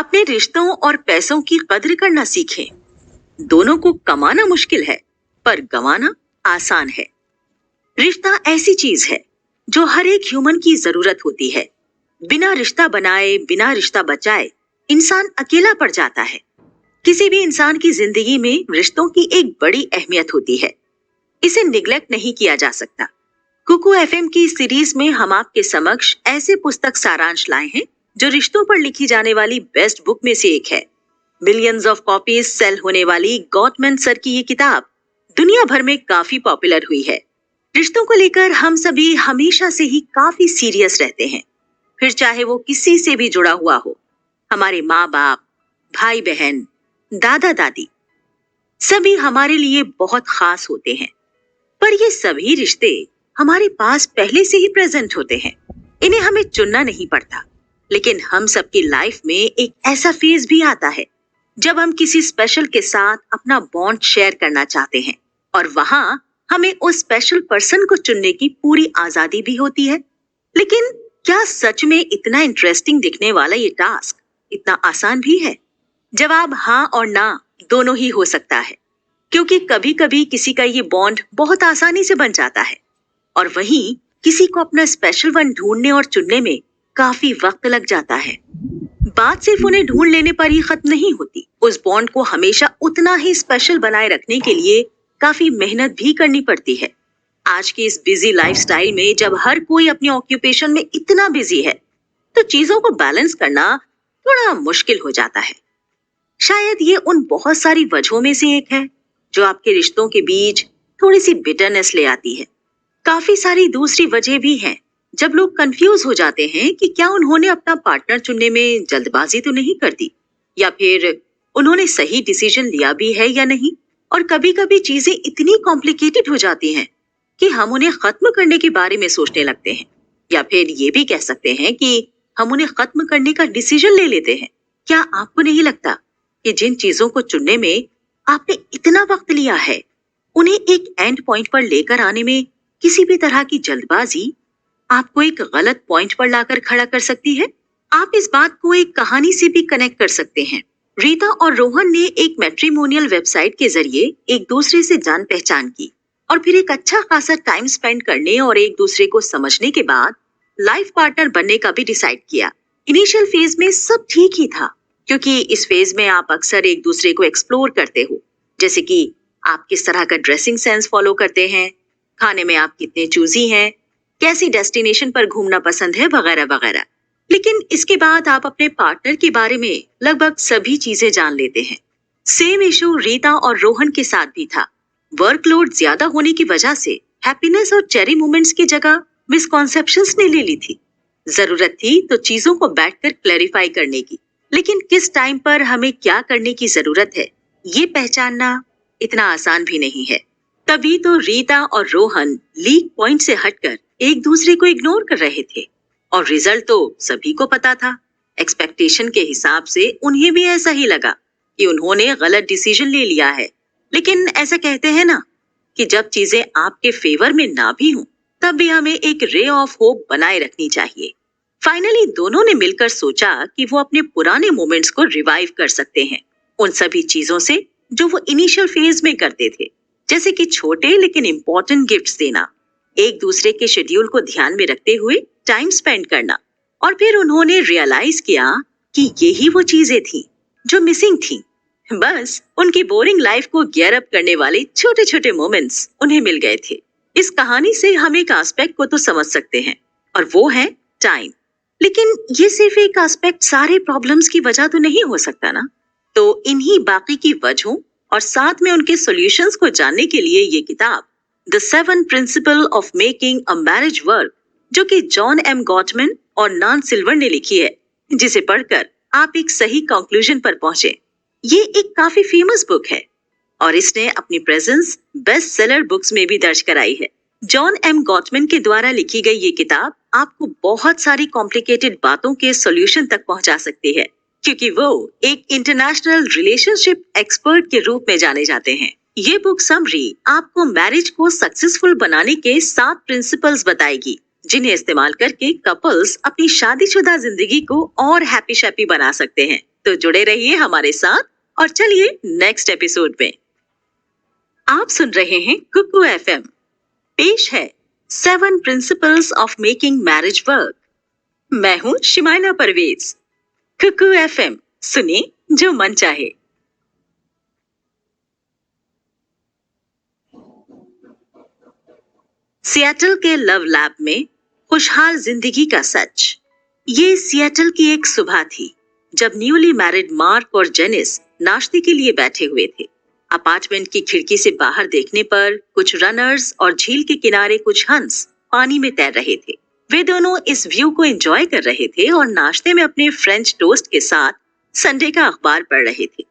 अपने रिश्तों और पैसों की कद्र करना सीखें। दोनों को कमाना मुश्किल है, पर गंवाना आसान है। रिश्ता ऐसी चीज है जो हर एक ह्यूमन की जरूरत होती है। बिना रिश्ता बनाए, बिना रिश्ता बचाए इंसान अकेला पड़ जाता है। किसी भी इंसान की जिंदगी में रिश्तों की एक बड़ी अहमियत होती है। इसे निग्लेक्ट नहीं किया जा सकता। कुकू एफएम की सीरीज में हम आपके समक्ष ऐसे पुस्तक सारांश लाए हैं जो रिश्तों पर लिखी जाने वाली बेस्ट बुक में से एक है। मिलियंस ऑफ कॉपीज सेल होने वाली गॉटमैन सर की ये किताब दुनिया भर में काफी पॉपुलर हुई है। रिश्तों को लेकर हम सभी हमेशा से ही काफी सीरियस रहते हैं, फिर चाहे वो किसी से भी जुड़ा हुआ हो। हमारे माँ बाप, भाई बहन, दादा दादी, सभी हमारे लिए बहुत खास होते हैं। पर ये सभी रिश्ते हमारे पास पहले से ही प्रेजेंट होते हैं। इन्हें हमें चुनना नहीं पड़ता। लेकिन हम सबकी लाइफ में एक ऐसा फेज भी आता है जब हम किसी स्पेशल के साथ अपना बॉन्ड शेयर करना चाहते हैं, और वहां हमें उस स्पेशल पर्सन को चुनने की पूरी आजादी भी होती है। लेकिन क्या सच में इतना इंटरेस्टिंग दिखने वाला ये टास्क इतना आसान भी है? जवाब हाँ और ना दोनों ही हो सकता है, क्योंकि कभी कभी किसी का ये बॉन्ड बहुत आसानी से बन जाता है, और वहीं किसी को अपना स्पेशल वन ढूंढने और चुनने में काफी वक्त लग जाता है। बात सिर्फ उन्हें ढूंढ लेने पर ही खत्म नहीं होती। उस बॉन्ड को हमेशा उतना ही स्पेशल बनाए रखने के लिए काफी मेहनत भी करनी पड़ती है। आज की इस बिजी लाइफस्टाइल में जब हर कोई अपने ऑक्यूपेशन में इतना बिजी है, तो चीजों को बैलेंस करना थोड़ा मुश्किल हो जाता है। शायद ये उन बहुत सारी वजहों में से एक है जो आपके रिश्तों के बीच थोड़ी सी बिटरनेस ले आती है। काफी सारी दूसरी वजह भी हैं जब लोग कंफ्यूज हो जाते हैं कि क्या उन्होंने अपना पार्टनर चुनने में जल्दबाजी तो नहीं कर दी, या फिर उन्होंने सही डिसीजन लिया भी है या नहीं। और कभी कभी चीजें इतनी कॉम्प्लिकेटेड हो जाती हैं कि हम उन्हें खत्म करने के बारे में सोचने लगते हैं, या फिर ये भी कह सकते हैं कि हम उन्हें खत्म करने का डिसीजन ले लेते हैं। क्या आपको नहीं लगता कि जिन चीजों को चुनने में आपने इतना वक्त लिया है, उन्हें एक एंड पॉइंट पर लेकर आने में किसी भी तरह की जल्दबाजी आपको एक गलत पॉइंट पर लाकर खड़ा कर सकती है? आप इस बात को एक कहानी से भी कनेक्ट कर सकते हैं। रीता और रोहन ने एक मैट्रिमोनियल वेबसाइट के जरिए एक दूसरे से जान पहचान की, और फिर एक अच्छा खासा टाइम स्पेंड करने और एक दूसरे को समझने के बाद लाइफ पार्टनर बनने का भी डिसाइड किया। इनिशियल फेज में सब ठीक ही था, क्योंकि इस फेज में आप अक्सर एक दूसरे को एक्सप्लोर करते हो, जैसे कि आप किस तरह का ड्रेसिंग सेंस फॉलो करते हैं, खाने में आप कितने चूजी हैं, कैसी डेस्टिनेशन पर घूमना पसंद है, वगैरह वगैरह। लेकिन इसके बाद आप अपने पार्टनर के बारे में लगभग सभी चीजें जान लेते हैं। सेम इशू रीता और रोहन के साथ भी था। वर्कलोड ज्यादा होने की वजह से हैप्पीनेस और चेरी मोमेंट्स की जगह मिसकॉन्सेप्शंस ने ले ली थी। जरूरत थी तो चीजों को बैठकर क्लैरिफाई करने की, लेकिन किस टाइम पर हमें क्या करने की जरूरत है ये पहचानना इतना आसान भी नहीं है। तभी तो रीता और रोहन लीक पॉइंट से हटकर एक दूसरे को इग्नोर कर रहे थे, और रिजल्ट तो सभी को पता था। एक्सपेक्टेशन के हिसाब से उन्हें भी ऐसा ही लगा कि उन्होंने गलत डिसीजन ले लिया है। लेकिन ऐसा कहते हैं ना कि जब चीजें आपके फेवर में ना भी हों, तब भी हमें एक रे ऑफ होप बनाए रखनी चाहिए। फाइनली दोनों ने मिलकर सोचा कि वो अपने पुराने मोमेंट्स को रिवाइव कर सकते हैं, उन सभी चीजों से जो वो इनिशियल फेज में करते थे, जैसे कि छोटे लेकिन इम्पोर्टेंट गिफ्ट्स देना, एक दूसरे के शेड्यूल को ध्यान में रखते हुए टाइम स्पेंड करना। और फिर उन्होंने रियलाइज किया कि यही वो चीजें थी जो मिसिंग थी। बस उनकी बोरिंग लाइफ को गियर अप करने वाले छोटे छोटे मोमेंट्स उन्हें मिल गए थे। इस कहानी से हम एक एस्पेक्ट को तो समझ सकते हैं, और वो है टाइम। लेकिन ये सिर्फ एक एस्पेक्ट सारे प्रॉब्लम्स की वजह तो नहीं हो सकता ना। तो इन्हीं बाकी की वजहों और साथ में उनके सॉल्यूशंस को जानने के लिए ये किताब the 7 principle of making a marriage work, जो कि जॉन एम गॉटमैन और नान सिल्वर ने लिखी है, जिसे पढ़कर आप एक सही कंक्लूजन पर पहुंचे। ये एक काफी फेमस बुक है और इसने अपनी प्रेजेंस बेस्ट सेलर बुक्स में भी दर्ज कराई है। जॉन एम गॉटमैन के द्वारा लिखी गई ये किताब आपको बहुत सारी कॉम्प्लिकेटेड बातों के सॉल्यूशन तक पहुंचा सकती है, क्योंकि वो एक इंटरनेशनल रिलेशनशिप एक्सपर्ट के रूप में जाने जाते हैं। ये बुक समरी आपको मैरिज को सक्सेसफुल बनाने के 7 प्रिंसिपल्स बताएगी, जिन्हें इस्तेमाल करके कपल्स अपनी शादीशुदा जिंदगी को और हैप्पी शैप्पी बना सकते हैं। तो जुड़े रहिए हमारे साथ और चलिए नेक्स्ट एपिसोड में। आप सुन रहे हैं कुकू एफएम। पेश है 7 principles of making marriage work. मैं हूँ शिमाइला परवेज। कुकू एफएम, सुने जो मन चाहे। सिएटल के लव लैब में खुशहाल जिंदगी का सच। ये सिएटल की एक सुबह थी जब न्यूली मैरिड मार्क और जेनिस नाश्ते के लिए बैठे हुए थे। अपार्टमेंट की खिड़की से बाहर देखने पर कुछ रनर्स और झील के किनारे कुछ हंस पानी में तैर रहे थे। वे दोनों इस व्यू को एंजॉय कर रहे थे और नाश्ते में अपने फ्रेंच टोस्ट के साथ संडे का अखबार पढ़ रहे थे।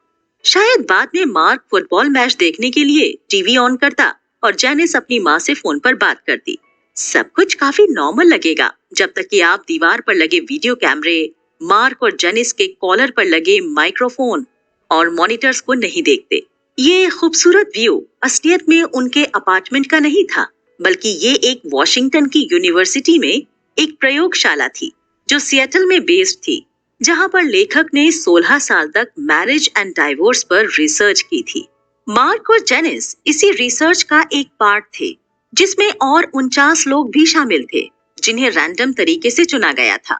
शायद बाद में मार्क फुटबॉल मैच देखने के लिए टीवी ऑन करता और जेनिस अपनी माँ से फोन पर बात करती। सब कुछ काफी नॉर्मल लगेगा जब तक कि आप दीवार पर लगे वीडियो कैमरे, मार्क और जेनिस के कॉलर पर लगे माइक्रोफोन और मॉनिटर्स को नहीं देखते। ये खूबसूरत व्यू असलियत में उनके अपार्टमेंट का नहीं था, बल्कि ये एक वॉशिंगटन की यूनिवर्सिटी में एक प्रयोगशाला थी जो सिएटल में बेस्ड थी, जहां पर लेखक ने 16 साल तक मैरिज एंड डाइवोर्स पर रिसर्च की थी। मार्क और जेनिस इसी रिसर्च का एक पार्ट थे, जिसमें और 49 लोग भी शामिल थे जिन्हें रैंडम तरीके से चुना गया था।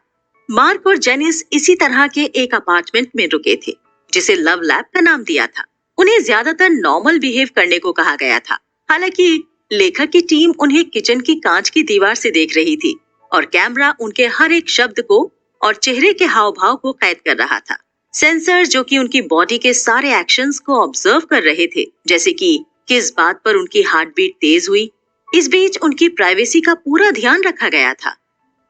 मार्क और जेनिस इसी तरह के एक अपार्टमेंट में रुके थे जिसे लव लैब का नाम दिया था। उन्हें ज्यादातर नॉर्मल बिहेव करने को कहा गया था। हालांकि लेखक की टीम उन्हें किचन की कांच की दीवार से देख रही थी और कैमरा उनके हर एक शब्द को और चेहरे के हाव भाव को कैद कर रहा था। सेंसर जो कि उनकी बॉडी के सारे एक्शंस को ऑब्जर्व कर रहे थे, जैसे कि किस बात पर उनकी हार्ट बीट तेज हुई। इस बीच उनकी प्राइवेसी का पूरा ध्यान रखा गया था।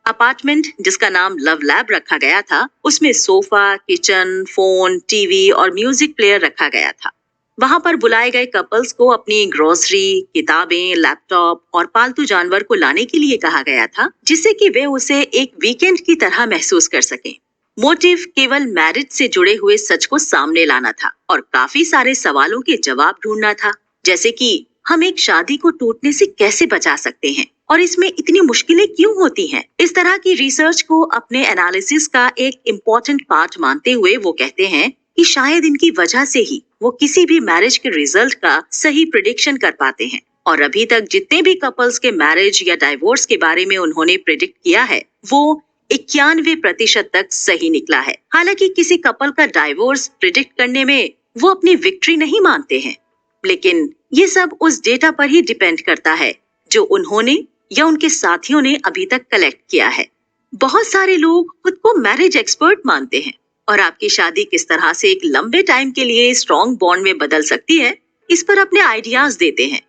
अपार्टमेंट जिसका नाम लव लैब रखा गया था, उसमें सोफा, किचन, फोन, टीवी और म्यूजिक प्लेयर रखा गया था। वहां पर बुलाए गए कपल्स को अपनी ग्रोसरी, किताबें, लैपटॉप और पालतू जानवर को लाने के लिए कहा गया था, जिससे कि वे उसे एक वीकेंड की तरह महसूस कर सकें। मोटिव केवल मैरिज से जुड़े हुए सच को सामने लाना था और काफी सारे सवालों के जवाब ढूंढना था, जैसे कि हम एक शादी को टूटने से कैसे बचा सकते हैं और इसमें इतनी मुश्किलें क्यों होती हैं। इस तरह की रिसर्च को अपने एनालिसिस का एक इम्पोर्टेंट पार्ट मानते हुए वो कहते हैं कि शायद इनकी वजह से ही वो किसी भी मैरिज के रिजल्ट का सही प्रिडिक्शन कर पाते हैं। और अभी तक जितने भी कपल्स के मैरिज या डाइवोर्स के बारे में उन्होंने प्रिडिक्ट किया है, वो 91% तक सही निकला है। हालांकि किसी कपल का डाइवोर्स प्रिडिक्ट करने में वो अपनी विक्ट्री नहीं मानते हैं, लेकिन ये सब उस डेटा पर ही डिपेंड करता है जो उन्होंने या उनके साथियों ने अभी तक कलेक्ट किया है। बहुत सारे लोग खुद को मैरिज एक्सपर्ट मानते हैं और आपकी शादी किस तरह से एक लंबे टाइम के लिए स्ट्रॉन्ग बॉन्ड में बदल सकती है, इस पर अपने आइडियाज देते हैं।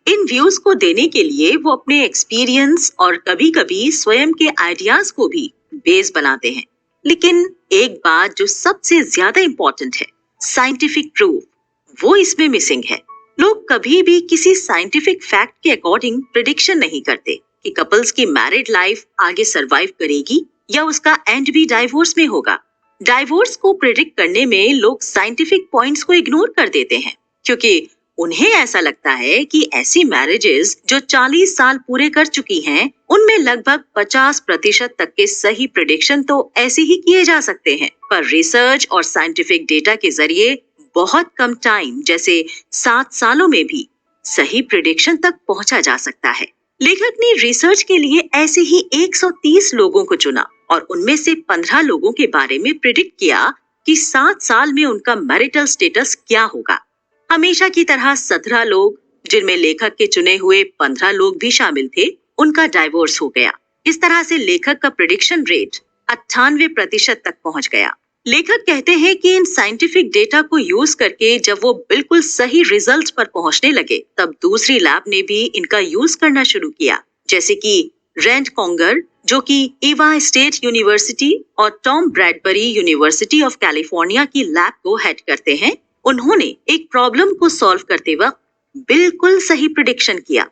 इन व्यूज को देने के लिए वो अपने एक्सपीरियंस और कभी-कभी स्वयं के आइडियाज को भी बेस बनाते हैं। लेकिन एक बात जो सबसे ज्यादा इम्पोर्टेंट है, साइंटिफिक प्रूफ, वो इसमें मिसिंग है। लोग कभी भी किसी साइंटिफिक फैक्ट के अकॉर्डिंग प्रिडिक्शन नहीं करते कि कपल्स की मैरिड लाइफ आगे सरवाइव करेगी या उसका एंड भी डाइवोर्स में होगा। डाइवोर्स को प्रिडिक्ट करने में लोग साइंटिफिक पॉइंट्स को इग्नोर कर देते हैं, क्योंकि उन्हें ऐसा लगता है कि ऐसी मैरिजेस जो 40 साल पूरे कर चुकी हैं, उनमें लगभग 50% तक के सही प्रिडिक्शन तो ऐसे ही किए जा सकते हैं। पर रिसर्च और साइंटिफिक डेटा के जरिए बहुत कम टाइम, जैसे 7 सालों में भी सही प्रिडिक्शन तक पहुंचा जा सकता है। लेखक ने रिसर्च के लिए ऐसे ही 130 लोगों को चुना और उनमें से 15 लोगों के बारे में प्रिडिक्ट किया कि 7 साल में उनका मैरिटल स्टेटस क्या होगा। हमेशा की तरह 17 लोग, जिनमें लेखक के चुने हुए 15 लोग भी शामिल थे, उनका डाइवोर्स हो गया। इस तरह से लेखक का प्रिडिक्शन रेट 98% तक पहुंच गया। लेखक कहते हैं कि इन साइंटिफिक डेटा को यूज करके जब वो बिल्कुल सही रिजल्ट पर पहुंचने लगे, तब दूसरी लैब ने भी इनका यूज करना शुरू किया, जैसे कि रैंड कॉन्गर, जो कि ईवा स्टेट यूनिवर्सिटी और Tom Bradbury university of California की लैब को हेड करते हैं। उन्होंने एक प्रॉब्लम को सॉल्व करते वक्त बिल्कुल सही प्रिडिक्शन किया।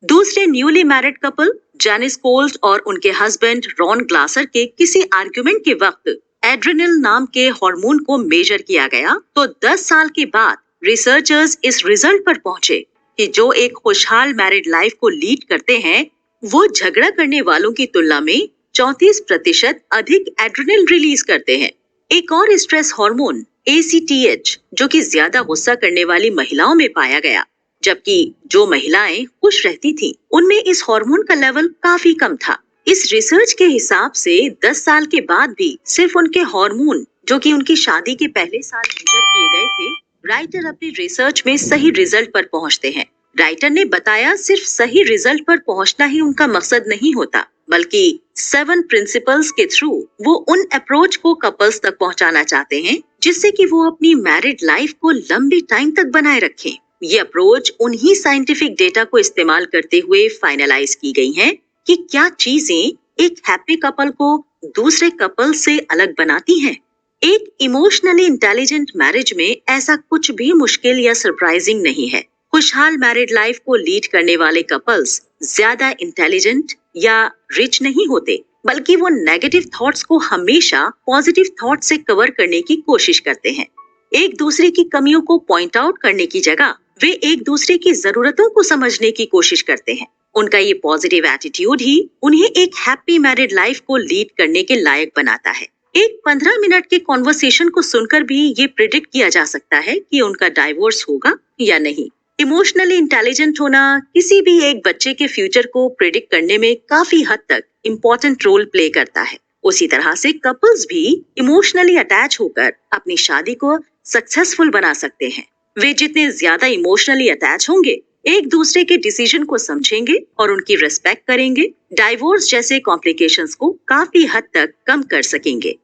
दूसरे newly married couple Janice Colt और उनके हस्बैंड रॉन ग्लासर के किसी आर्ग्यूमेंट के वक्त एड्रेनल नाम के हार्मोन को मेजर किया गया, तो 10 साल के बाद रिसर्चर्स इस रिजल्ट पर पहुंचे कि जो एक खुशहाल मैरिड लाइफ को लीड करते हैं, वो झगड़ा करने वालों की तुलना में 34% अधिक एड्रेनल रिलीज करते हैं। एक और स्ट्रेस हार्मोन ACTH जो कि ज्यादा गुस्सा करने वाली महिलाओं में पाया गया, जबकि जो महिलाएं खुश रहती थीं, उनमें इस हार्मोन का लेवल काफी कम था। इस रिसर्च के हिसाब से 10 साल के बाद भी सिर्फ उनके हार्मोन जो कि उनकी शादी के पहले साल मेजर किए गए थे, राइटर अपनी रिसर्च में सही रिजल्ट पर पहुंचते हैं। राइटर ने बताया सिर्फ सही रिजल्ट पर पहुंचना ही उनका मकसद नहीं होता, बल्कि 7 प्रिंसिपल्स के थ्रू वो उन अप्रोच को कपल्स तक पहुंचाना चाहते हैं जिससे कि वो अपनी मैरिड लाइफ को लंबी टाइम तक बनाए रखें। ये अप्रोच उन्हीं साइंटिफिक डेटा को इस्तेमाल करते हुए फाइनलाइज की गई हैं कि क्या चीजें एक हैप्पी कपल को दूसरे कपल से अलग बनाती हैं। एक इमोशनली इंटेलिजेंट मैरिज में ऐसा कुछ भी मुश्किल या सरप्राइजिंग नहीं है। खुशहाल मैरिड लाइफ को लीड करने वाले कपल्स ज्यादा इंटेलिजेंट या रिच नहीं होते, बल्कि वो नेगेटिव थॉट्स को हमेशा पॉजिटिव थॉट से कवर करने की कोशिश करते हैं। एक दूसरे की कमियों को पॉइंट आउट करने की जगह वे एक दूसरे की जरूरतों को समझने की कोशिश करते हैं। उनका ये पॉजिटिव एटीट्यूड ही उन्हें एक हैप्पी मैरिड लाइफ को लीड करने के लायक बनाता है। एक 15 मिनट के कॉन्वर्सेशन को सुनकर भी ये प्रिडिक्ट किया जा सकता है कि उनका डाइवोर्स होगा या नहीं। इमोशनली इंटेलिजेंट होना किसी भी एक बच्चे के फ्यूचर को प्रिडिक्ट करने में काफी हद तक इम्पोर्टेंट रोल प्ले करता है। उसी तरह से कपल्स भी इमोशनली अटैच होकर अपनी शादी को सक्सेसफुल बना सकते हैं। वे जितने ज्यादा इमोशनली अटैच होंगे, एक दूसरे के डिसीजन को समझेंगे और उनकी रिस्पेक्ट करेंगे, डाइवोर्स जैसे कॉम्प्लिकेशंस को काफी हद तक कम कर सकेंगे।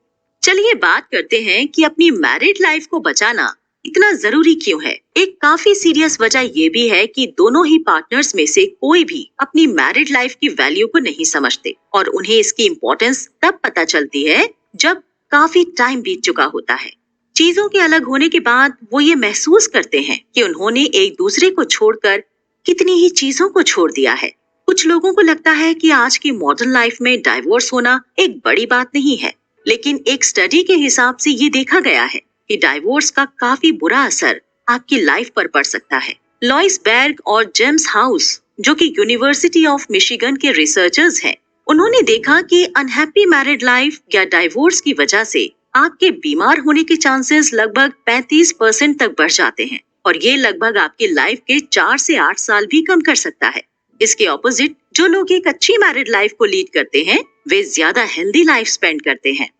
चलिए बात करते हैं कि अपनी मैरिड लाइफ को बचाना इतना जरूरी क्यों है। एक काफी सीरियस वजह ये भी है कि दोनों ही पार्टनर्स में से कोई भी अपनी मैरिड लाइफ की वैल्यू को नहीं समझते और उन्हें इसकी इम्पोर्टेंस तब पता चलती है जब काफी टाइम बीत चुका होता है। चीजों के अलग होने के बाद वो ये महसूस करते हैं कि उन्होंने एक दूसरे को छोड़कर कितनी ही चीजों को छोड़ दिया है। कुछ लोगों को लगता है कि आज की मॉडर्न लाइफ में डाइवोर्स होना एक बड़ी बात नहीं है, लेकिन एक स्टडी के हिसाब से ये देखा गया है कि डाइवोर्स का काफी बुरा असर आपकी लाइफ पर पड़ सकता है। लॉइस बर्ग और जेम्स हाउस जो कि यूनिवर्सिटी ऑफ मिशिगन के रिसर्चर्स हैं, उन्होंने देखा कि अनहैप्पी मैरिड लाइफ या डाइवोर्स की वजह से आपके बीमार होने के चांसेस लगभग 35% तक बढ़ जाते हैं और ये लगभग आपकी लाइफ के 4 से 8 साल भी कम कर सकता है। इसके ऑपोजिट जो लोग एक अच्छी मैरिड लाइफ को लीड करते हैं, वे ज्यादा हेल्दी लाइफ स्पेंड करते हैं।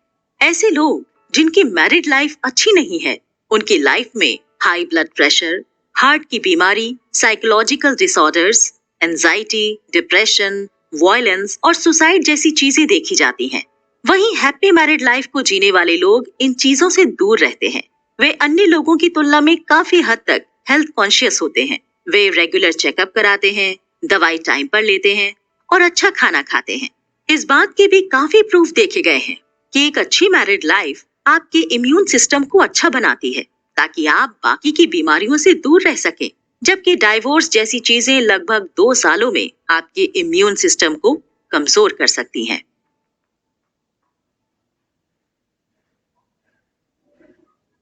ऐसे लोग जिनकी मैरिड लाइफ अच्छी नहीं है, उनकी लाइफ में हाई ब्लड प्रेशर, हार्ट की बीमारी, psychological disorders, anxiety, depression, violence और सुसाइड जैसी चीजें देखी जाती हैं। वहीं हैप्पी मैरिड लाइफ को जीने वाले लोग इन चीजों से दूर रहते हैं। वे अन्य लोगों की तुलना में काफी हद तक हेल्थ कॉन्शियस होते हैं। वे रेगुलर चेकअप कराते हैं, दवाई टाइम पर लेते हैं और अच्छा खाना खाते हैं। इस बात के भी काफी प्रूफ देखे गए हैं कि एक अच्छी मैरिड लाइफ आपके इम्यून सिस्टम को अच्छा बनाती है ताकि आप बाकी की बीमारियों से दूर रह सकें, जबकि डाइवोर्स जैसी चीजें लगभग 2 सालों में आपके इम्यून सिस्टम को कमजोर कर सकती हैं।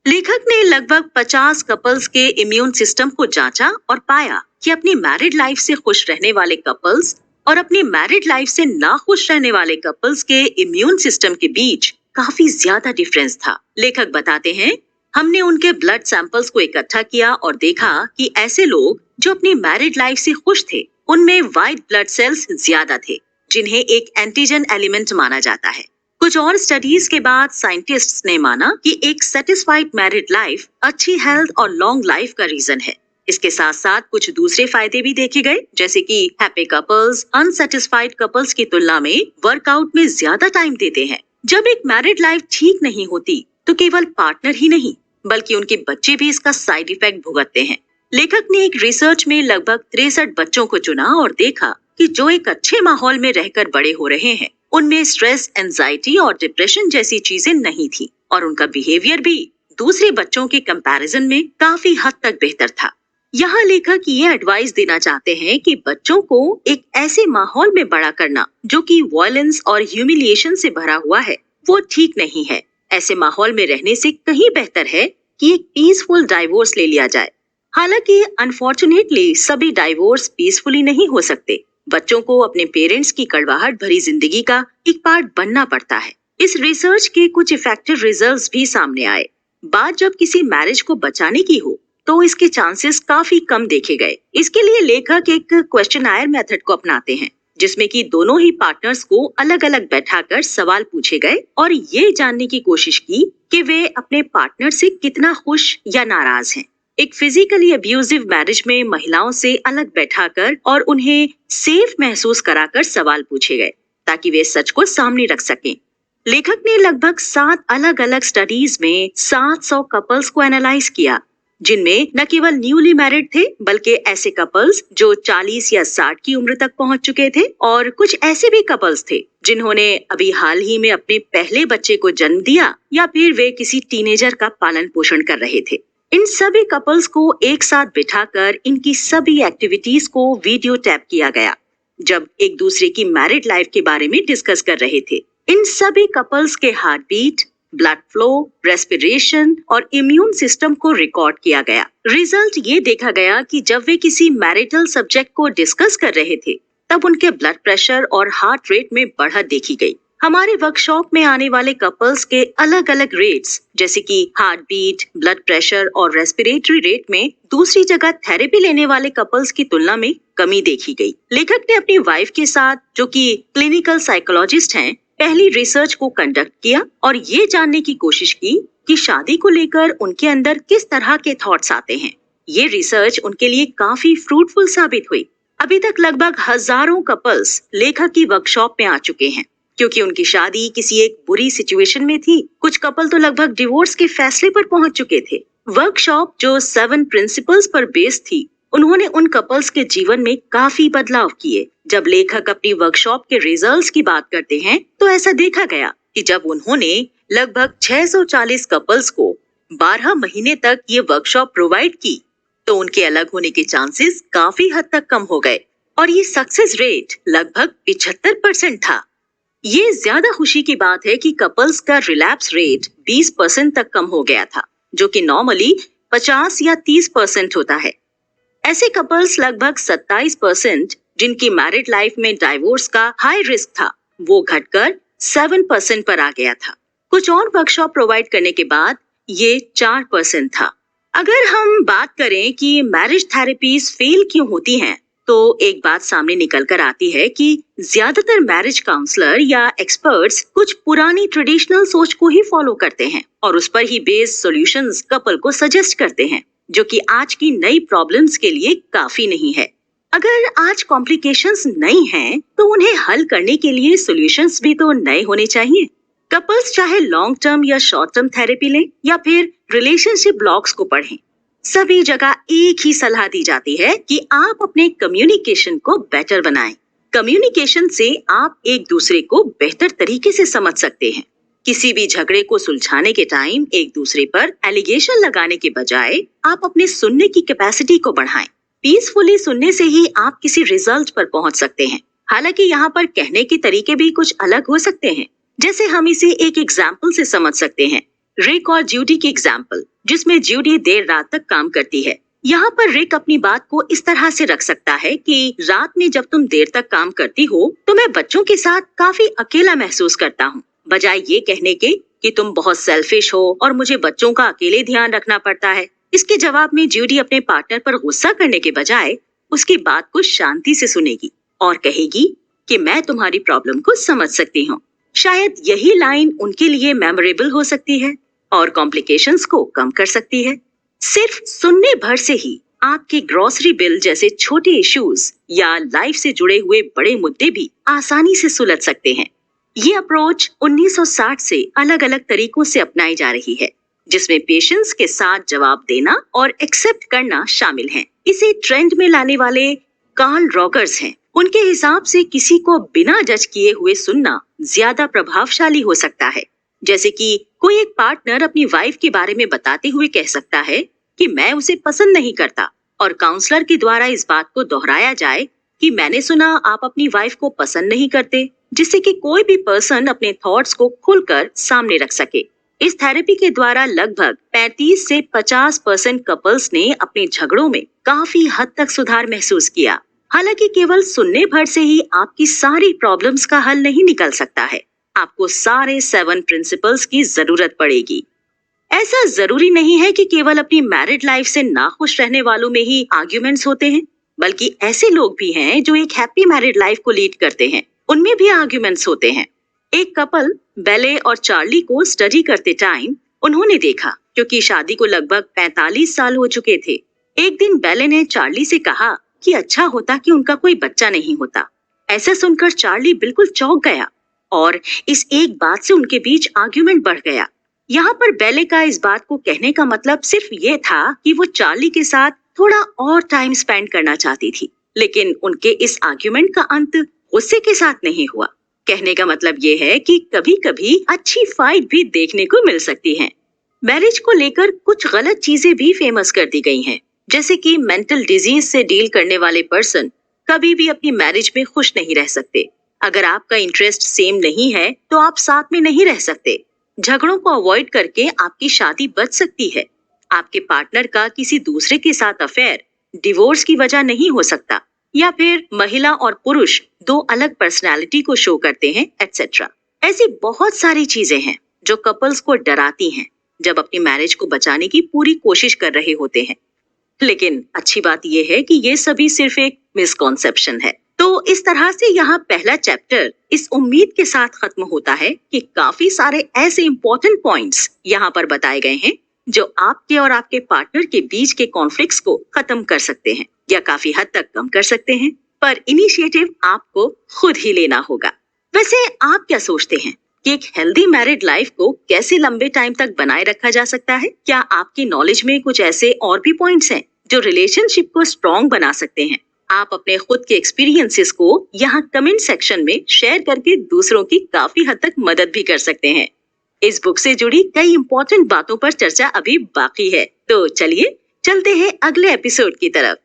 लेखक ने लगभग 50 कपल्स के इम्यून सिस्टम को जांचा और पाया कि अपनी मैरिड लाइफ से खुश रहने वाले कपल्स और अपनी मैरिड लाइफ से नाखुश रहने वाले कपल्स के इम्यून सिस्टम के बीच काफी ज्यादा डिफरेंस था। लेखक बताते हैं, हमने उनके ब्लड सैंपल्स को इकट्ठा किया और देखा कि ऐसे लोग जो अपनी मैरिड लाइफ से खुश थे, उनमें व्हाइट ब्लड सेल्स ज्यादा थे, जिन्हें एक एंटीजन एलिमेंट माना जाता है। कुछ और स्टडीज के बाद साइंटिस्ट्स ने माना कि एक सेटिस्फाइड मैरिड लाइफ अच्छी हेल्थ और लॉन्ग लाइफ का रीजन है। इसके साथ साथ कुछ दूसरे फायदे भी देखे गए, जैसे कि हैप्पी कपल्स अनसेटिस्फाइड कपल्स की तुलना में वर्कआउट में ज्यादा टाइम देते हैं। जब एक मैरिड लाइफ ठीक नहीं होती तो केवल पार्टनर ही नहीं बल्कि उनके बच्चे भी इसका साइड इफेक्ट भुगतते हैं। लेखक ने एक रिसर्च में लगभग 63 बच्चों को चुना और देखा कि जो एक अच्छे माहौल में रहकर बड़े हो रहे हैं, उनमें स्ट्रेस, एंजाइटी और डिप्रेशन जैसी चीजें नहीं थी और उनका बिहेवियर भी दूसरे बच्चों के कंपैरिजन में काफी हद तक बेहतर था। यहाँ लेखक ये एडवाइस देना चाहते हैं कि बच्चों को एक ऐसे माहौल में बड़ा करना जो कि वायलेंस और ह्यूमिलिएशन से भरा हुआ है, वो ठीक नहीं है। ऐसे माहौल में रहने से कहीं बेहतर है कि एक पीसफुल डाइवोर्स ले लिया जाए। हालांकि अनफॉर्चुनेटली सभी डाइवोर्स पीसफुली नहीं हो सकते। बच्चों को अपने पेरेंट्स की कड़वाहट भरी जिंदगी का एक पार्ट बनना पड़ता है। इस रिसर्च के कुछ इफेक्टिव रिजल्ट्स भी सामने आए। बात जब किसी मैरिज को बचाने की हो तो इसके चांसेस काफी कम देखे गए। इसके लिए लेखक एक क्वेश्चनायर मेथड को अपनाते हैं, जिसमें कि दोनों ही पार्टनर्स को अलग अलग बैठाकर सवाल पूछे गए और ये जानने की कोशिश की कि वे अपने पार्टनर से कितना खुश या नाराज हैं। एक फिजिकली अब्यूजिव मैरिज में महिलाओं से अलग बैठाकर और उन्हें सेफ महसूस कराकर सवाल पूछे गए ताकि वे सच को सामने रख सकें। लेखक ने लगभग 7 अलग अलग स्टडीज में 700 कपल्स को एनालाइज किया, जिनमें न केवल न्यूली मैरिड थे बल्कि ऐसे कपल्स जो 40 या 60 की उम्र तक पहुंच चुके थे और कुछ ऐसे भी कपल्स थे जिन्होंने अभी हाल ही में अपने पहले बच्चे को जन्म दिया या फिर वे किसी टीनेजर का पालन पोषण कर रहे थे। इन सभी कपल्स को एक साथ बिठाकर इनकी सभी एक्टिविटीज को वीडियो टैप किया गया जब एक दूसरे की मैरिड लाइफ के बारे में डिस्कस कर रहे थे। इन सभी कपल्स के heart beat, blood flow, respiration और इम्यून सिस्टम को रिकॉर्ड किया गया। रिजल्ट ये देखा गया कि जब वे किसी मैरिटल सब्जेक्ट को डिस्कस कर रहे थे तब उनके ब्लड प्रेशर और हार्ट रेट में बढ़त देखी गई। हमारे वर्कशॉप में आने वाले कपल्स के अलग अलग रेट्स जैसे कि हार्ट बीट, ब्लड प्रेशर और रेस्पिरेटरी रेट में दूसरी जगह थेरेपी लेने वाले कपल्स की तुलना में कमी देखी गई। लेखक ने अपनी वाइफ के साथ, जो कि क्लिनिकल साइकोलॉजिस्ट हैं, पहली रिसर्च को कंडक्ट किया और ये जानने की कोशिश की कि शादी को लेकर उनके अंदर किस तरह के थॉट्स आते हैं। ये रिसर्च उनके लिए काफी फ्रूटफुल साबित हुई। अभी तक लगभग हजारों कपल्स लेखक की वर्कशॉप में आ चुके हैं क्योंकि उनकी शादी किसी एक बुरी सिचुएशन में थी। कुछ कपल तो लगभग डिवोर्स के फैसले पर पहुंच चुके थे। वर्कशॉप जो 7 प्रिंसिपल्स पर बेस्ड थी, उन्होंने उन कपल्स के जीवन में काफी बदलाव किए। जब लेखक अपनी वर्कशॉप के रिजल्ट्स की बात करते हैं तो ऐसा देखा गया कि जब उन्होंने लगभग 640 कपल्स को 12 महीने तक ये वर्कशॉप प्रोवाइड की तो उनके अलग होने के चांसेस काफी हद तक कम हो गए और ये सक्सेस रेट लगभग 75% था। ये ज्यादा खुशी की बात है कि कपल्स का रिलैप्स रेट 20% तक कम हो गया था, जो कि नॉर्मली 50 या 30% होता है। ऐसे कपल्स लगभग 27% जिनकी मैरिड लाइफ में डाइवोर्स का हाई रिस्क था, वो घटकर 7% पर आ गया था। कुछ और वर्कशॉप प्रोवाइड करने के बाद ये 4% था। अगर हम बात करें कि मैरिज थेरेपीज फेल क्यों होती हैं, तो एक बात सामने निकल कर आती है कि ज्यादातर मैरिज काउंसलर या एक्सपर्ट्स कुछ पुरानी ट्रेडिशनल सोच को ही फॉलो करते हैं और उस पर ही बेस्ड सॉल्यूशंस कपल को सजेस्ट करते हैं, जो कि आज की नई प्रॉब्लम्स के लिए काफी नहीं है। अगर आज कॉम्प्लिकेशंस नहीं हैं, तो उन्हें हल करने के लिए सॉल्यूशंस भी तो नए होने चाहिए। कपल्स चाहे लॉन्ग टर्म या शॉर्ट टर्म थेरेपी लें या फिर रिलेशनशिप ब्लॉग्स को पढ़ें, सभी जगह एक ही सलाह दी जाती है कि आप अपने कम्युनिकेशन को बेटर बनाएं। कम्युनिकेशन से आप एक दूसरे को बेहतर तरीके से समझ सकते हैं। किसी भी झगड़े को सुलझाने के टाइम एक दूसरे पर एलिगेशन लगाने के बजाय आप अपने सुनने की कैपेसिटी को बढ़ाएं। पीसफुली सुनने से ही आप किसी रिजल्ट पर पहुंच सकते हैं। हालांकि यहाँ पर कहने के तरीके भी कुछ अलग हो सकते हैं। जैसे हम इसे एक एग्जाम्पल से समझ सकते हैं, रिक और ज्यूडी की एग्जाम्पल, जिसमें ज्यूडी देर रात तक काम करती है। यहाँ पर रिक अपनी बात को इस तरह से रख सकता है कि रात में जब तुम देर तक काम करती हो तो मैं बच्चों के साथ काफी अकेला महसूस करता हूँ, बजाय ये कहने के कि तुम बहुत सेल्फिश हो और मुझे बच्चों का अकेले ध्यान रखना पड़ता है। इसके जवाब में ज्यूडी अपने पार्टनर पर गुस्सा करने के बजाय उसकी बात को शांति से सुनेगी और कहेगी कि मैं तुम्हारी प्रॉब्लम को समझ सकती हूँ। शायद यही लाइन उनके लिए मेमोरेबल हो सकती है और कॉम्प्लिकेशंस को कम कर सकती है। सिर्फ सुनने भर से ही आपके ग्रोसरी बिल जैसे छोटे इश्यूज या लाइफ से जुड़े हुए बड़े मुद्दे भी आसानी से सुलझ सकते हैं। ये अप्रोच 1960 से अलग अलग तरीकों से अपनाई जा रही है, जिसमें पेशेंस के साथ जवाब देना और एक्सेप्ट करना शामिल है। इसे ट्रेंड में लाने वाले कार्ल रॉगर्स हैं। उनके हिसाब से किसी को बिना जज किए हुए सुनना ज्यादा प्रभावशाली हो सकता है। जैसे कि कोई एक पार्टनर अपनी वाइफ के बारे में बताते हुए कह सकता है कि मैं उसे पसंद नहीं करता, और काउंसलर के द्वारा इस बात को दोहराया जाए कि मैंने सुना आप अपनी वाइफ को पसंद नहीं करते, जिससे कि कोई भी पर्सन अपने थॉट्स को खुलकर सामने रख सके। इस थेरेपी के द्वारा लगभग 35 से 50% कपल्स ने अपने झगड़ों में काफी हद तक सुधार महसूस किया। हालांकि केवल सुनने भर से ही आपकी सारी प्रॉब्लम्स का हल नहीं निकल सकता है। आपको सारे 7 प्रिंसिपल्स की जरूरत पड़ेगी। ऐसा जरूरी नहीं है कि केवल अपनी मैरिड लाइफ से नाखुश रहने वालों में ही आर्ग्यूमेंट्स होते हैं, बल्कि ऐसे लोग भी हैं जो एक हैप्पी मैरिड लाइफ को लीड करते हैं, उनमें भी आर्ग्यूमेंट्स होते हैं। एक कपल बेले और चार्ली को स्टडी करते टाइम उन्होंने देखा, क्योंकि शादी को लगभग 45 साल हो चुके थे। एक दिन बेले ने चार्ली से कहा कि अच्छा होता कि उनका कोई बच्चा नहीं होता। ऐसा सुनकर चार्ली बिल्कुल चौंक गया और इस एक बात से उनके बीच आर्ग्यूमेंट बढ़ गया। यहाँ पर बेले का इस बात को कहने का मतलब सिर्फ ये था कि वो चार्ली के साथ थोड़ा और टाइम स्पेंड करना चाहती थी, लेकिन उनके इस आर्ग्यूमेंट का अंत गुस्से के साथ नहीं हुआ। कहने का मतलब ये है कि कभी-कभी अच्छी फाइट भी देखने को मिल सकती है। मैरिज को लेकर कुछ गलत चीजें भी फेमस कर दी गई हैं, जैसे कि मेंटल डिजीज से डील करने वाले पर्सन कभी भी अपनी मैरिज में खुश नहीं रह सकते। अगर आपका इंटरेस्ट सेम नहीं है तो आप साथ में नहीं रह सकते। झगड़ों को अवॉइड करके आपकी शादी बच सकती है। आपके पार्टनर का किसी दूसरे के साथ अफेयर डिवोर्स की वजह नहीं हो सकता, या फिर महिला और पुरुष 2 अलग पर्सनालिटी को शो करते हैं, एटसेट्रा। ऐसी बहुत सारी चीजें हैं जो कपल्स को डराती हैं जब अपनी मैरिज को बचाने की पूरी कोशिश कर रहे होते हैं। लेकिन अच्छी बात यह है कि ये सभी सिर्फ एक मिसकॉन्सेप्शन है। तो इस तरह से यहाँ पहला चैप्टर इस उम्मीद के साथ खत्म होता है कि काफी सारे ऐसे इम्पोर्टेंट पॉइंट्स यहाँ पर बताए गए हैं जो आपके और आपके पार्टनर के बीच के कॉन्फ्लिक्ट्स को खत्म कर सकते हैं या काफी हद तक कम कर सकते हैं, पर इनिशिएटिव आपको खुद ही लेना होगा। वैसे आप क्या सोचते हैं कि एक हेल्दी मैरिड लाइफ को कैसे लंबे टाइम तक बनाए रखा जा सकता है? क्या आपकी नॉलेज में कुछ ऐसे और भी पॉइंट्स हैं जो रिलेशनशिप को स्ट्रॉन्ग बना सकते हैं? आप अपने खुद के एक्सपीरियंसेस को यहाँ कमेंट सेक्शन में शेयर करके दूसरों की काफी हद तक मदद भी कर सकते हैं। इस बुक से जुड़ी कई इंपॉर्टेंट बातों पर चर्चा अभी बाकी है, तो चलिए चलते हैं अगले एपिसोड की तरफ।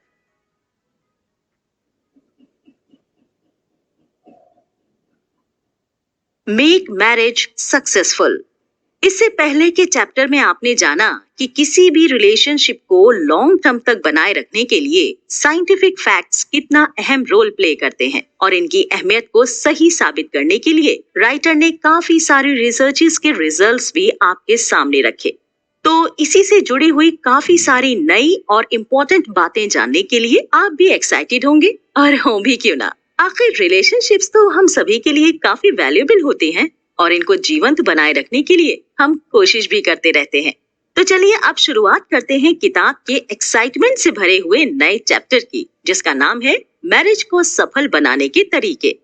Make marriage successful. इससे पहले के चैप्टर में आपने जाना कि किसी भी रिलेशनशिप को लॉन्ग टर्म तक बनाए रखने के लिए साइंटिफिक फैक्ट्स कितना अहम रोल प्ले करते हैं, और इनकी अहमियत को सही साबित करने के लिए राइटर ने काफी सारी रिसर्चेस के रिजल्ट्स भी आपके सामने रखे। तो इसी से जुड़ी हुई काफी सारी नई और इम्पोर्टेंट बातें जानने के लिए आप भी एक्साइटेड होंगे, और हो भी क्यों ना। आखिर रिलेशनशिप्स तो हम सभी के लिए काफी वैल्यूएबल होती हैं और इनको जीवंत बनाए रखने के लिए हम कोशिश भी करते रहते हैं। तो चलिए अब शुरुआत करते हैं किताब के एक्साइटमेंट से भरे हुए नए चैप्टर की, जिसका नाम है मैरिज को सफल बनाने के तरीके।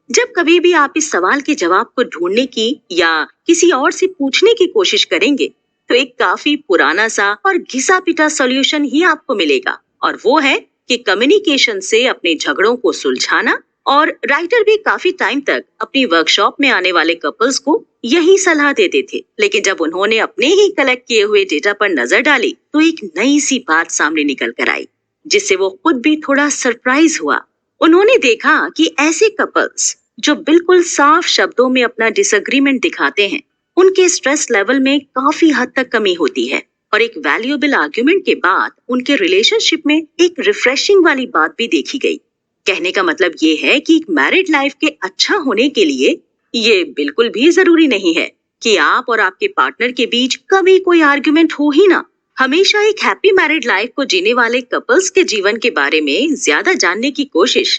जब कभी भी आप इस सवाल के जवाब को ढूंढने की या किसी और से पूछने की कोशिश करेंगे तो एक काफी पुराना सा और घिसा पिटा सॉल्यूशन ही आपको मिलेगा, और वो है कि कम्युनिकेशन से अपने झगड़ों को सुलझाना। और राइटर भी काफी टाइम तक अपनी वर्कशॉप में आने वाले कपल्स को यही सलाह देते थे, लेकिन जब उन्होंने अपने ही कलेक्ट किए हुए डेटा पर नजर डाली तो एक नई सी बात सामने निकल कर आई, जिससे वो खुद भी थोड़ा सरप्राइज हुआ। उन्होंने देखा कि ऐसे कपल्स जो बिल्कुल साफ शब्दों में अपना डिसएग्रीमेंट दिखाते हैं, उनके स्ट्रेस लेवल में काफी हद तक कमी होती है, और एक वैल्यूएबल आर्ग्यूमेंट के बाद उनके रिलेशनशिप में एक रिफ्रेशिंग वाली बात भी देखी गई। कहने का मतलब ये है कि एक मैरिड लाइफ के अच्छा होने के लिए ये बिल्कुल भी जरूरी नहीं है कि आप और आपके पार्टनर के बीच कभी कोई आर्ग्यूमेंट हो ही ना। हमेशा एक हैप्पी मैरिड लाइफ को जीने वाले कपल्स के जीवन के बारे में ज्यादा जानने की कोशिश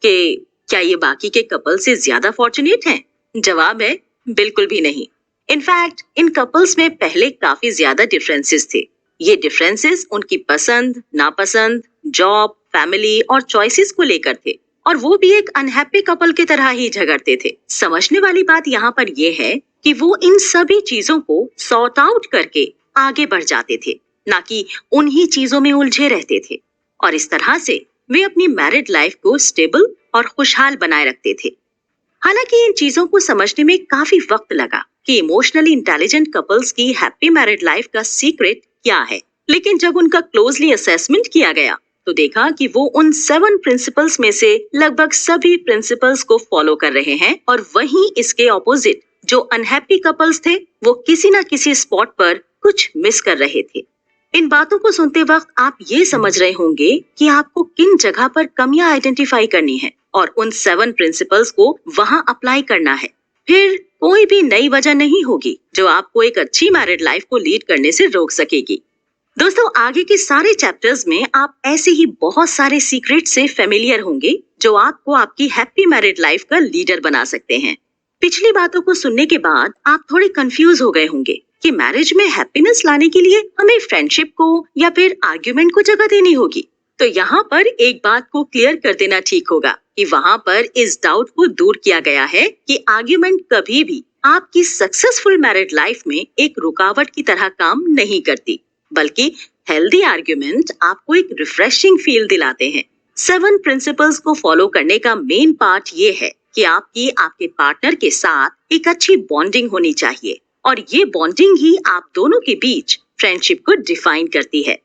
कि क्या ये बाकी के कपल से ज्यादा फॉर्चुनेट हैं? जवाब है बिल्कुल भी नहीं। इनफैक्ट इन कपल्स में पहले काफी ज्यादा डिफरेंसेस थे। ये डिफरेंसेस उनकी पसंद, नापसंद, जॉब, फैमिली और चॉइसेस को लेकर थे, और वो भी एक अनहैप्पी कपल की तरह ही झगड़ते थे। समझने वाली बात यहाँ पर यह है कि वो इन सभी चीजों को सॉर्ट आउट करके आगे बढ़ जाते थे, ना कि उन्हीं चीजों में उलझे रहते थे, और इस तरह से वे अपनी मैरिड लाइफ को स्टेबल और खुशहाल बनाए रखते थे। हालांकि इन चीजों को समझने में काफी वक्त लगा कि इमोशनली इंटेलिजेंट कपल्स की हैप्पी मैरिड लाइफ का सीक्रेट क्या है, लेकिन जब उनका क्लोजली असेसमेंट किया गया तो देखा कि वो उन 7 प्रिंसिपल्स में से लगभग सभी प्रिंसिपल्स को फॉलो कर रहे हैं, और वहीं इसके ऑपोजिट जो अनहैप्पी कपल्स थे वो किसी न किसी स्पॉट पर कुछ मिस कर रहे थे। इन बातों को सुनते वक्त आप ये समझ रहे होंगे कि आपको किन जगह पर कमियां आइडेंटिफाई करनी है और उन 7 प्रिंसिपल्स को वहां अप्लाई करना है। फिर कोई भी नई वजह नहीं होगी जो आपको एक अच्छी मैरिड लाइफ को लीड करने से रोक सकेगी। दोस्तों, आगे के सारे चैप्टर्स में आप ऐसे ही बहुत सारे सीक्रेट से फेमिलियर होंगे जो आपको आपकी हैप्पी मैरिड लाइफ का लीडर बना सकते हैं। पिछली बातों को सुनने के बाद आप थोड़े कंफ्यूज हो गए होंगे कि मैरिज में हैप्पीनेस लाने के लिए हमें फ्रेंडशिप को या फिर आर्ग्यूमेंट को जगह देनी होगी। तो यहाँ पर एक बात को क्लियर कर देना ठीक होगा कि वहाँ पर इस डाउट को दूर किया गया है कि आर्ग्यूमेंट कभी भी आपकी सक्सेसफुल मैरिड लाइफ में एक रुकावट की तरह काम नहीं करती, बल्कि हेल्दी आर्ग्यूमेंट आपको एक रिफ्रेशिंग फील दिलाते हैं। 7 प्रिंसिपल्स को फॉलो करने का मेन पार्ट ये है कि आपकी आपके पार्टनर के साथ एक अच्छी बॉन्डिंग होनी चाहिए और ये बॉन्डिंग ही आप दोनों के बीच फ्रेंडशिप को डिफाइन करती है।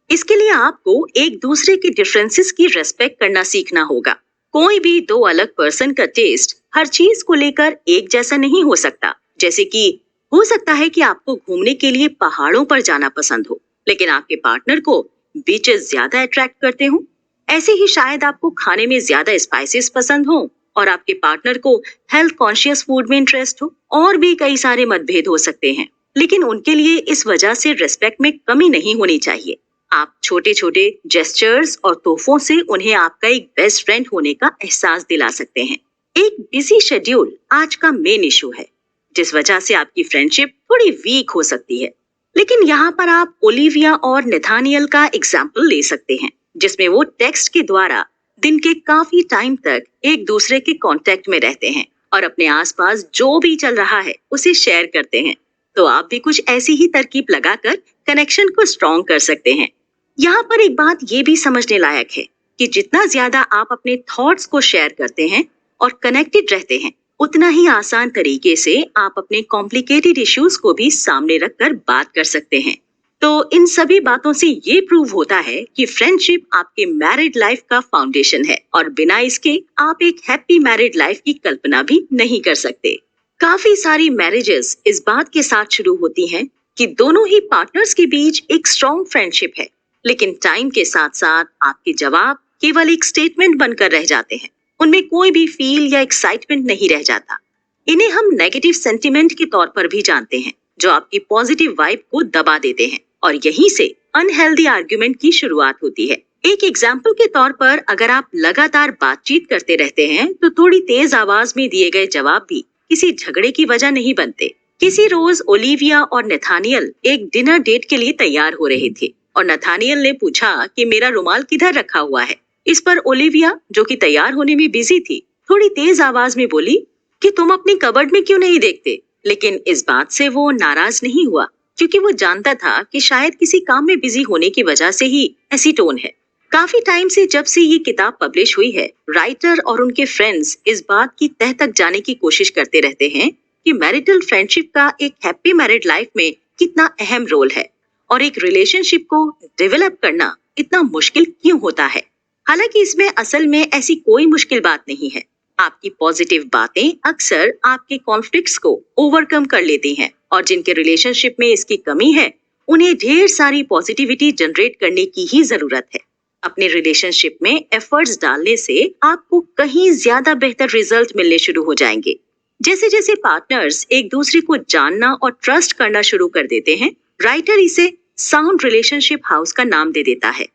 इसके लिए आपको एक दूसरे के डिफरेंसेस की रेस्पेक्ट करना सीखना होगा। कोई भी दो अलग पर्सन का टेस्ट हर चीज को लेकर एक जैसा नहीं हो सकता। जैसे कि हो सकता है कि आपको घूमने के लिए पहाड़ों पर जाना पसंद हो, लेकिन आपके पार्टनर को बीचेस ज्यादा अट्रैक्ट करते हो। ऐसे ही शायद आपको खाने में ज्यादा स्पाइसेस पसंद हो और आपके पार्टनर को हेल्थ कॉन्शियस फूड में इंटरेस्ट हो। और भी कई सारे मतभेद हो सकते हैं, लेकिन उनके लिए इस वजह से रिस्पेक्ट में कमी नहीं होनी चाहिए। आप छोटे छोटे जेस्चर्स और तोहफों से उन्हें आपका एक बेस्ट फ्रेंड होने का एहसास दिला सकते हैं। एक बिजी शेड्यूल आज का मेन इशू है, जिस वजह से आपकी फ्रेंडशिप थोड़ी वीक हो सकती है। लेकिन यहाँ पर आप ओलिविया और नेथानियल का एग्जाम्पल ले सकते हैं, जिसमें वो टेक्स्ट के द्वारा दिन के काफी टाइम तक एक दूसरे के कांटेक्ट में रहते हैं और अपने आसपास जो भी चल रहा है उसे शेयर करते हैं। तो आप भी कुछ ऐसी ही तरकीब लगाकर कनेक्शन को स्ट्रॉन्ग कर सकते हैं। यहाँ पर एक बात ये भी समझने लायक है कि जितना ज्यादा आप अपने थॉट्स को शेयर करते हैं और कनेक्टेड रहते हैं, उतना ही आसान तरीके से आप अपने कॉम्प्लिकेटेड इश्यूज को भी सामने रखकर बात कर सकते हैं। तो इन सभी बातों से ये प्रूव होता है कि फ्रेंडशिप आपके मैरिड लाइफ का फाउंडेशन है और बिना इसके आप एक हैप्पी मैरिड लाइफ की कल्पना भी नहीं कर सकते। काफी सारी मैरिजेस इस बात के साथ शुरू होती हैं कि दोनों ही पार्टनर्स के बीच एक स्ट्रॉन्ग फ्रेंडशिप है, लेकिन टाइम के साथ साथ आपके जवाब केवल एक स्टेटमेंट बनकर रह जाते हैं। उनमें कोई भी फील या एक्साइटमेंट नहीं रह जाता। इन्हें हम नेगेटिव सेंटिमेंट के तौर पर भी जानते हैं, जो आपकी पॉजिटिव वाइब को दबा देते हैं और यहीं से अनहेल्दी आर्ग्यूमेंट की शुरुआत होती है। एक एग्जाम्पल के तौर पर अगर आप लगातार बातचीत करते रहते हैं तो थोड़ी तेज आवाज में दिए गए जवाब भी किसी झगड़े की वजह नहीं बनते। किसी रोज ओलिविया और नेथानियल एक डिनर डेट के लिए तैयार हो रहे थे और नेथानियल ने पूछा कि मेरा रुमाल किधर रखा हुआ है। इस पर ओलिविया, जो कि तैयार होने में बिजी थी, थोड़ी तेज आवाज में बोली कि तुम अपनी कबर्ड में क्यों नहीं देखते। लेकिन इस बात से वो नाराज नहीं हुआ, क्योंकि वो जानता था कि शायद किसी काम में बिजी होने की वजह से ही ऐसी टोन है। काफी टाइम से जब से ये किताब पब्लिश हुई है, राइटर और उनके फ्रेंड्स इस बात की तह तक जाने की कोशिश करते रहते हैं कि मैरिटल फ्रेंडशिप का एक हैप्पी मैरिड लाइफ में कितना अहम रोल है और एक रिलेशनशिप को डेवलप करना इतना मुश्किल क्यों होता है। हालांकि इसमें असल में ऐसी कोई मुश्किल बात नहीं है। आपकी पॉजिटिव बातें अक्सर आपके कॉन्फ्लिक्ट्स को ओवरकम कर लेती हैं और जिनके रिलेशनशिप में इसकी कमी है, उन्हें ढेर सारी पॉजिटिविटी जनरेट करने की ही जरूरत है। अपने रिलेशनशिप में एफर्ट्स डालने से आपको कहीं ज्यादा बेहतर रिजल्ट मिलने शुरू हो जाएंगे। जैसे जैसे पार्टनर्स एक दूसरे को जानना और ट्रस्ट करना शुरू कर देते हैं, राइटर इसे साउंड रिलेशनशिप हाउस का नाम दे देता है।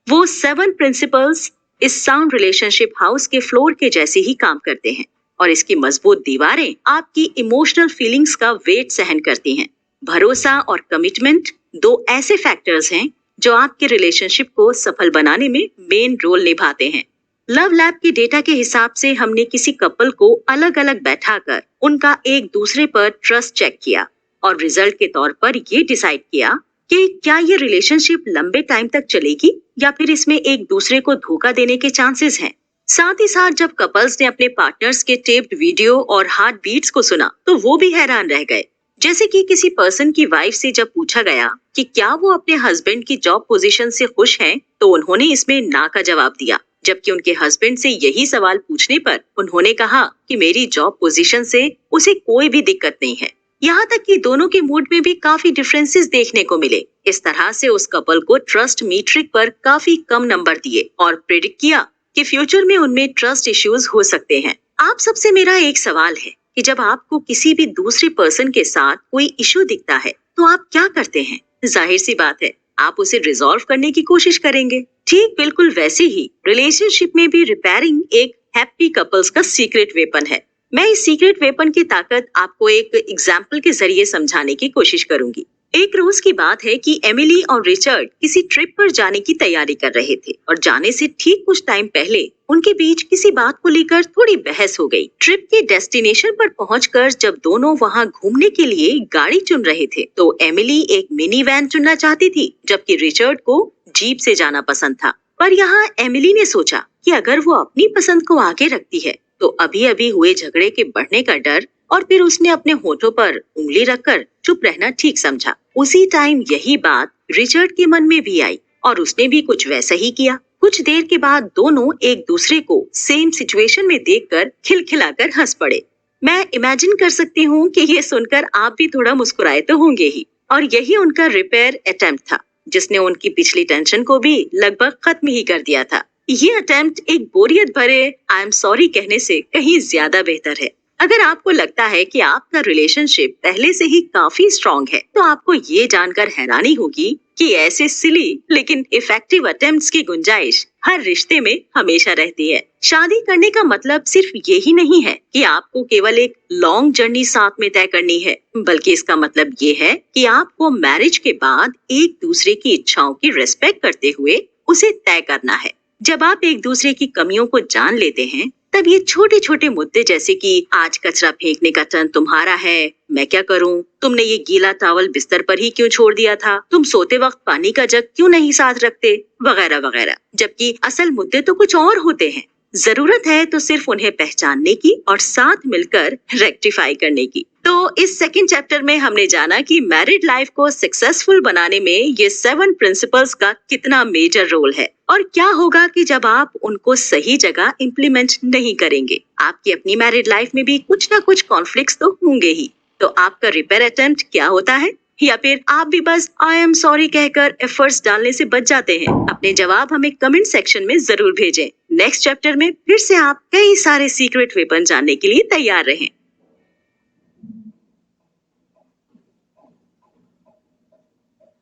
वो 7 प्रिंसिपल्स इस साउंड रिलेशनशिप हाउस के फ्लोर के जैसे ही काम करते हैं और इसकी मजबूत दीवारें आपकी इमोशनल फीलिंग्स का वेट सहन करती हैं। भरोसा और कमिटमेंट 2 ऐसे फैक्टर्स हैं जो आपके रिलेशनशिप को सफल बनाने में मेन रोल निभाते हैं। लव लैब के डेटा के हिसाब से हमने किसी कपल को अलग अलग बैठाकर उनका एक दूसरे पर ट्रस्ट चेक किया और रिजल्ट के तौर पर ये डिसाइड किया कि क्या ये रिलेशनशिप लंबे टाइम तक चलेगी या फिर इसमें एक दूसरे को धोखा देने के चांसेस हैं। साथ ही साथ जब कपल्स ने अपने पार्टनर्स के टेप्ड वीडियो और हार्ट बीट्स को सुना तो वो भी हैरान रह गए। जैसे कि किसी पर्सन की वाइफ से जब पूछा गया कि क्या वो अपने हस्बैंड की जॉब पोजीशन से खुश हैं, तो उन्होंने इसमें ना का जवाब दिया, जबकि उनके हस्बैंड से यही सवाल पूछने पर उन्होंने कहा कि मेरी जॉब पोजीशन से उसे कोई भी दिक्कत नहीं है। यहाँ तक कि दोनों के मूड में भी काफी डिफरेंसेस देखने को मिले। इस तरह से उस कपल को ट्रस्ट मीट्रिक पर काफी कम नंबर दिए और प्रेडिक्ट किया कि फ्यूचर में उनमें ट्रस्ट इश्यूज हो सकते हैं। आप सबसे मेरा एक सवाल है कि जब आपको किसी भी दूसरे पर्सन के साथ कोई इशू दिखता है तो आप क्या करते हैं? जाहिर सी बात है, आप उसे रिजॉल्व करने की कोशिश करेंगे। ठीक बिल्कुल वैसे ही रिलेशनशिप में भी रिपेयरिंग एक हैप्पी कपल्स का सीक्रेट वेपन है। मैं इस सीक्रेट वेपन की ताकत आपको एक एग्जाम्पल के जरिए समझाने की कोशिश करूंगी। एक रोज की बात है कि एमिली और रिचर्ड किसी ट्रिप पर जाने की तैयारी कर रहे थे और जाने से ठीक कुछ टाइम पहले उनके बीच किसी बात को लेकर थोड़ी बहस हो गई। ट्रिप के डेस्टिनेशन पर पहुंचकर जब दोनों वहां घूमने के लिए गाड़ी चुन रहे थे तो एमिली एक मिनी वैन चुनना चाहती थी, जबकि रिचर्ड को जीप से जाना पसंद था। पर यहाँ एमिली ने सोचा कि अगर वो अपनी पसंद को आगे रखती है तो अभी अभी हुए झगड़े के बढ़ने का डर, और फिर उसने अपने होठों पर उंगली रखकर चुप रहना ठीक समझा। उसी टाइम यही बात रिचर्ड के मन में भी आई और उसने भी कुछ वैसा ही किया। कुछ देर के बाद दोनों एक दूसरे को सेम सिचुएशन में देखकर खिलखिलाकर हंस पड़े। मैं इमेजिन कर सकती हूँ कि ये सुनकर आप भी थोड़ा मुस्कुराए तो होंगे ही। और यही उनका रिपेयर अटेम्प्ट था, जिसने उनकी पिछली टेंशन को भी लगभग खत्म ही कर दिया था। ये अटेम्प्ट एक बोरियत भरे आई एम सॉरी कहने से कहीं ज्यादा बेहतर है। अगर आपको लगता है कि आपका रिलेशनशिप पहले से ही काफी स्ट्रॉन्ग है तो आपको ये जानकर हैरानी होगी कि ऐसे सिली लेकिन इफेक्टिव अटेम्प्ट्स की गुंजाइश हर रिश्ते में हमेशा रहती है। शादी करने का मतलब सिर्फ यही नहीं है कि आपको केवल एक लॉन्ग जर्नी साथ में तय करनी है, बल्कि इसका मतलब ये है कि आपको मैरिज के बाद एक दूसरे की इच्छाओं की रिस्पेक्ट करते हुए उसे तय करना है। जब आप एक दूसरे की कमियों को जान लेते हैं तब ये छोटे छोटे मुद्दे जैसे कि आज कचरा फेंकने का टर्न तुम्हारा है, मैं क्या करूं, तुमने ये गीला टॉवल बिस्तर पर ही क्यों छोड़ दिया था, तुम सोते वक्त पानी का जग क्यों नहीं साथ रखते, वगैरह वगैरह। जबकि असल मुद्दे तो कुछ और होते हैं। जरूरत है तो सिर्फ उन्हें पहचानने की और साथ मिलकर रेक्टिफाई करने की। तो इस सेकंड चैप्टर में हमने जाना कि मैरिड लाइफ को सक्सेसफुल बनाने में ये 7 प्रिंसिपल्स का कितना मेजर रोल है और क्या होगा कि जब आप उनको सही जगह इम्प्लीमेंट नहीं करेंगे। आपकी अपनी मैरिड लाइफ में भी कुछ ना कुछ कॉन्फ्लिक्ट्स तो होंगे ही। तो आपका रिपेयर अटेम्प्ट क्या होता है, या फिर आप भी बस आई एम सॉरी कहकर एफर्ट्स डालने से बच जाते हैं? अपने जवाब हमें कमेंट सेक्शन में जरूर भेजें। नेक्स्ट चैप्टर में फिर से आप कई सारे सीक्रेट वेपन जानने के लिए तैयार रहें।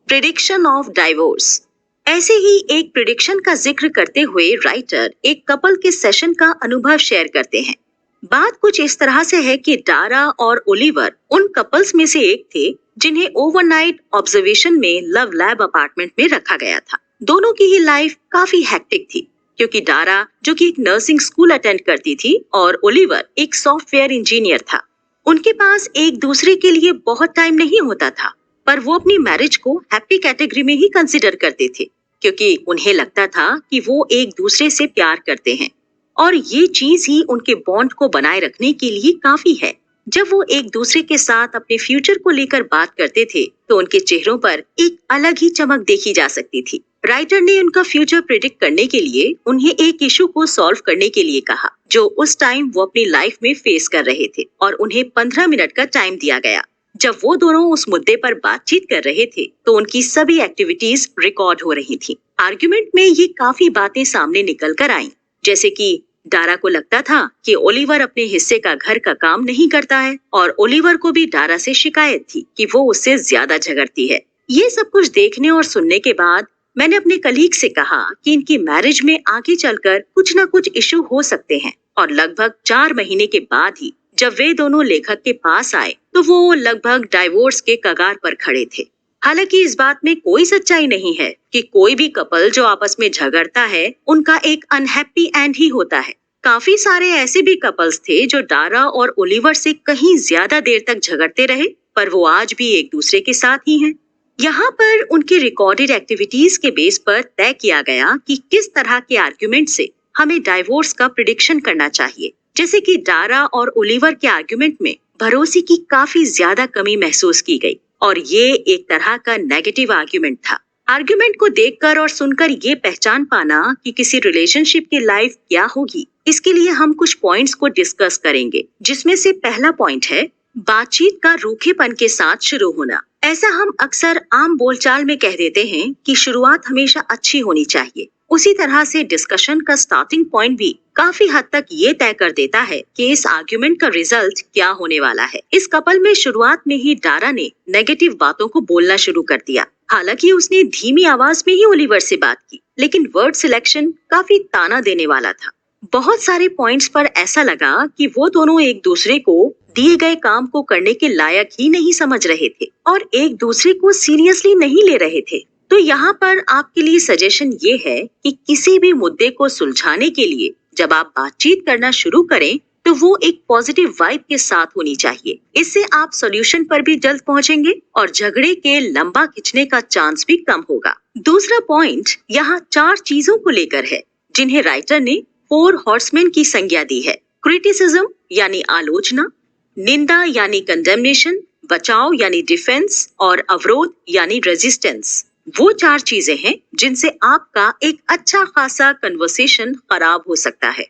Prediction of divorce. ऐसे ही एक प्रिडिक्शन का जिक्र करते हुए राइटर एक कपल के सेशन का अनुभव शेयर करते हैं। बात कुछ इस तरह से है कि डारा और ओलिवर उन कपल्स में से एक थे जिन्हें ओवरनाइट ऑब्जर्वेशन में लव लैब अपार्टमेंट में रखा गया था। दोनों की ही लाइफ काफी हेक्टिक थी, क्योंकि डारा जो कि एक नर्सिंग स्कूल अटेंड करती थी और ओलिवर एक सॉफ्टवेयर इंजीनियर था। उनके पास एक दूसरे के लिए बहुत टाइम नहीं होता था, पर वो अपनी मैरिज को हैप्पी कैटेगरी में ही कंसिडर करते थे, क्योंकि उन्हें लगता था कि वो एक दूसरे से प्यार करते हैं और ये चीज ही उनके बॉन्ड को बनाए रखने के लिए काफी है। जब वो एक दूसरे के साथ अपने फ्यूचर को लेकर बात करते थे तो उनके चेहरों पर एक अलग ही चमक देखी जा सकती थी। राइटर ने उनका फ्यूचर प्रेडिक्ट करने के लिए उन्हें एक इशू को सॉल्व करने के लिए कहा जो उस टाइम वो अपनी लाइफ में फेस कर रहे थे, और उन्हें 15 मिनट का टाइम दिया गया। जब वो दोनों उस मुद्दे पर बातचीत कर रहे थे तो उनकी सभी एक्टिविटीज रिकॉर्ड हो रही थी। आर्ग्यूमेंट में ये काफी बातें सामने निकल कर आईं, जैसे कि डारा को लगता था कि ओलिवर अपने हिस्से का घर का काम नहीं करता है और ओलिवर को भी डारा से शिकायत थी कि वो उससे ज्यादा झगड़ती है। ये सब कुछ देखने और सुनने के बाद मैंने अपने कलीग से कहा कि इनकी मैरिज में आगे चलकर कुछ ना कुछ इशू हो सकते हैं, और लगभग 4 महीने के बाद ही जब वे दोनों लेखक के पास आए तो वो लगभग डाइवोर्स के कगार पर खड़े थे। हालांकि इस बात में कोई सच्चाई नहीं है कि कोई भी कपल जो आपस में झगड़ता है उनका एक अनहैप्पी एंड ही होता है। काफी सारे ऐसे भी कपल्स थे जो डारा और ओलिवर से कहीं ज्यादा देर तक झगड़ते रहे, पर वो आज भी एक दूसरे के साथ ही हैं। यहाँ पर उनकी रिकॉर्डेड एक्टिविटीज के बेस पर तय किया गया कि किस तरह के आर्ग्यूमेंट से हमें डाइवोर्स का प्रिडिक्शन करना चाहिए। जैसे कि डारा और ओलिवर के आर्ग्यूमेंट में भरोसे की काफी ज्यादा कमी महसूस की गई, और ये एक तरह का नेगेटिव आर्ग्यूमेंट था। आर्ग्यूमेंट को देखकर और सुनकर ये पहचान पाना कि किसी रिलेशनशिप की लाइफ क्या होगी, इसके लिए हम कुछ पॉइंट्स को डिस्कस करेंगे, जिसमें से पहला पॉइंट है बातचीत का रूखेपन के साथ शुरू होना। ऐसा हम अक्सर आम बोलचाल में कह देते हैं कि शुरुआत हमेशा अच्छी होनी चाहिए, उसी तरह से डिस्कशन का स्टार्टिंग पॉइंट भी काफी हद तक ये तय कर देता है कि इस आर्ग्यूमेंट का रिजल्ट क्या होने वाला है। इस कपल में शुरुआत में ही डारा ने नेगेटिव बातों को बोलना शुरू कर दिया। हालांकि उसने धीमी आवाज में ही ओलिवर से बात की, लेकिन वर्ड सिलेक्शन काफी ताना देने वाला था। बहुत सारे पॉइंट्स पर ऐसा लगा कि वो दोनों एक दूसरे को दिए गए काम को करने के लायक ही नहीं समझ रहे थे और एक दूसरे को सीरियसली नहीं ले रहे थे। तो यहाँ पर आपके लिए सजेशन ये है कि किसी भी मुद्दे को सुलझाने के लिए जब आप बातचीत करना शुरू करें तो वो एक पॉजिटिव वाइब के साथ होनी चाहिए। इससे आप सॉल्यूशन पर भी जल्द पहुंचेंगे और झगड़े के लंबा खिंचने का चांस भी कम होगा। दूसरा पॉइंट यहाँ 4 चीजों को लेकर है जिन्हें राइटर ने 4 हॉर्समैन की संज्ञा दी है। क्रिटिसिज्म यानी आलोचना, निंदा यानी कंडेमनेशन, बचाव यानी डिफेंस और अवरोध यानी रेजिस्टेंस। वो 4 चीजें हैं जिनसे आपका एक अच्छा खासा कन्वर्सेशन खराब हो सकता है।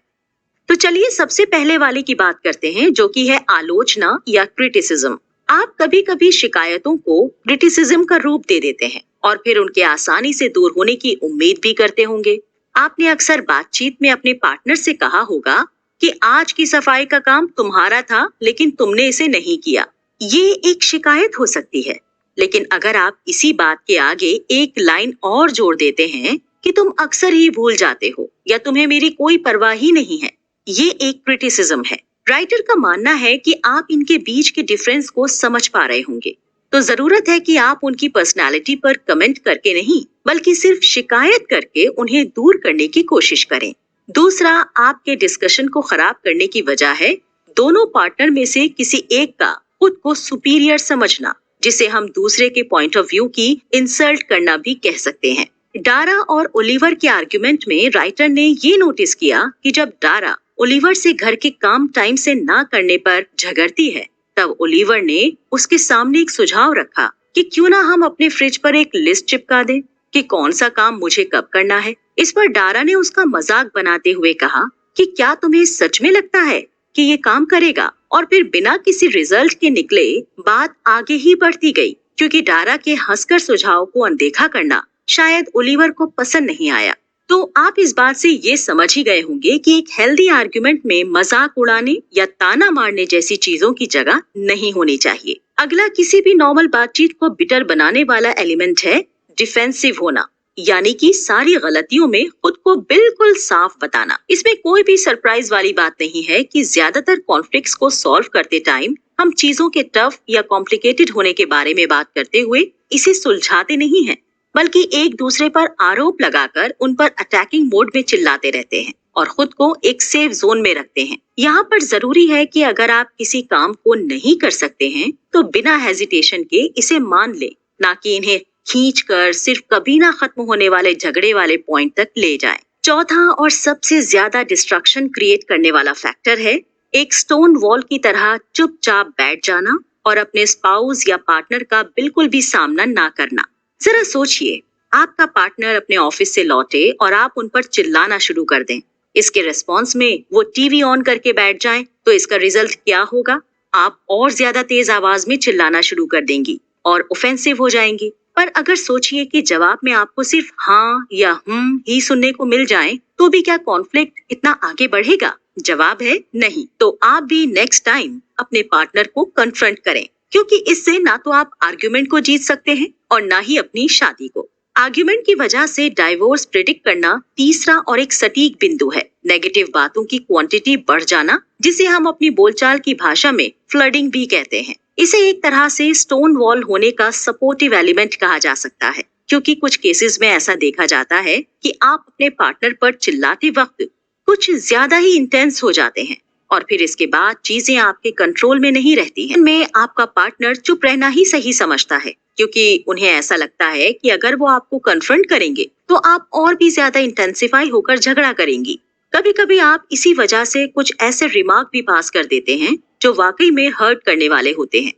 तो चलिए सबसे पहले वाले की बात करते हैं, जो कि है आलोचना या क्रिटिसिज्म। आप कभी कभी शिकायतों को क्रिटिसिज्म का रूप दे देते हैं और फिर उनके आसानी से दूर होने की उम्मीद भी करते होंगे। आपने अक्सर बातचीत में अपने पार्टनर से कहा होगा कि आज की सफाई का काम तुम्हारा था लेकिन तुमने इसे नहीं किया। ये एक शिकायत हो सकती है, लेकिन अगर आप इसी बात के आगे एक लाइन और जोड़ देते हैं कि तुम अक्सर ही भूल जाते हो या तुम्हें मेरी कोई परवाह ही नहीं है, ये एक क्रिटिसिज्म है। राइटर का मानना है कि आप इनके बीच के डिफरेंस को समझ पा रहे होंगे, तो जरूरत है कि आप उनकी पर्सनालिटी पर कमेंट करके नहीं बल्कि सिर्फ शिकायत करके उन्हें दूर करने की कोशिश करें। दूसरा, आपके डिस्कशन को खराब करने की वजह है दोनों पार्टनर में से किसी एक का खुद को सुपीरियर समझना, जिसे हम दूसरे के पॉइंट ऑफ व्यू की इंसल्ट करना भी कह सकते हैं। डारा और ओलिवर के आर्गुमेंट में राइटर ने ये नोटिस किया कि जब डारा ओलिवर से घर के काम टाइम से ना करने पर झगड़ती है, तब ओलिवर ने उसके सामने एक सुझाव रखा कि क्यों ना हम अपने फ्रिज पर एक लिस्ट चिपका दें कि कौन सा काम मुझे कब करना है। इस पर डारा ने उसका मजाक बनाते हुए कहा कि क्या तुम्हें सच में लगता है कि ये काम करेगा? और फिर बिना किसी रिजल्ट के निकले बात आगे ही बढ़ती गई, क्योंकि डारा के हंसकर सुझाव को अनदेखा करना शायद ओलिवर को पसंद नहीं आया। तो आप इस बात से ये समझ ही गए होंगे कि एक हेल्दी आर्गुमेंट में मजाक उड़ाने या ताना मारने जैसी चीजों की जगह नहीं होनी चाहिए। अगला किसी भी नॉर्मल बातचीत को बिटर बनाने वाला एलिमेंट है डिफेंसिव होना, यानी कि सारी गलतियों में खुद को बिल्कुल साफ बताना। इसमें कोई भी सरप्राइज वाली बात नहीं है कि ज्यादातर कॉन्फ्लिक्ट्स को सॉल्व करते टाइम हम चीजों के टफ या कॉम्प्लिकेटेड होने के बारे में बात करते हुए इसे सुलझाते नहीं हैं, बल्कि एक दूसरे पर आरोप लगाकर उन पर अटैकिंग मोड में चिल्लाते रहते हैं और खुद को एक सेफ जोन में रखते हैं। यहाँ पर जरूरी है कि अगर आप किसी काम को नहीं कर सकते हैं तो बिना हेजिटेशन के इसे मान लें, ना कि इन्हें खींचकर सिर्फ कभी ना खत्म होने वाले झगड़े वाले पॉइंट तक ले जाएं। चौथा और सबसे ज्यादा डिस्ट्रक्शन क्रिएट करने वाला फैक्टर है एक स्टोन वॉल की तरह चुपचाप बैठ जाना और अपने स्पाउस या पार्टनर का बिल्कुल भी सामना ना करना। जरा सोचिए, आपका पार्टनर अपने ऑफिस से लौटे और आप उन पर चिल्लाना शुरू कर दें। इसके रिस्पॉन्स में वो टीवी ऑन करके बैठ जाएं, तो इसका रिजल्ट क्या होगा? आप और ज्यादा तेज आवाज में चिल्लाना शुरू कर देंगी और ऑफेंसिव हो जाएंगी। पर अगर सोचिए कि जवाब में आपको सिर्फ हाँ या ही सुनने को मिल जाए, तो भी क्या कॉन्फ्लिक्ट इतना आगे बढ़ेगा? जवाब है नहीं। तो आप भी नेक्स्ट टाइम अपने पार्टनर को कन्फ्रंट करें, क्योंकि इससे ना तो आप आर्ग्यूमेंट को जीत सकते हैं और ना ही अपनी शादी को। आर्ग्यूमेंट की वजह से डाइवोर्स प्रेडिक्ट करना तीसरा और एक सटीक बिंदु है। नेगेटिव बातों की क्वांटिटी बढ़ जाना, जिसे हम अपनी बोलचाल की भाषा में फ्लडिंग भी कहते हैं। इसे एक तरह से स्टोन वॉल होने का सपोर्टिव एलिमेंट कहा जा सकता है, क्योंकि कुछ केसेस में ऐसा देखा जाता है कि आप अपने पार्टनर पर चिल्लाते वक्त कुछ ज्यादा ही इंटेंस हो जाते हैं और फिर इसके बाद चीजें आपके कंट्रोल में नहीं रहती हैं। में आपका पार्टनर चुप रहना ही सही समझता है, क्योंकि उन्हें ऐसा लगता है कि अगर वो आपको कन्फ्रंट करेंगे तो आप और भी ज्यादा इंटेंसिफाई होकर झगड़ा करेंगी। कभी कभी आप इसी वजह से कुछ ऐसे रिमार्क भी पास कर देते हैं जो वाकई में हर्ट करने वाले होते हैं।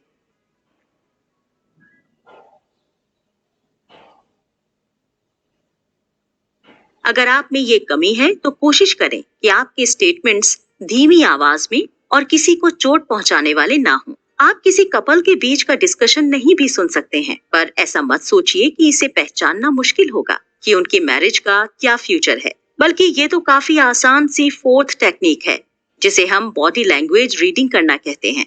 अगर आप में ये कमी है तो कोशिश करें कि आपके स्टेटमेंट्स धीमी आवाज में और किसी को चोट पहुंचाने वाले ना हों। आप किसी कपल के बीच का डिस्कशन नहीं भी सुन सकते हैं, पर ऐसा मत सोचिए कि इसे पहचानना मुश्किल होगा। कि उनकी मैरिज का क्या फ्यूचर है, बल्कि ये तो काफी आसान सी फोर्थ टेक्निक है जिसे हम बॉडी लैंग्वेज रीडिंग करना कहते हैं।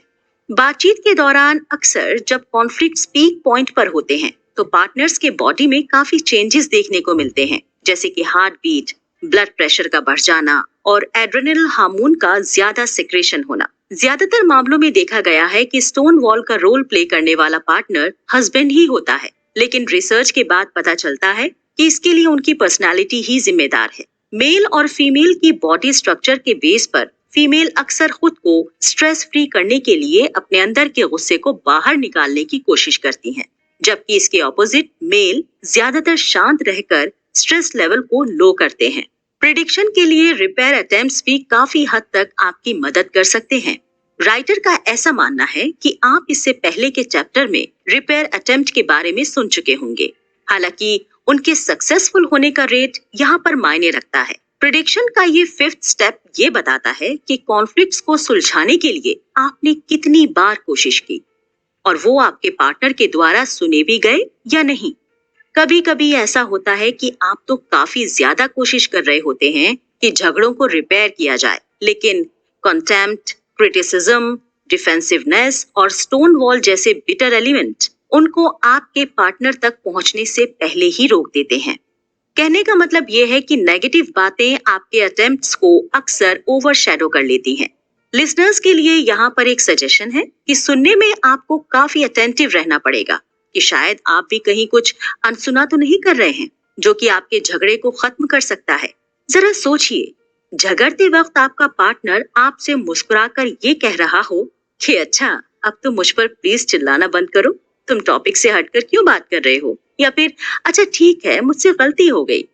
बातचीत के दौरान अक्सर जब कॉन्फ्लिक्ट पीक पॉइंट पर होते हैं तो पार्टनर्स के बॉडी में काफी चेंजेस देखने को मिलते हैं, जैसे कि हार्ट बीट, ब्लड प्रेशर का बढ़ जाना और एड्रेनल हार्मोन का ज्यादा सिक्रेशन होना। ज्यादातर मामलों में देखा गया है कि स्टोन वॉल का रोल प्ले करने वाला पार्टनर हस्बैंड ही होता है, लेकिन रिसर्च के बाद पता चलता है कि इसके लिए उनकी पर्सनालिटी ही जिम्मेदार है। मेल और फीमेल की बॉडी स्ट्रक्चर के बेस पर फीमेल अक्सर खुद को स्ट्रेस फ्री करने के लिए अपने अंदर के गुस्से को बाहर निकालने की कोशिश करती हैं, जबकि इसके ऑपोजिट मेल ज्यादातर शांत रहकर स्ट्रेस लेवल को लो करते हैं। प्रेडिक्शन के लिए रिपेयर अटेम्प्ट्स भी काफी हद तक आपकी मदद कर सकते हैं। राइटर का ऐसा मानना है कि आप इससे पहले के चैप्टर में रिपेयर अटेम्प्ट के बारे में सुन चुके होंगे। हालांकि उनके सक्सेसफुल होने का रेट यहाँ पर मायने रखता है। प्रेडिक्शन का ये फिफ्थ स्टेप ये बताता है कि कॉन्फ्लिक्ट्स को सुलझाने के लिए आपने कितनी बार कोशिश की और वो आपके पार्टनर के द्वारा सुने भी गए या नहीं। कभी कभी ऐसा होता है कि आप तो काफी ज्यादा कोशिश कर रहे होते हैं कि झगड़ों को रिपेयर किया जाए, लेकिन कंटेम्प्ट, क्रिटिसिज्म, डिफेंसिवनेस और स्टोन वॉल जैसे बिटर एलिमेंट उनको आपके पार्टनर तक पहुंचने से पहले ही रोक देते हैं। कहने का मतलब ये है कि नेगेटिव बातें आपके अटेम्प्ट्स को अक्सर ओवरशैडो कर लेती हैं। लिसनर्स के लिए यहाँ पर एक सजेशन है कि सुनने में आपको काफी अटेंटिव रहना पड़ेगा कि शायद आप भी कहीं कुछ अनसुना तो नहीं कर रहे हैं जो कि आपके झगड़े को खत्म कर सकता है। जरा सोचिए, झगड़ते वक्त आपका पार्टनर आपसे मुस्कुराकर ये कह रहा हो कि अच्छा अब तो मुझ पर प्लीज चिल्लाना बंद करो, तुम टॉपिक से हटकर क्यों बात कर रहे हो, या फिर अच्छा ठीक है मुझसे गलती हो गई,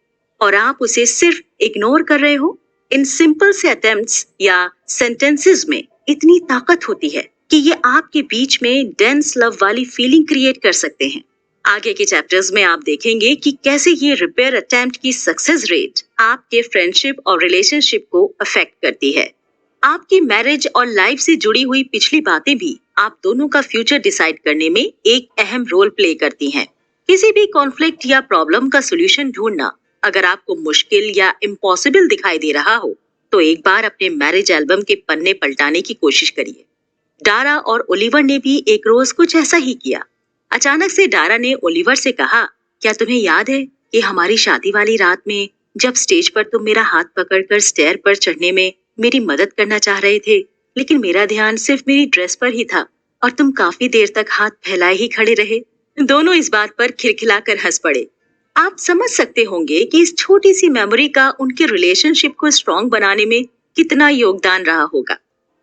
और आप उसे सिर्फ इग्नोर कर रहे हो। इन सिंपल से अटेम्प्ट्स या सेंटेंसेस में इतनी ताकत होती है कि ये आपके बीच में डेंस लव वाली फीलिंग क्रिएट कर सकते हैं। आगे के चैप्टर्स में आप देखेंगे कि कैसे ये रिपेयर अटेम्प्ट की सक्सेस रेट आपके फ्रेंडशिप और रिलेशनशिप को अफेक्ट करती है। आपकी मैरिज और लाइफ से जुड़ी हुई पिछली बातें भी आप दोनों का फ्यूचर डिसाइड करने में एक अहम रोल प्ले करती हैं। किसी भी कॉन्फ्लिक्ट या प्रॉब्लम का सॉल्यूशन ढूंढना अगर आपको मुश्किल या इम्पॉसिबल दिखाई दे रहा हो तो एक बार अपने मैरिज एल्बम के पन्ने पलटाने की कोशिश करिए। डारा और ओलिवर ने भी एक रोज कुछ ऐसा ही किया। अचानक से डारा ने ओलिवर से कहा, क्या तुम्हें याद है कि हमारी शादी वाली रात में जब स्टेज पर तुम मेरा हाथ पकड़कर स्टेयर पर चढ़ने में मेरी मदद करना चाह रहे थे, लेकिन मेरा ध्यान सिर्फ मेरी ड्रेस पर ही था और तुम काफी देर तक हाथ फैलाए ही खड़े रहे। दोनों इस बात पर खिलखिलाकर हंस पड़े। आप समझ सकते होंगे कि इस छोटी सी मेमोरी का उनके रिलेशनशिप को स्ट्रॉन्ग बनाने में कितना योगदान रहा होगा।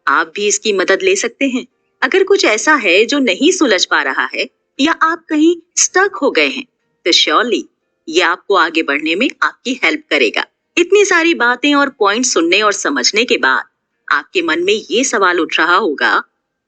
आप भी इसकी मदद ले सकते हैं। अगर कुछ ऐसा है जो नहीं सुलझ पा रहा है या आप कहीं स्टक हो गए हैं तो श्योरली ये आपको आगे बढ़ने में आपकी हेल्प करेगा। इतनी सारी बातें और पॉइंट सुनने और समझने के बाद आपके मन में ये सवाल उठ रहा होगा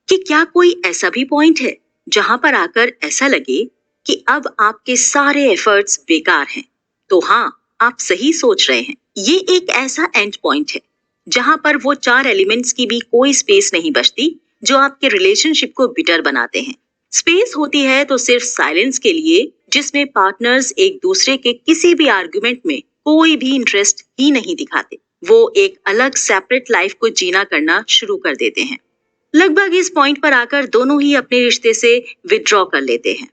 कि क्या कोई ऐसा भी पॉइंट है जहां पर आकर ऐसा लगे कि अब आपके सारे एफर्ट्स बेकार हैं? तो हाँ, आप सही सोच रहे हैं। ये एक ऐसा एंड पॉइंट है जहां पर वो चार एलिमेंट्स की भी कोई स्पेस नहीं बचती जो आपके रिलेशनशिप को बिटर बनाते हैं। स्पेस होती है तो सिर्फ साइलेंस के लिए, जिसमें पार्टनर्स एक दूसरे के किसी भी आर्गुमेंट में कोई भी इंटरेस्ट ही नहीं दिखाते। वो एक अलग सेपरेट लाइफ को जीना करना शुरू कर देते हैं। लगभग इस पॉइंट पर आकर दोनों ही अपने रिश्ते से विथड्रॉ कर लेते हैं।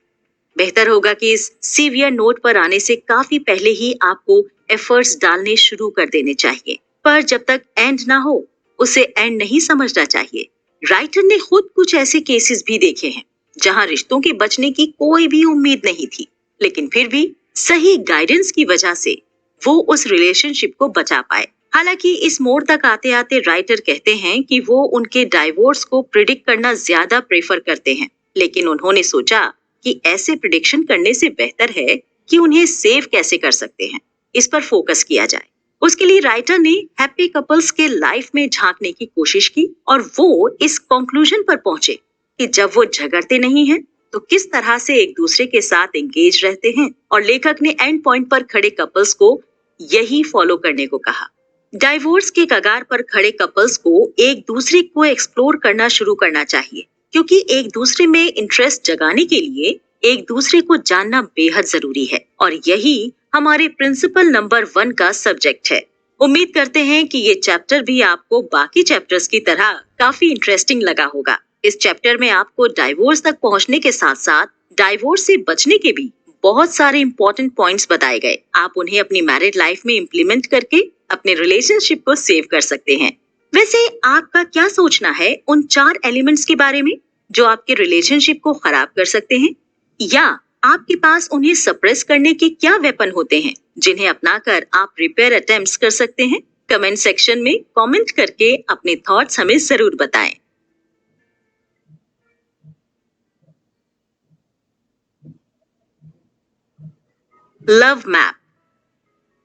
बेहतर होगा कि इस सीवियर नोट पर आने से काफी पहले ही आपको एफर्ट्स डालने शुरू कर देने चाहिए, पर जब तक एंड ना हो उसे एंड नहीं समझना चाहिए। राइटर ने खुद कुछ ऐसे केसेस भी देखे हैं जहां रिश्तों के बचने की कोई भी उम्मीद नहीं थी, लेकिन फिर भी सही गाइडेंस की वजह से वो उस रिलेशनशिप को बचा पाए। हालांकि इस मोड़ तक आते आते राइटर कहते हैं कि वो उनके डाइवोर्स को प्रिडिक्ट करना ज्यादा प्रेफर करते हैं, लेकिन उन्होंने सोचा कि ऐसे प्रिडिक्शन करने से बेहतर है कि उन्हें सेव कैसे कर सकते हैं, इस पर फोकस किया जाए। उसके लिए राइटर ने हैप्पी कपल्स के लाइफ में झांकने की कोशिश की और वो इस कंक्लूजन पर पहुंचे कि जब वो झगड़ते नहीं हैं तो किस तरह से एक दूसरे के साथ एंगेज रहते हैं, और लेखक ने एंड पॉइंट पर खड़े कपल्स को यही फॉलो करने को कहा। डाइवोर्स के कगार पर खड़े कपल्स को एक दूसरे को एक्सप्लोर करना शुरू करना चाहिए, क्योंकि एक दूसरे में इंटरेस्ट जगाने के लिए एक दूसरे को जानना बेहद जरूरी है, और यही हमारे प्रिंसिपल नंबर 1 का सब्जेक्ट है। उम्मीद करते हैं कि ये चैप्टर भी आपको बाकी चैप्टर्स की तरह काफी इंटरेस्टिंग लगा होगा। इस चैप्टर में आपको डाइवोर्स तक पहुंचने के साथ साथ डाइवोर्स से बचने के भी बहुत सारे इंपॉर्टेंट पॉइंट्स बताए गए। आप उन्हें अपनी मैरिड लाइफ में इम्प्लीमेंट करके अपने रिलेशनशिप को सेव कर सकते हैं। वैसे आपका क्या सोचना है उन 4 एलिमेंट्स के बारे में जो आपके रिलेशनशिप को खराब कर सकते हैं, या आपके पास उन्हें सप्रेस करने के क्या वेपन होते हैं जिन्हें अपनाकर आप रिपेयर अटेम्प्ट्स कर सकते हैं? कमेंट सेक्शन में कमेंट करके अपने थॉट्स हमें जरूर बताएं। Love map.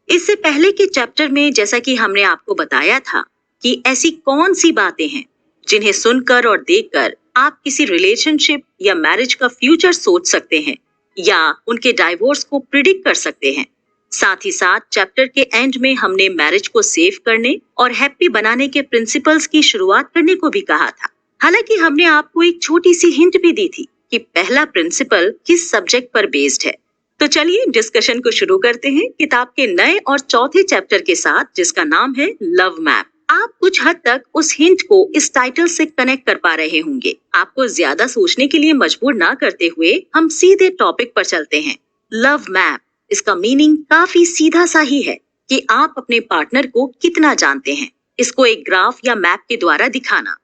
इससे पहले के चैप्टर में जैसा कि हमने आपको बताया था कि ऐसी कौन सी बातें हैं जिन्हें सुनकर और देखकर आप किसी रिलेशनशिप या मैरिज का फ्यूचर सोच सकते हैं या उनके डाइवोर्स को प्रिडिक्ट कर सकते हैं। साथ ही साथ चैप्टर के एंड में हमने मैरिज को सेव करने और हैप्पी बनाने के प्रिंसिपल्स की शुरुआत करने को भी कहा था। हालांकि हमने आपको एक छोटी सी हिंट भी दी थी कि पहला प्रिंसिपल किस सब्जेक्ट पर बेस्ड है। तो चलिए डिस्कशन को शुरू करते हैं किताब के नए और चौथे चैप्टर के साथ, जिसका नाम है लव मैप। आप कुछ हद तक उस हिंट को इस टाइटल से कनेक्ट कर पा रहे होंगे। आपको ज्यादा सोचने के लिए मजबूर ना करते हुए हम सीधे टॉपिक पर चलते हैं। लव मैप, इसका मीनिंग काफी सीधा सा ही है कि आप अपने पार्टनर को कितना जानते हैं। इसको एक ग्राफ या मैप के द्वारा दिखाना।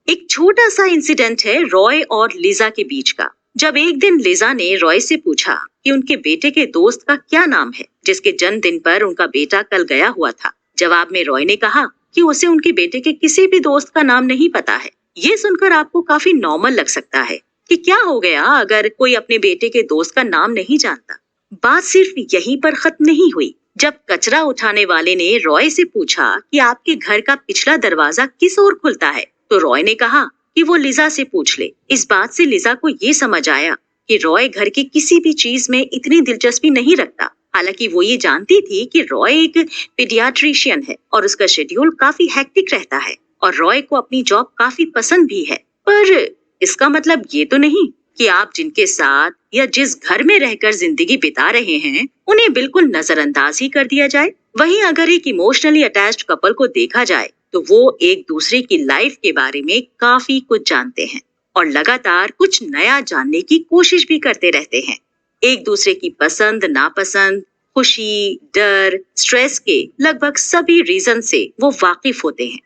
एक छोटा सा इंसिडेंट है रॉय और लिजा के बीच का। जब एक दिन लिजा ने रॉय से पूछा कि उनके बेटे के दोस्त का क्या नाम है जिसके जन्मदिन पर उनका बेटा कल गया हुआ था। जवाब में रॉय ने कहा कि उसे उनके बेटे के किसी भी दोस्त का नाम नहीं पता है। ये सुनकर आपको काफी नॉर्मल लग सकता है कि क्या हो गया अगर कोई अपने बेटे के दोस्त का नाम नहीं जानता। बात सिर्फ यहीं पर खत्म नहीं हुई। जब कचरा उठाने वाले ने रॉय से पूछा कि आपके घर का पिछला दरवाजा किस ओर खुलता है, तो रॉय ने कहा कि वो लिजा से पूछ ले। इस बात से लिजा को ये समझ आया कि रॉय घर की किसी भी चीज में इतनी दिलचस्पी नहीं रखता। हालांकि वो ये जानती थी कि रॉय एक पीडियाट्रिशियन है और उसका शेड्यूल काफी हेक्टिक रहता है और रॉय को अपनी जॉब काफी पसंद भी है। पर इसका मतलब ये तो नहीं कि आप जिनके साथ या जिस घर में रहकर जिंदगी बिता रहे हैं उन्हें बिल्कुल नजरअंदाज ही कर दिया जाए। वहीं अगर एक इमोशनली अटैच्ड कपल को देखा जाए तो वो एक दूसरे की लाइफ के बारे में काफी कुछ जानते हैं और लगातार कुछ नया जानने की कोशिश भी करते रहते हैं। एक दूसरे की पसंद नापसंद, खुशी, डर, स्ट्रेस के लगभग सभी रीजन से वो वाकिफ होते हैं।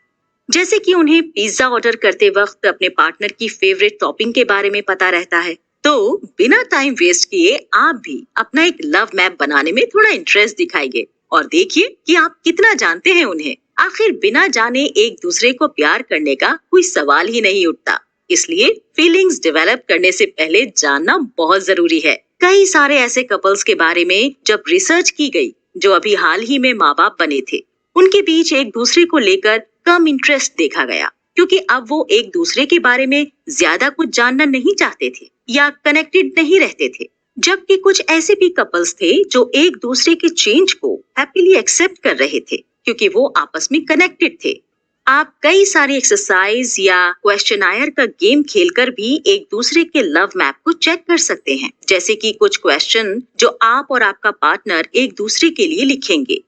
जैसे कि उन्हें पिज्जा ऑर्डर करते वक्त अपने पार्टनर की फेवरेट टॉपिंग के बारे में पता रहता है। तो बिना टाइम वेस्ट किए आप भी अपना एक लव मैप बनाने में थोड़ा इंटरेस्ट दिखाइए और देखिए कि आप कितना जानते हैं उन्हें। आखिर बिना जाने एक दूसरे को प्यार करने का कोई सवाल ही नहीं उठता। इसलिए फीलिंग्स डेवलप करने से पहले जानना बहुत जरूरी है। कई सारे ऐसे कपल्स के बारे में जब रिसर्च की गई जो अभी हाल ही में माँ बाप बने थे, उनके बीच एक दूसरे को लेकर कम इंटरेस्ट देखा गया क्योंकि अब वो एक दूसरे के बारे में ज्यादा कुछ जानना नहीं चाहते थे या कनेक्टेड नहीं रहते थे। जबकि कुछ ऐसे भी कपल्स थे जो एक दूसरे के चेंज को हैप्पीली एक्सेप्ट कर रहे थे क्योंकि वो आपस में कनेक्टेड थे। आप कई सारी एक्सरसाइज या क्वेश्चनायर का गेम खेलकर भी एक दूसरे के लव मैप को चेक कर सकते हैं। जैसे कि कुछ क्वेश्चन जो आप और आपका पार्टनर एक दूसरे के लिए लिखेंगे।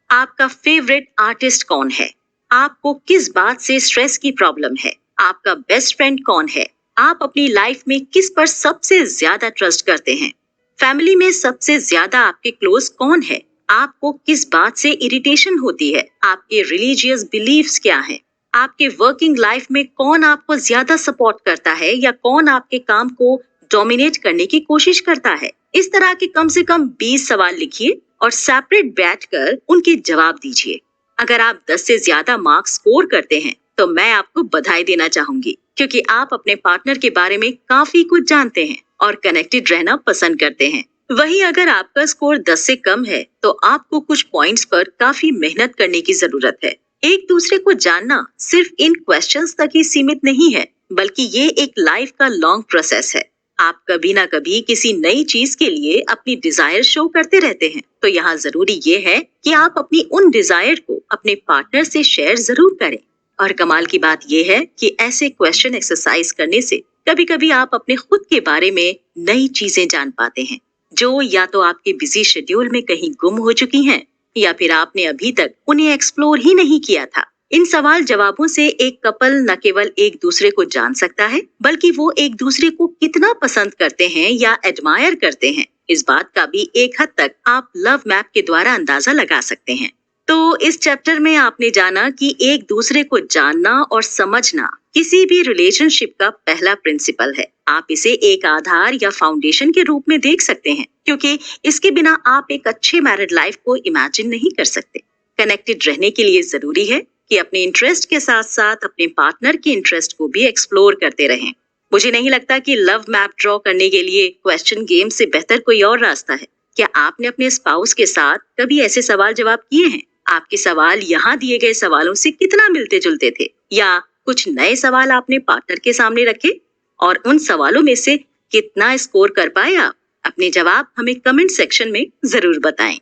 आपका फेवरेट आर्टिस्ट कौन है? आपको किस बात से स्ट्रेस की प्रॉब्लम है? आपका बेस्ट फ्रेंड कौन है? आप अपनी लाइफ में किस पर सबसे ज्यादा ट्रस्ट करते हैं? फैमिली में सबसे ज्यादा आपके क्लोज कौन है? आपको किस बात से इरिटेशन होती है? आपके रिलीजियस बिलीफ्स क्या हैं? आपके वर्किंग लाइफ में कौन आपको ज्यादा सपोर्ट करता है या कौन आपके काम को डोमिनेट करने की कोशिश करता है? इस तरह के कम से कम 20 सवाल लिखिए और सेपरेट बैठकर उनके जवाब दीजिए। अगर आप 10 से ज्यादा मार्क्स स्कोर करते हैं तो मैं आपको बधाई देना चाहूंगी क्योंकि आप अपने पार्टनर के बारे में काफी कुछ जानते हैं और कनेक्टेड रहना पसंद करते हैं। वहीं अगर आपका स्कोर 10 से कम है तो आपको कुछ पॉइंट्स पर काफी मेहनत करने की जरूरत है। एक दूसरे को जानना सिर्फ इन क्वेश्चंस तक ही सीमित नहीं है, बल्कि ये एक लाइफ का लॉन्ग प्रोसेस है। आप कभी ना कभी किसी नई चीज के लिए अपनी डिजायर शो करते रहते हैं, तो यहाँ जरूरी ये है कि आप अपनी उन डिजायर को अपने पार्टनर से शेयर जरूर करें। और कमाल की बात यह है कि ऐसे क्वेश्चन एक्सरसाइज करने से कभी कभी आप अपने खुद के बारे में नई चीजें जान पाते हैं। जो या तो आपके बिजी शेड्यूल में कहीं गुम हो चुकी हैं या फिर आपने अभी तक उन्हें एक्सप्लोर ही नहीं किया था। इन सवाल जवाबों से एक कपल न केवल एक दूसरे को जान सकता है, बल्कि वो एक दूसरे को कितना पसंद करते हैं या एडमायर करते हैं, इस बात का भी एक हद तक आप लव मैप के द्वारा अंदाजा लगा सकते हैं। तो इस चैप्टर में आपने जाना कि एक दूसरे को जानना और समझना किसी भी रिलेशनशिप का पहला प्रिंसिपल है। आप इसे एक आधार या फाउंडेशन के रूप में देख सकते हैं, क्योंकि इसके बिना आप एक अच्छे मैरिड लाइफ को इमेजिन नहीं कर सकते। कनेक्टेड रहने के लिए जरूरी है कि अपने इंटरेस्ट के साथ साथ अपने पार्टनर के इंटरेस्ट को भी एक्सप्लोर करते रहें। मुझे नहीं लगता कि लव मैप ड्रॉ करने के लिए क्वेश्चन गेम से बेहतर कोई और रास्ता है। क्या आपने अपने स्पाउस के साथ कभी ऐसे सवाल जवाब किए हैं? आपके सवाल यहाँ दिए गए सवालों से कितना मिलते जुलते थे, या कुछ नए सवाल आपने पार्टनर के सामने रखे और उन सवालों में से कितना स्कोर कर पाए आप? अपने जवाब हमें कमेंट सेक्शन में जरूर बताएं।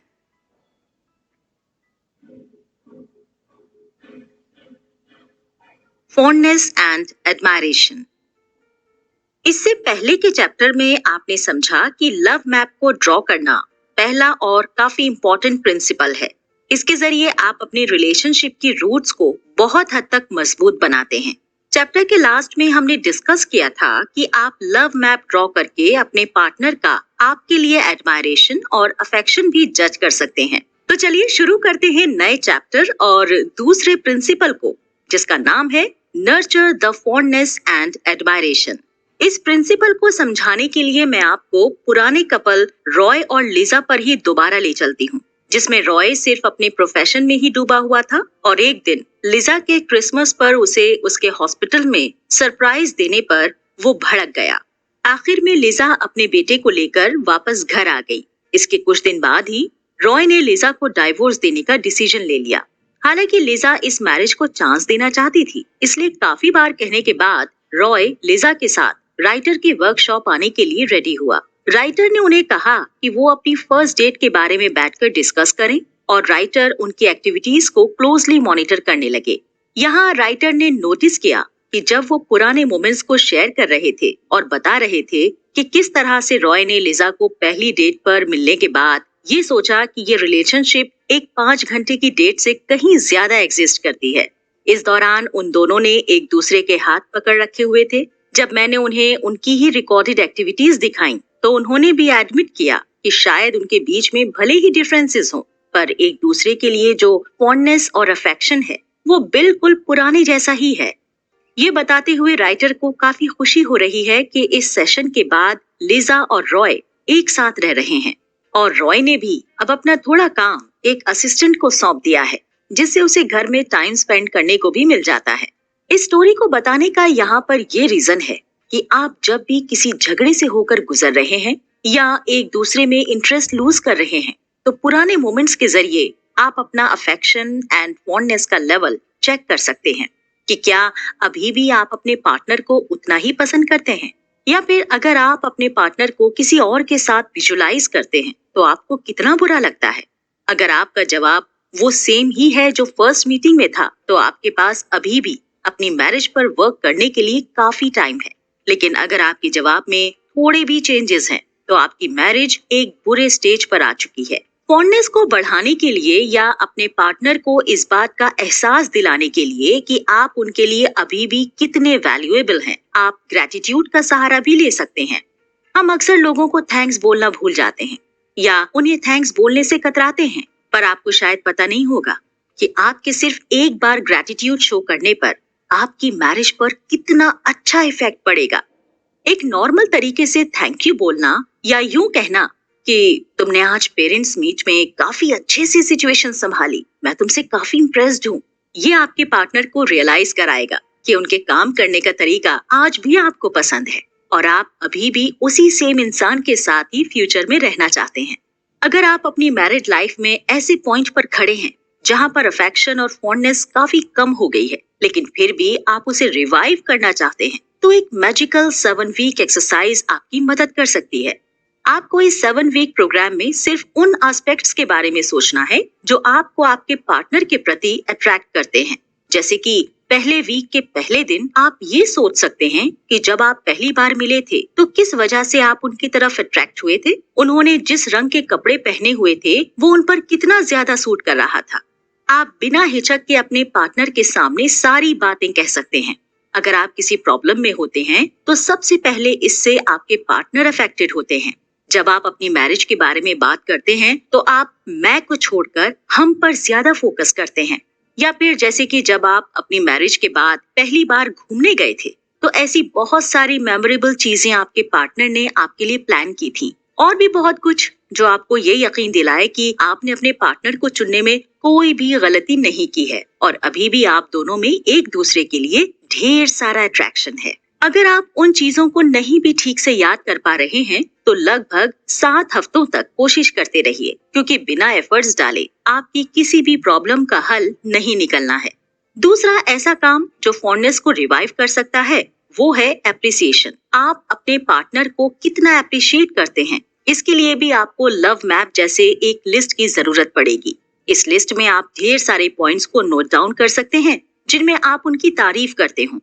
Fondness and admiration. इससे पहले के चैप्टर में आपने समझा कि लव मैप को ड्रॉ करना पहला और काफी इंपॉर्टेंट प्रिंसिपल है। इसके जरिए आप अपने रिलेशनशिप की रूट्स को बहुत हद तक मजबूत बनाते हैं। चैप्टर के लास्ट में हमने डिस्कस किया था कि आप लव मैप ड्रॉ करके अपने पार्टनर का आपके लिए एडमायरेशन और अफेक्शन भी जज कर सकते हैं। तो चलिए शुरू करते हैं नए चैप्टर और दूसरे प्रिंसिपल को, जिसका नाम है nurture the fondness and admiration. इस प्रिंसिपल को समझाने के लिए मैं आपको पुराने कपल रॉय और लिजा पर ही दोबारा ले चलती हूँ, जिसमें रॉय सिर्फ अपने प्रोफेशन में ही डूबा हुआ था और एक दिन लिजा के क्रिसमस पर उसे उसके हॉस्पिटल में सरप्राइज देने पर वो भड़क गया। आखिर में लिजा अपने बेटे को लेकर वापस घर आ गई। इसके कुछ दिन बाद ही रॉय ने लिजा को डाइवोर्स देने का डिसीजन ले लिया। हालांकि लिजा इस मैरिज को चांस देना चाहती थी, इसलिए काफी बार कहने के बाद रॉय लिजा के साथ राइटर के वर्कशॉप आने के लिए रेडी हुआ। राइटर ने उन्हें कहा कि वो अपनी फर्स्ट डेट के बारे में बैठकर डिस्कस करें और राइटर उनकी एक्टिविटीज को क्लोजली मॉनिटर करने लगे। यहाँ राइटर ने नोटिस किया कि जब वो पुराने मोमेंट्स को शेयर कर रहे थे और बता रहे थे कि किस तरह से रॉय ने लिजा को पहली डेट पर मिलने के बाद ये सोचा कि ये रिलेशनशिप एक 5 घंटे की डेट से कहीं ज्यादा एग्जिस्ट करती है। इस दौरान उन दोनों ने एक दूसरे के हाथ पकड़ रखे हुए थे। जब मैंने उन्हें उनकी ही रिकॉर्डेड एक्टिविटीज दिखाई तो उन्होंने भी एडमिट किया कि शायद उनके बीच में भले ही डिफरेंसेस हों, पर एक दूसरे के लिए जो फॉन्डनेस और अफेक्शन है वो बिल्कुल पुराने जैसा ही है। ये बताते हुए राइटर को काफी खुशी हो रही है कि इस सेशन के बाद लिजा और रॉय एक साथ रह रहे हैं और रॉय ने भी अब अपना थोड़ा काम एक असिस्टेंट को सौंप दिया है, जिससे उसे घर में टाइम स्पेंड करने को भी मिल जाता है। इस स्टोरी को बताने का यहाँ पर ये रीजन है कि आप जब भी किसी झगड़े से होकर गुजर रहे हैं या एक दूसरे में इंटरेस्ट लूज कर रहे हैं, तो पुराने मोमेंट्स के जरिए आप अपना अफेक्शन एंड फॉन्डनेस का लेवल चेक कर सकते हैं कि क्या अभी भी आप अपने पार्टनर को उतना ही पसंद करते हैं, या फिर अगर आप अपने पार्टनर को किसी और के साथ विजुलाइज करते हैं तो आपको कितना बुरा लगता है। अगर आपका जवाब वो सेम ही है जो फर्स्ट मीटिंग में था, तो आपके पास अभी भी अपनी मैरिज पर वर्क करने के लिए काफी टाइम है। लेकिन अगर आपके जवाब में थोड़े भी चेंजेस हैं, तो आपकी मैरिज एक बुरे स्टेज पर आ चुकी है। फॉन्डनेस को बढ़ाने के लिए या अपने पार्टनर को इस बात का एहसास दिलाने के लिए कि आप उनके लिए अभी भी कितने वैल्यूएबल हैं, आप ग्रैटिट्यूड का सहारा भी ले सकते हैं। हम अक्सर लोगों को थैंक्स बोलना भूल जाते हैं या उन्हें थैंक्स बोलने से कतराते हैं, पर आपको शायद पता नहीं होगा कि आपके सिर्फ एक बार ग्रैटिट्यूड शो करने पर आपकी मैरिज पर कितना अच्छा इफेक्ट पड़ेगा। एक नॉर्मल तरीके से थैंक यू बोलना या यूं कहना कि तुमने आज पेरेंट्स मीट में काफी अच्छे से सिचुएशन संभाली, मैं तुमसे काफी इम्प्रेस्ड हूँ, ये आपके पार्टनर को रियलाइज कराएगा कि उनके काम करने का तरीका आज भी आपको पसंद है और आप अभी भी उसी सेम इंसान के साथ ही फ्यूचर में रहना चाहते हैं। अगर आप अपनी मैरिड लाइफ में ऐसे पॉइंट पर खड़े हैं जहाँ पर अफेक्शन और फॉन्डनेस काफी कम हो गई है, लेकिन फिर भी आप उसे रिवाइव करना चाहते हैं, तो एक मैजिकल 7 वीक एक्सरसाइज आपकी मदद कर सकती है। आपको इस 7 वीक प्रोग्राम में सिर्फ उन एस्पेक्ट्स के बारे में सोचना है जो आपको आपके पार्टनर के प्रति अट्रैक्ट करते हैं, जैसे कि पहले वीक के पहले दिन आप ये सोच सकते हैं कि जब आप पहली बार मिले थे तो किस वजह से आप उनकी तरफ अट्रैक्ट हुए थे। उन्होंने जिस रंग के कपड़े पहने हुए थे वो उन पर कितना ज्यादा सूट कर रहा था। आप बिना हिचक के अपने पार्टनर के सामने सारी बातें कह सकते हैं। अगर आप किसी प्रॉब्लम में होते हैं तो सबसे पहले इससे आपके पार्टनर अफेक्टेड होते हैं। जब आप अपनी मैरिज के बारे में बात करते हैं तो आप मैं को छोड़कर हम पर ज्यादा फोकस करते हैं। या फिर जैसे कि जब आप अपनी मैरिज के बाद पहली बार घूमने गए थे तो ऐसी बहुत सारी मेमोरेबल चीजें आपके पार्टनर ने आपके लिए प्लान की थी और भी बहुत कुछ जो आपको ये यकीन दिलाए कि आपने अपने पार्टनर को चुनने में कोई भी गलती नहीं की है और अभी भी आप दोनों में एक दूसरे के लिए ढेर सारा अट्रैक्शन है। अगर आप उन चीजों को नहीं भी ठीक से याद कर पा रहे हैं तो लगभग 7 हफ्तों तक कोशिश करते रहिए, क्योंकि बिना एफर्ट्स डाले आपकी किसी भी प्रॉब्लम का हल नहीं निकलना है। दूसरा ऐसा काम जो फॉन्डनेस को रिवाइव कर सकता है वो है एप्रिसिएशन। आप अपने पार्टनर को कितना अप्रिशिएट करते हैं, इसके लिए भी आपको लव मैप जैसे एक लिस्ट की जरूरत पड़ेगी। इस लिस्ट में आप ढेर सारे पॉइंट्स को नोट डाउन कर सकते हैं जिनमें आप उनकी तारीफ करते हो,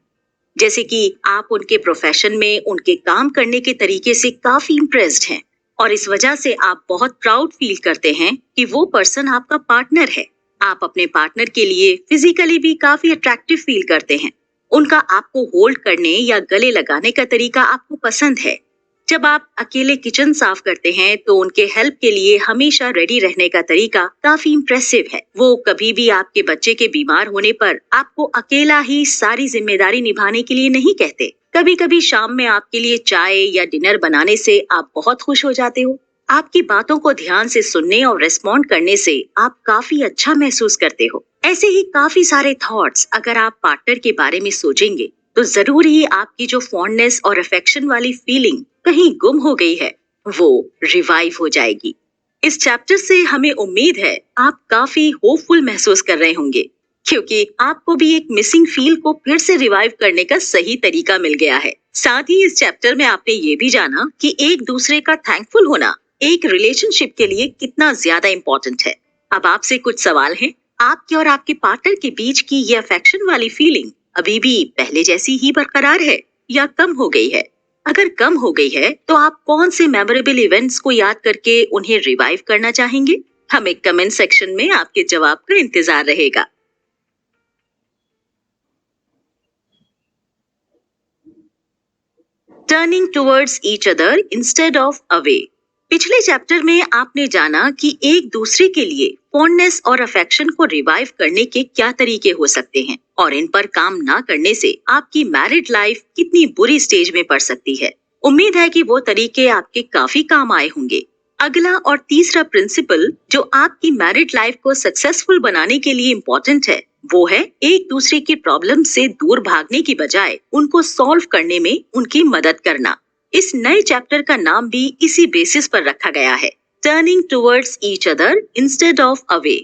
जैसे कि आप उनके प्रोफेशन में उनके काम करने के तरीके से काफी इम्प्रेस्ड हैं और इस वजह से आप बहुत प्राउड फील करते हैं कि वो पर्सन आपका पार्टनर है। आप अपने पार्टनर के लिए फिजिकली भी काफी अट्रैक्टिव फील करते हैं। उनका आपको होल्ड करने या गले लगाने का तरीका आपको पसंद है। जब आप अकेले किचन साफ करते हैं तो उनके हेल्प के लिए हमेशा रेडी रहने का तरीका काफी इम्प्रेसिव है। वो कभी भी आपके बच्चे के बीमार होने पर आपको अकेला ही सारी जिम्मेदारी निभाने के लिए नहीं कहते। कभी कभी शाम में आपके लिए चाय या डिनर बनाने से आप बहुत खुश हो जाते हो। आपकी बातों को ध्यान से सुनने और रेस्पॉन्ड करने से आप काफी अच्छा महसूस करते हो। ऐसे ही काफी सारे थॉट्स अगर आप पार्टनर के बारे में सोचेंगे तो जरूर ही आपकी जो फॉन्डनेस और अफेक्शन वाली फीलिंग कहीं गुम हो गई है वो रिवाइव हो जाएगी। इस चैप्टर से हमें उम्मीद है आप काफी होपफुल महसूस कर रहे होंगे, क्योंकि आपको भी एक मिसिंग फील को फिर से रिवाइव करने का सही तरीका मिल गया है। साथ ही इस चैप्टर में आपने ये भी जाना कि एक दूसरे का थैंकफुल होना एक रिलेशनशिप के लिए कितना ज्यादा इम्पोर्टेंट है। अब आपसे कुछ सवाल हैं। आपके और आपके पार्टनर के बीच की ये अफेक्शन वाली फीलिंग अभी भी पहले जैसी ही बरकरार है या कम हो गई है? अगर कम हो गई है तो आप कौन से मेमोरेबल इवेंट्स को याद करके उन्हें रिवाइव करना चाहेंगे? हमें कमेंट सेक्शन में आपके जवाब का इंतजार रहेगा। Turning towards each other instead of away. पिछले चैप्टर में आपने जाना कि एक दूसरे के लिए फॉन्डनेस और अफेक्शन को रिवाइव करने के क्या तरीके हो सकते हैं और इन पर काम ना करने से आपकी मैरिड लाइफ कितनी बुरी स्टेज में पड़ सकती है। उम्मीद है कि वो तरीके आपके काफी काम आए होंगे। अगला और तीसरा प्रिंसिपल जो आपकी मैरिड लाइफ को सक्सेसफुल बनाने के लिए इम्पोर्टेंट है वो है एक दूसरे की प्रॉब्लम से दूर भागने की बजाय उनको सॉल्व करने में उनकी मदद करना। इस नए चैप्टर का नाम भी इसी बेसिस पर रखा गया है, turning towards each other instead of away.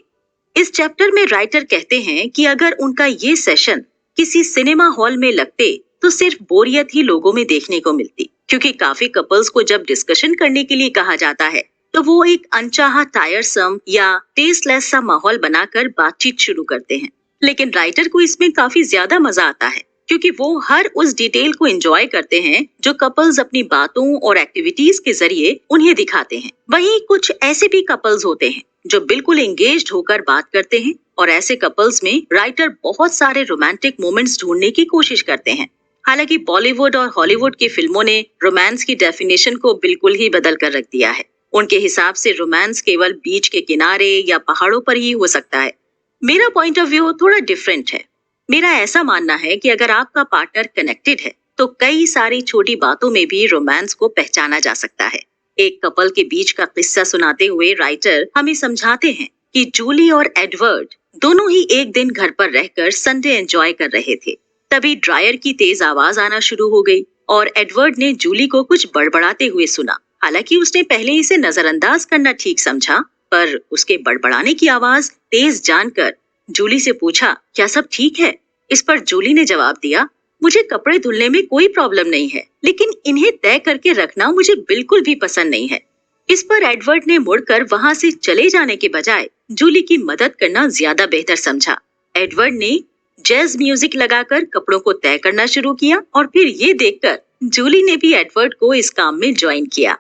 इस चैप्टर में राइटर कहते हैं कि अगर उनका ये सेशन किसी सिनेमा हॉल में लगते तो सिर्फ बोरियत ही लोगों में देखने को मिलती, क्योंकि काफी कपल्स को जब डिस्कशन करने के लिए कहा जाता है तो वो एक अनचाहा टायरसम या टेस्टलेस सा माहौल बनाकर बातचीत शुरू करते हैं। लेकिन राइटर को इसमें काफी ज्यादा मजा आता है, क्योंकि वो हर उस डिटेल को एंजॉय करते हैं जो कपल्स अपनी बातों और एक्टिविटीज के जरिए उन्हें दिखाते हैं। वहीं कुछ ऐसे भी कपल्स होते हैं जो बिल्कुल एंगेज्ड होकर बात करते हैं और ऐसे कपल्स में राइटर बहुत सारे रोमांटिक मोमेंट्स ढूंढने की कोशिश करते हैं। हालांकि बॉलीवुड और हॉलीवुड की फिल्मों ने रोमांस की डेफिनेशन को बिल्कुल ही बदल कर रख दिया है। उनके हिसाब से रोमांस केवल बीच के किनारे या पहाड़ों पर ही हो सकता है। मेरा पॉइंट ऑफ व्यू थोड़ा डिफरेंट है। मेरा ऐसा मानना है कि अगर आपका पार्टनर कनेक्टेड है तो कई सारी छोटी बातों में भी रोमांस को पहचाना जा सकता है। एक कपल के बीच का किस्सा सुनाते हुए राइटर हमें समझाते हैं कि जूली और एडवर्ड दोनों ही एक दिन घर पर रहकर संडे एंजॉय कर रहे थे। तभी ड्रायर की तेज आवाज आना शुरू हो गई और एडवर्ड ने जूली को कुछ बड़बड़ाते हुए सुना। हालांकि उसने पहले इसे नजरअंदाज करना ठीक समझा, पर उसके बड़बड़ाने की आवाज तेज जानकर जूली से पूछा, क्या सब ठीक है? इस पर जूली ने जवाब दिया, मुझे कपड़े धुलने में कोई प्रॉब्लम नहीं है, लेकिन इन्हें तय करके रखना मुझे बिल्कुल भी पसंद नहीं है। इस पर एडवर्ड ने मुड़कर वहां से चले जाने के बजाय जूली की मदद करना ज्यादा बेहतर समझा। एडवर्ड ने जैज म्यूजिक लगाकर कपड़ों को तय करना शुरू किया और फिर ये देखकर जूली ने भी एडवर्ड को इस काम में ज्वाइन किया।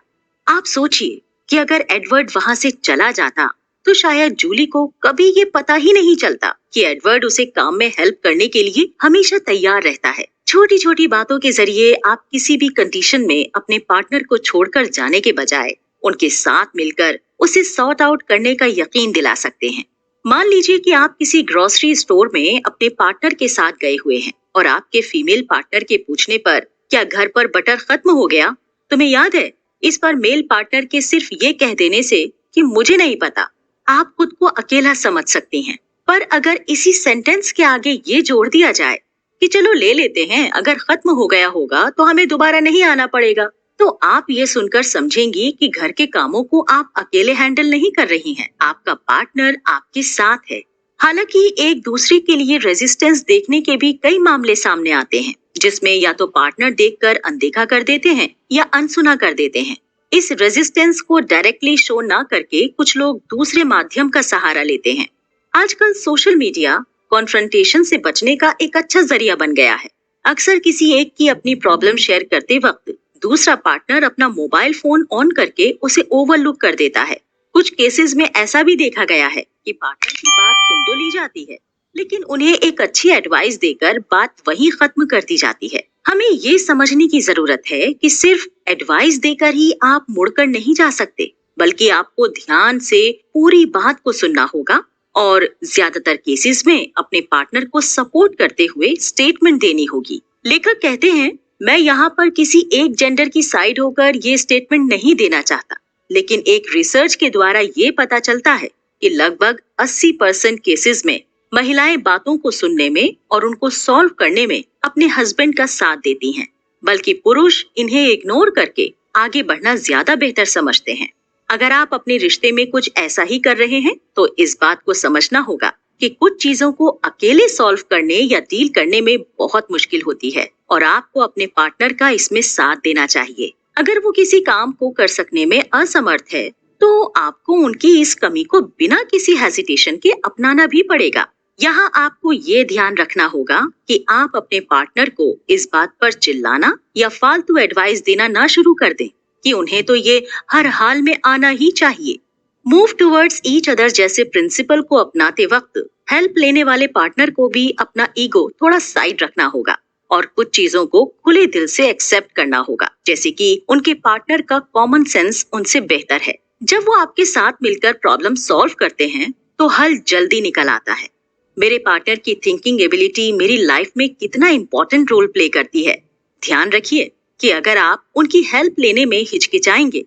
आप सोचिए कि अगर एडवर्ड वहां से चला जाता तो शायद जूली को कभी ये पता ही नहीं चलता कि एडवर्ड उसे काम में हेल्प करने के लिए हमेशा तैयार रहता है। छोटी छोटी बातों के जरिए आप किसी भी कंडीशन में अपने पार्टनर को छोड़कर जाने के बजाय उनके साथ मिलकर उसे सॉर्ट आउट करने का यकीन दिला सकते हैं। मान लीजिए कि आप किसी ग्रोसरी स्टोर में अपने पार्टनर के साथ गए हुए हैं और आपके फीमेल पार्टनर के पूछने पर क्या घर पर बटर खत्म हो गया, तुम्हें याद है, इस पर मेल पार्टनर के सिर्फ ये कह देने से कि मुझे नहीं पता, आप खुद को अकेला समझ सकती हैं। पर अगर इसी सेंटेंस के आगे ये जोड़ दिया जाए कि चलो ले लेते हैं, अगर खत्म हो गया होगा तो हमें दोबारा नहीं आना पड़ेगा, तो आप ये सुनकर समझेंगी कि घर के कामों को आप अकेले हैंडल नहीं कर रही हैं, आपका पार्टनर आपके साथ है। हालांकि एक दूसरे के लिए रेजिस्टेंस देखने के भी कई मामले सामने आते हैं, जिसमें या तो पार्टनर देखकर अनदेखा कर देते हैं या अनसुना कर देते हैं। इस रेजिस्टेंस को डायरेक्टली शो ना करके कुछ लोग दूसरे माध्यम का सहारा लेते हैं। आजकल सोशल मीडिया कॉन्फ्रंटेशन से बचने का एक अच्छा जरिया बन गया है। अक्सर किसी एक की अपनी प्रॉब्लम शेयर करते वक्त दूसरा पार्टनर अपना मोबाइल फोन ऑन करके उसे ओवरलुक कर देता है। कुछ केसेस में ऐसा भी देखा गया है कि पार्टनर की बात सुन तो ली जाती है, लेकिन उन्हें एक अच्छी एडवाइस देकर बात वहीं खत्म कर दी जाती है। हमें ये समझने की जरूरत है कि सिर्फ एडवाइस देकर ही आप मुड़कर नहीं जा सकते, बल्कि आपको ध्यान से पूरी बात को सुनना होगा और ज्यादातर केसेस में अपने पार्टनर को सपोर्ट करते हुए स्टेटमेंट देनी होगी। लेखक कहते हैं, मैं यहाँ पर किसी एक जेंडर की साइड होकर ये स्टेटमेंट नहीं देना चाहता, लेकिन एक रिसर्च के द्वारा ये पता चलता है कि लगभग 80% केसेस में महिलाएं बातों को सुनने में और उनको सॉल्व करने में अपने हस्बैंड का साथ देती हैं, बल्कि पुरुष इन्हें इग्नोर करके आगे बढ़ना ज्यादा बेहतर समझते हैं। अगर आप अपने रिश्ते में कुछ ऐसा ही कर रहे हैं तो इस बात को समझना होगा कि कुछ चीजों को अकेले सॉल्व करने या डील करने में बहुत मुश्किल होती है और आपको अपने पार्टनर का इसमें साथ देना चाहिए। अगर वो किसी काम को कर सकने में असमर्थ है तो आपको उनकी इस कमी को बिना किसी हेजिटेशन के अपनाना भी पड़ेगा। यहाँ आपको ये ध्यान रखना होगा कि आप अपने पार्टनर को इस बात पर चिल्लाना या फालतू एडवाइस देना ना शुरू कर दें कि उन्हें तो ये हर हाल में आना ही चाहिए। मूव टुवर्ड्स ईच अदर जैसे प्रिंसिपल को अपनाते वक्त हेल्प लेने वाले पार्टनर को भी अपना ईगो थोड़ा साइड रखना होगा और कुछ चीजों को खुले दिल से एक्सेप्ट करना होगा, जैसे कि उनके पार्टनर का कॉमन सेंस उनसे बेहतर है। जब वो आपके साथ मिलकर प्रॉब्लम सॉल्व करते हैं तो हल जल्दी निकल आता है। मेरे पार्टनर की थिंकिंग एबिलिटी मेरी लाइफ में कितना इम्पोर्टेंट रोल प्ले करती है। ध्यान रखिए कि अगर आप उनकी हेल्प लेने में हिचकिचाएंगे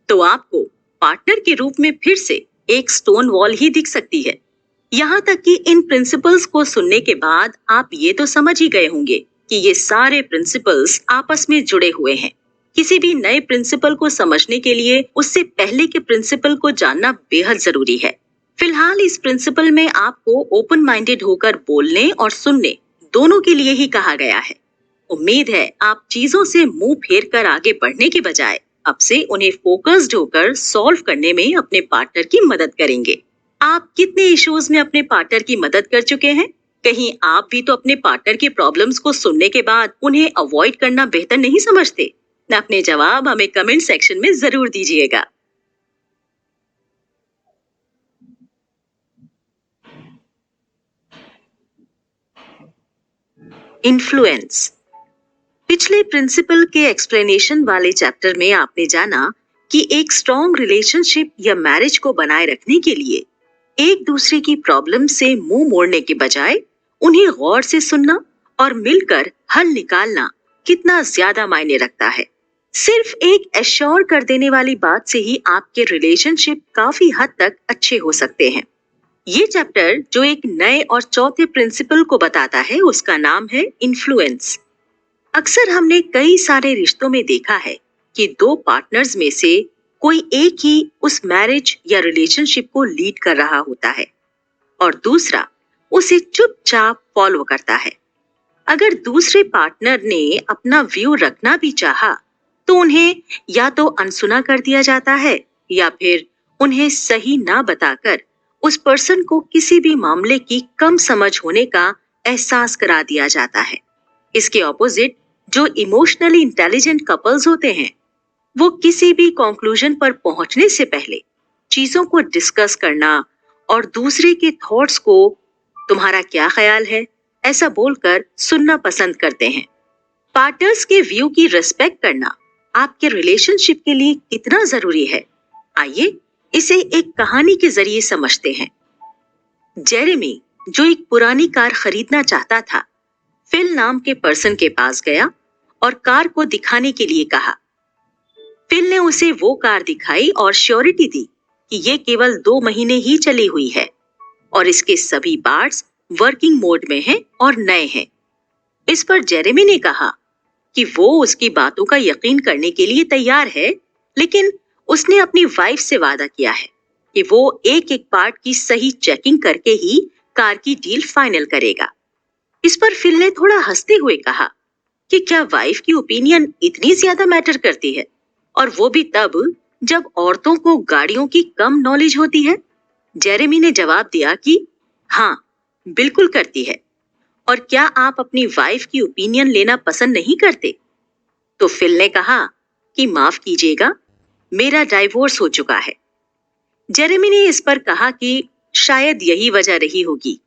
तो आपको पार्टनर के रूप में फिर से एक स्टोन वॉल ही दिख सकती है। यहाँ तक कि इन प्रिंसिपल्स को सुनने के बाद आप ये तो समझ ही गए होंगे कि ये सारे प्रिंसिपल्स आपस में जुड़े हुए हैं। किसी भी नए प्रिंसिपल को समझने के लिए उससे पहले के प्रिंसिपल को जानना बेहद जरूरी है। फिलहाल इस प्रिंसिपल में आपको ओपन माइंडेड होकर बोलने और सुनने दोनों के लिए ही कहा गया है। उम्मीद है आप चीजों से मुंह फेर कर आगे बढ़ने के बजाय अब से उन्हें फोकस्ड होकर सॉल्व करने में अपने पार्टनर की मदद करेंगे। आप कितने इश्यूज में अपने पार्टनर की मदद कर चुके हैं? कहीं आप भी तो अपने पार्टनर के प्रॉब्लम्स को सुनने के बाद उन्हें अवॉइड करना बेहतर नहीं समझते? अपने जवाब हमें कमेंट सेक्शन में जरूर दीजिएगा। इन्फ्लुएंस। पिछले प्रिंसिपल के एक्सप्लेनेशन वाले चैप्टर में आपने जाना कि एक स्ट्रॉन्ग रिलेशनशिप या मैरिज को बनाए रखने के लिए एक दूसरे की प्रॉब्लम से मुंह मोड़ने के बजाय उन्हें गौर से सुनना और मिलकर हल निकालना कितना ज्यादा मायने रखता है। सिर्फ एक एश्योर कर देने वाली बात से ही आपके रिलेशनशिप काफी हद तक अच्छे हो सकते हैं। ये चैप्टर जो एक नए और चौथे प्रिंसिपल को बताता है उसका नाम है इन्फ्लुएंस। अक्सर हमने कई सारे रिश्तों में देखा है कि दो पार्टनर्स में से कोई एक ही उस मैरिज या रिलेशनशिप को लीड कर रहा होता है और दूसरा उसे चुपचाप फॉलो करता है। अगर दूसरे पार्टनर ने अपना व्यू रखना भी चाहा तो उन्हें या तो अनसुना कर दिया जाता है या फिर उन्हें सही ना बताकर उस पर्सन को किसी भी मामले की कम समझ होने का एहसास करा दिया जाता है। इसके ऑपोजिट जो इमोशनली इंटेलिजेंट कपल्स होते हैं, वो किसी भी कंक्लूजन पर पहुंचने से पहले चीजों को डिस्कस करना और दूसरे के थॉट्स को तुम्हारा क्या ख्याल है ऐसा बोलकर सुनना पसंद करते हैं। पार्टनर्स के व्यू की रिस्पेक्ट करना आपके रिलेशनशिप के लिए कितना जरूरी है, आइए इसे एक कहानी के जरिए समझते हैं। जेरेमी, जो एक पुरानी कार खरीदना चाहता था, फिल नाम के पर्सन के पास गया और कार को दिखाने के लिए कहा। फिल ने उसे वो कार दिखाई और श्योरिटी दी कि ये केवल 2 महीने ही चली हुई है और इसके सभी पार्ट्स वर्किंग मोड में हैं और नए हैं। इस पर जेरेमी ने कहा कि वो उसकी बातों का यकीन करने के लिए तैयार है, लेकिन उसने अपनी वाइफ से वादा किया है कि वो एक एक पार्ट की सही चेकिंग करके ही कार की डील फाइनल करेगा। इस पर फिल ने थोड़ा हंसते हुए कहा कि क्या वाइफ की ओपिनियन इतनी ज्यादा मैटर करती है, और वो भी तब जब औरतों को गाड़ियों की कम नॉलेज होती है। जेरेमी ने जवाब दिया कि हाँ, बिल्कुल करती है। और क्या आप अपनी वाइफ की ओपिनियन लेना पसंद नहीं करते? तो फिल ने कहा कि माफ कीजिएगा, मेरा डाइवोर्स हो चुका है। जेरेमी ने इस पर कहा कि शायद यही वजह रही होगी।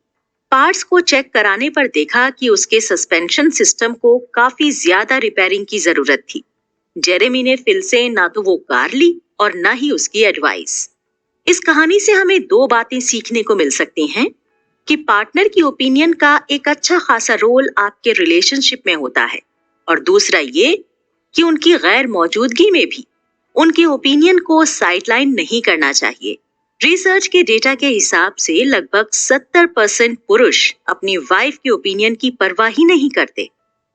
पार्ट्स को चेक कराने पर देखा कि उसके सस्पेंशन सिस्टम को काफी ज्यादा रिपेयरिंग की जरूरत थी। जेरेमी ने फिल से ना तो वो कार ली और ना ही उसकी एडवाइस। इस कहानी से हमें 2 बातें सीखने को मिल सकती हैं कि पार्टनर की ओपिनियन का एक अच्छा खासा रोल आपके रिलेशनशिप में होता है, और दूसरा ये कि उनकी गैर मौजूदगी में भी उनके ओपिनियन को साइडलाइन नहीं करना चाहिए। रिसर्च के डेटा के हिसाब से लगभग 70% पुरुष अपनी वाइफ की ओपिनियन की परवाह ही नहीं करते।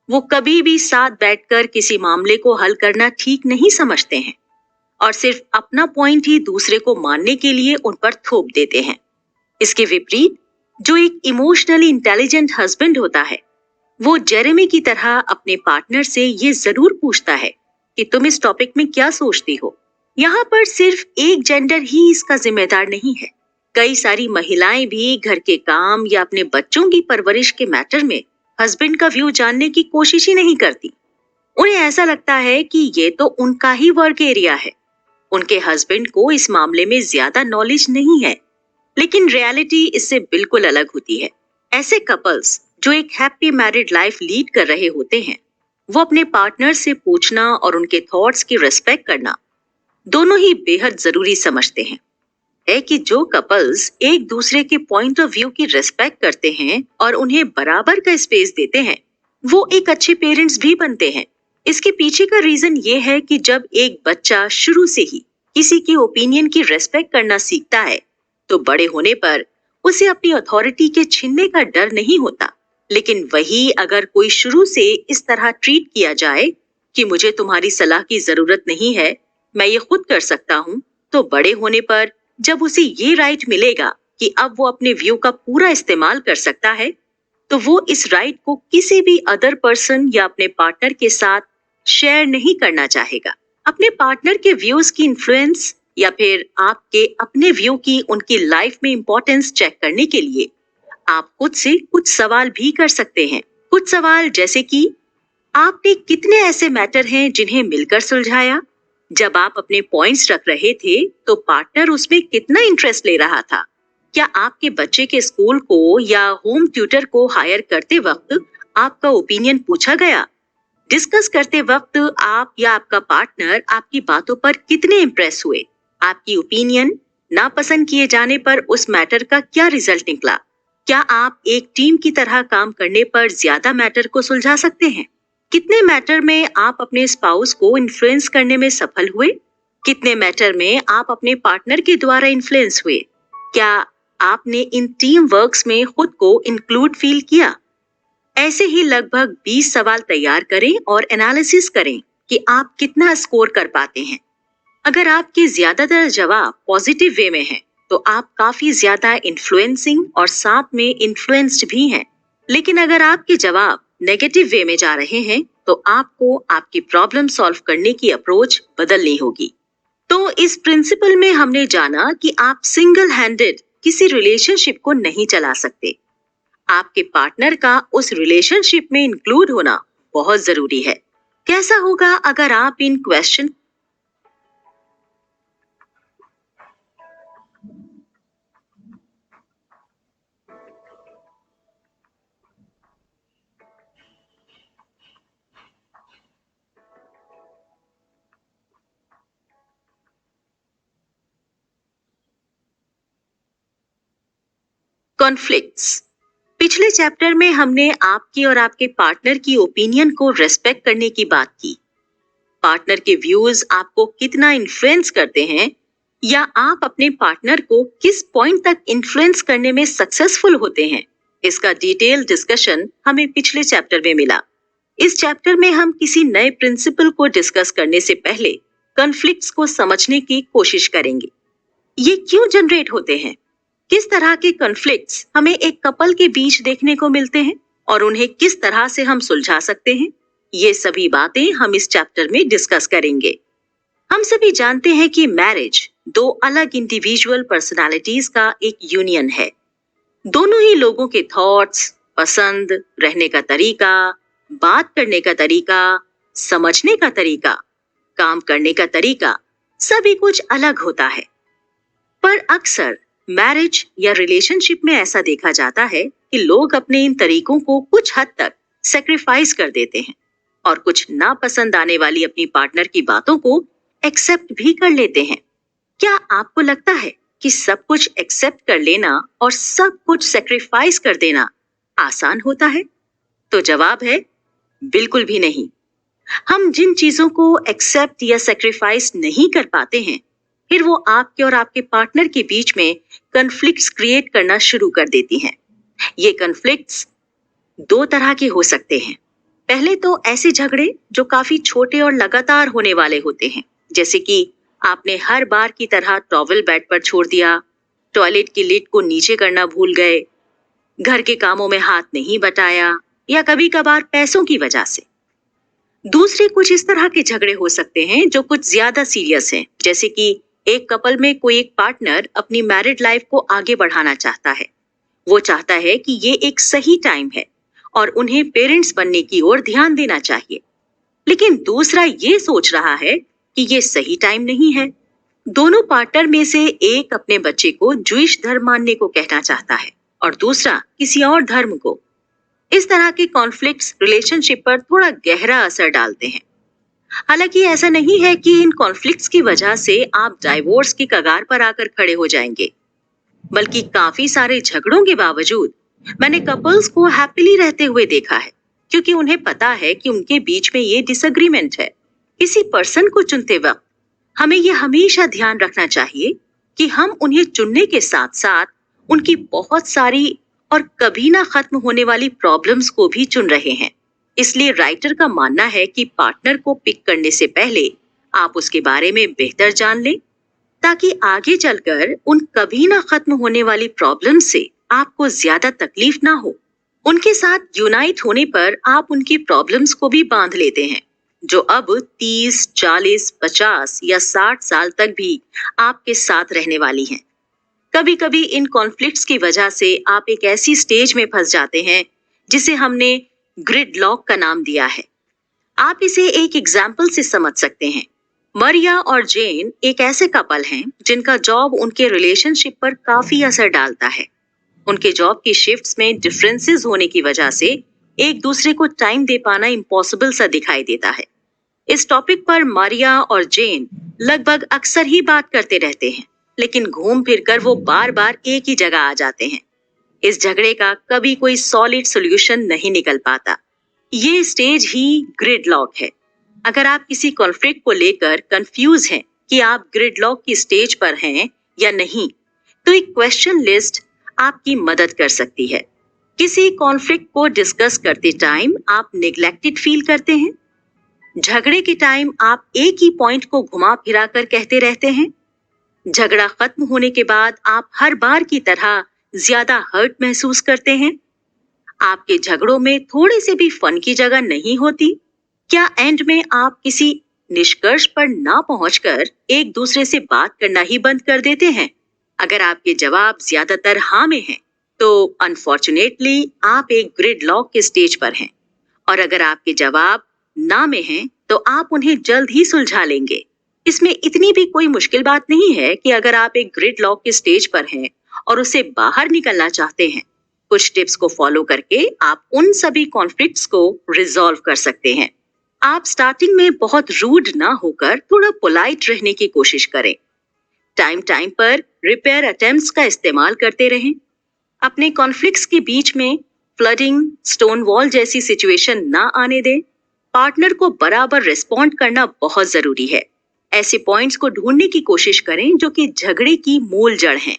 वो कभी भी साथ बैठकर किसी मामले को हल करना ठीक नहीं समझते हैं और सिर्फ अपना पॉइंट ही दूसरे को मानने के लिए उन पर थोप देते हैं। इसके विपरीत जो एक इमोशनली इंटेलिजेंट हस्बैंड होता है, वो जेरेमी की तरह अपने पार्टनर से ये जरूर पूछता है कि तुम इस टॉपिक में क्या सोचती हो। यहाँ पर सिर्फ एक जेंडर ही इसका जिम्मेदार नहीं है। कई सारी महिलाएं भी घर के काम या अपने बच्चों की परवरिश के मैटर में हस्बैंड का व्यू जानने की कोशिश ही नहीं करती। उन्हें ऐसा लगता है कि ये तो उनका ही वर्क एरिया है, उनके हस्बैंड को इस मामले में ज्यादा नॉलेज नहीं है। लेकिन रियलिटी इससे बिल्कुल अलग होती है। ऐसे कपल्स जो एक हैप्पी मैरिड लाइफ लीड कर रहे होते हैं, वो अपने पार्टनर से पूछना और उनके थॉट्स की रिस्पेक्ट करना दोनों ही बेहद जरूरी समझते हैं। है कि जो कपल्स एक दूसरे के पॉइंट ऑफ व्यू की रिस्पेक्ट करते हैं और उन्हें बराबर का स्पेस देते हैं, वो एक अच्छे पेरेंट्स भी बनते हैं। इसके पीछे का रीजन ये है कि जब एक बच्चा शुरू से ही किसी की ओपिनियन की रिस्पेक्ट करना सीखता है, तो बड़े होने पर उसे अपनी अथॉरिटी के छीनने का डर नहीं होता। लेकिन वही अगर कोई शुरू से इस तरह ट्रीट किया जाए कि मुझे तुम्हारी सलाह की जरूरत नहीं है, मैं ये खुद कर सकता हूँ, तो बड़े होने पर जब उसे ये राइट मिलेगा कि अब वो अपने व्यू का पूरा इस्तेमाल कर सकता है, तो वो इस राइट को किसी भी अदर पर्सन या अपने पार्टनर के साथ शेयर नहीं करना चाहेगा। अपने पार्टनर के व्यूज की इन्फ्लुएंस या फिर आपके अपने व्यू की उनकी लाइफ में इंपॉर्टेंस चेक करने के लिए आप खुद से कुछ सवाल भी कर सकते हैं। कुछ सवाल जैसे कि आपने कितने ऐसे मैटर हैं जिन्हें मिलकर सुलझाया? जब आप अपने पॉइंट्स रख रहे थे तो पार्टनर उसमें कितना इंटरेस्ट ले रहा था? क्या आपके बच्चे के स्कूल को या होम ट्यूटर को हायर करते वक्त आपका ओपिनियन पूछा गया? डिस्कस करते वक्त आप या आपका पार्टनर आपकी बातों पर कितने इम्प्रेस हुए? आपकी ओपिनियन नापसंद किए जाने पर उस मैटर का क्या रिजल्ट निकला? क्या आप एक टीम की तरह काम करने पर ज्यादा मैटर को सुलझा सकते हैं? कितने मैटर में आप अपने स्पाउस को इन्फ्लुएंस करने में सफल हुए? कितने मैटर में आप अपने पार्टनर के द्वारा इन्फ्लुएंस हुए? क्या आपने इन टीम वर्क्स में खुद को इंक्लूड फील किया? ऐसे ही लगभग 20 सवाल तैयार करें और एनालिसिस करें कि आप कितना स्कोर कर पाते हैं। अगर आपके ज्यादातर जवाब पॉजिटिव वे में हैं, तो आप काफी ज्यादा इन्फ्लुएंसिंग और साथ में इन्फ्लुएंस्ड भी हैं। लेकिन अगर आपके जवाब नेगेटिव वे में जा रहे हैं, तो आपको आपकी प्रॉब्लम सॉल्व करने की अप्रोच बदलनी होगी। तो इस प्रिंसिपल में हमने जाना कि आप सिंगल हैंडेड किसी रिलेशनशिप को नहीं चला सकते। आपके पार्टनर का उस रिलेशनशिप में इंक्लूड होना बहुत जरूरी है। कैसा होगा अगर आप इन क्वेश्चन कॉन्फ्लिक्ट्स। पिछले चैप्टर में हमने आपकी और आपके पार्टनर की ओपिनियन को रेस्पेक्ट करने की बात की। पार्टनर के व्यूज आपको कितना इन्फ्लुएंस करते हैं या आप अपने पार्टनर को किस पॉइंट तक इन्फ्लुएंस करने में सक्सेसफुल होते हैं, इसका डिटेल डिस्कशन हमें पिछले चैप्टर में मिला। इस चैप्टर में हम किसी नए प्रिंसिपल को डिस्कस करने से पहले कॉन्फ्लिक्ट्स को समझने की कोशिश करेंगे। ये क्यों जनरेट होते हैं, किस तरह के कॉन्फ्लिक्ट्स हमें एक कपल के बीच देखने को मिलते हैं और उन्हें किस तरह से हम सुलझा सकते हैं, ये सभी बातें हम इस चैप्टर में डिस्कस करेंगे। हम सभी जानते हैं कि मैरिज दो अलग इंडिविजुअल पर्सनालिटीज का एक यूनियन है। दोनों ही लोगों के थॉट्स, पसंद, रहने का तरीका, बात करने का तरीका, समझने का तरीका, काम करने का तरीका, सभी कुछ अलग होता है। पर अक्सर मैरिज या रिलेशनशिप में ऐसा देखा जाता है कि लोग अपने इन तरीकों को कुछ हद तक सेक्रीफाइस कर देते हैं और कुछ नापसंद आने वाली अपनी पार्टनर की बातों को एक्सेप्ट भी कर लेते हैं। क्या आपको लगता है कि सब कुछ एक्सेप्ट कर लेना और सब कुछ सेक्रीफाइस कर देना आसान होता है? तो जवाब है बिल्कुल भी नहीं। हम जिन चीजों को एक्सेप्ट या सेक्रीफाइस नहीं कर पाते हैं, फिर वो आपके और आपके पार्टनर के बीच में कॉन्फ्लिक्ट्स क्रिएट करना शुरू कर देती हैं। ये कॉन्फ्लिक्ट्स दो तरह के हो सकते हैं। पहले तो ऐसे झगड़े जो काफी छोटे और लगातार होने वाले होते हैं, जैसे कि आपने हर बार की तरह टॉवल बेड पर छोड़ दिया, टॉयलेट की लिड को नीचे करना भूल गए, घर के कामों में हाथ नहीं बटाया या कभी कभार पैसों की वजह से। दूसरे कुछ इस तरह के झगड़े हो सकते हैं जो कुछ ज्यादा सीरियस हैं, जैसे कि एक कपल में कोई एक पार्टनर अपनी मैरिड लाइफ को आगे बढ़ाना चाहता है। वो चाहता है कि ये एक सही टाइम है और उन्हें पेरेंट्स बनने की ओर ध्यान देना चाहिए, लेकिन दूसरा ये सोच रहा है कि ये सही टाइम नहीं है। दोनों पार्टनर में से एक अपने बच्चे को ज्यूइश धर्म मानने को कहना चाहता है और दूसरा किसी और धर्म को। इस तरह के कॉन्फ्लिक्ट्स रिलेशनशिप पर थोड़ा गहरा असर डालते हैं। हालांकि ऐसा नहीं है कि इन कॉन्फ्लिक्ट्स की वजह से आप डाइवोर्स की कगार पर आकर खड़े हो जाएंगे, बल्कि काफी सारे झगड़ों के बावजूद मैंने कपल्स को हैप्पीली रहते हुए देखा है, क्योंकि उन्हें पता है कि उनके बीच में ये डिसएग्रीमेंट है। किसी पर्सन को चुनते वक्त हमें ये हमेशा ध्यान रखना चाहिए कि हम उन्हें चुनने के साथ साथ उनकी बहुत सारी और कभी ना खत्म होने वाली प्रॉब्लम्स को भी चुन रहे हैं। इसलिए राइटर का मानना है कि पार्टनर को पिक करने से पहले आप उसके बारे में बेहतर जान लें, ताकि आगे चलकर उन कभी ना खत्म होने वाली प्रॉब्लम से आपको ज्यादा तकलीफ ना हो। उनके साथ यूनाइट होने पर आप उनकी प्रॉब्लम्स को भी बांध लेते हैं, जो अब 30, 40, 50 या 60 साल तक भी आपके साथ रहने वाली हैं। कभी कभी इन कॉन्फ्लिक्ट्स की वजह से आप एक ऐसी स्टेज में फंस जाते हैं जिसे हमने ग्रिड लॉक का नाम दिया है। आप इसे एक एग्जाम्पल से समझ सकते हैं। मरिया और जेन एक ऐसे कपल हैं जिनका जॉब उनके रिलेशनशिप पर काफी असर डालता है। उनके जॉब की शिफ्ट्स में डिफरेंसेस होने की वजह से एक दूसरे को टाइम दे पाना इम्पॉसिबल सा दिखाई देता है। इस टॉपिक पर मरिया और जेन लगभग अक्सर ही बात करते रहते हैं, लेकिन घूम फिरकर वो बार बार एक ही जगह आ जाते हैं। इस झगड़े का कभी कोई सॉलिड सॉल्यूशन नहीं निकल पाता। ये स्टेज ही ग्रिड लॉक है। अगर आप किसी कॉन्फ्लिक्ट को लेकर कंफ्यूज हैं कि आप ग्रिड लॉक की स्टेज पर हैं या नहीं, तो एक क्वेश्चन लिस्ट आपकी मदद कर सकती है। किसी कॉन्फ्लिक्ट को डिस्कस करते टाइम आप नेग्लेक्टेड फील करते हैं? झगड़े के टाइम आप एक ही पॉइंट को घुमा फिरा कर कहते रहते हैं? झगड़ा खत्म होने के बाद आप हर बार की तरह ज्यादा हर्ट महसूस करते हैं? आपके झगड़ों में थोड़े से भी फन की जगह नहीं होती? क्या एंड में आप किसी निष्कर्ष पर ना पहुंचकर एक दूसरे से बात करना ही बंद कर देते हैं? अगर आपके जवाब ज्यादातर हाँ में हैं, तो अनफॉर्चुनेटली आप एक ग्रिड लॉक के स्टेज पर हैं, और अगर आपके जवाब ना में हैं, तो आप उन्हें जल्द ही सुलझा लेंगे। इसमें इतनी भी कोई मुश्किल बात नहीं है कि अगर आप एक ग्रिड लॉक के स्टेज पर हैं और उससे बाहर निकलना चाहते हैं, कुछ टिप्स को फॉलो करके आप उन सभी कॉन्फ्लिक्ट्स को रिजॉल्व कर सकते हैं। आप स्टार्टिंग में बहुत रूड ना होकर थोड़ा पोलाइट रहने की कोशिश करें। टाइम टाइम पर रिपेयर अटेम्प्ट्स का इस्तेमाल करते रहें। अपने कॉन्फ्लिक्ट्स के बीच में फ्लडिंग, स्टोन वॉल जैसी सिचुएशन ना आने दें। पार्टनर को बराबर रिस्पॉन्ड करना बहुत जरूरी है। ऐसे पॉइंट्स को ढूंढने की कोशिश करें जो कि झगड़े की मूल जड़ हैं।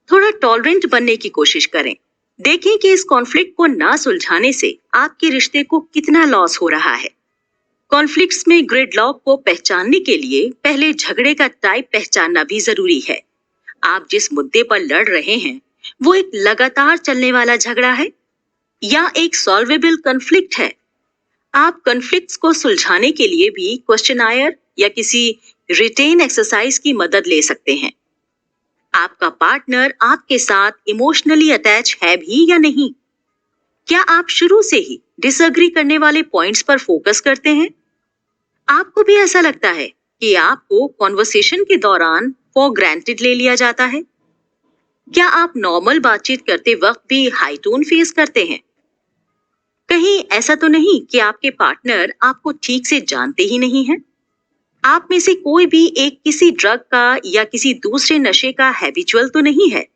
थोड़ा टॉलरेंट बनने की कोशिश करें। देखें कि इस कॉन्फ्लिक्ट को ना सुलझाने से आपके रिश्ते को कितना लॉस हो रहा है। कॉन्फ्लिक्ट्स में ग्रिडलॉक को पहचानने के लिए पहले झगड़े का टाइप पहचानना भी जरूरी है। आप जिस मुद्दे पर लड़ रहे हैं, वो एक लगातार चलने वाला झगड़ा है या एक सॉल्वेबल कॉन्फ्लिक्ट है। आप कॉन्फ्लिक्ट्स को सुलझाने के लिए भी क्वेश्चनायर या किसी रिटेन एक्सरसाइज की मदद ले सकते हैं। आपका पार्टनर आपके साथ इमोशनली अटैच है भी या नहीं? क्या आप शुरू से ही डिसएग्री करने वाले पॉइंट्स पर फोकस करते हैं? आपको भी ऐसा लगता है कि आपको कॉन्वर्सेशन के दौरान फॉर ग्रांटेड ले लिया जाता है? क्या आप नॉर्मल बातचीत करते वक्त भी हाई टोन फेस करते हैं? कहीं ऐसा तो नहीं कि आपके पार्टनर आपको ठीक से जानते ही नहीं हैं? आप में से कोई भी एक किसी ड्रग का या किसी दूसरे नशे का हैबिचुअल तो नहीं है?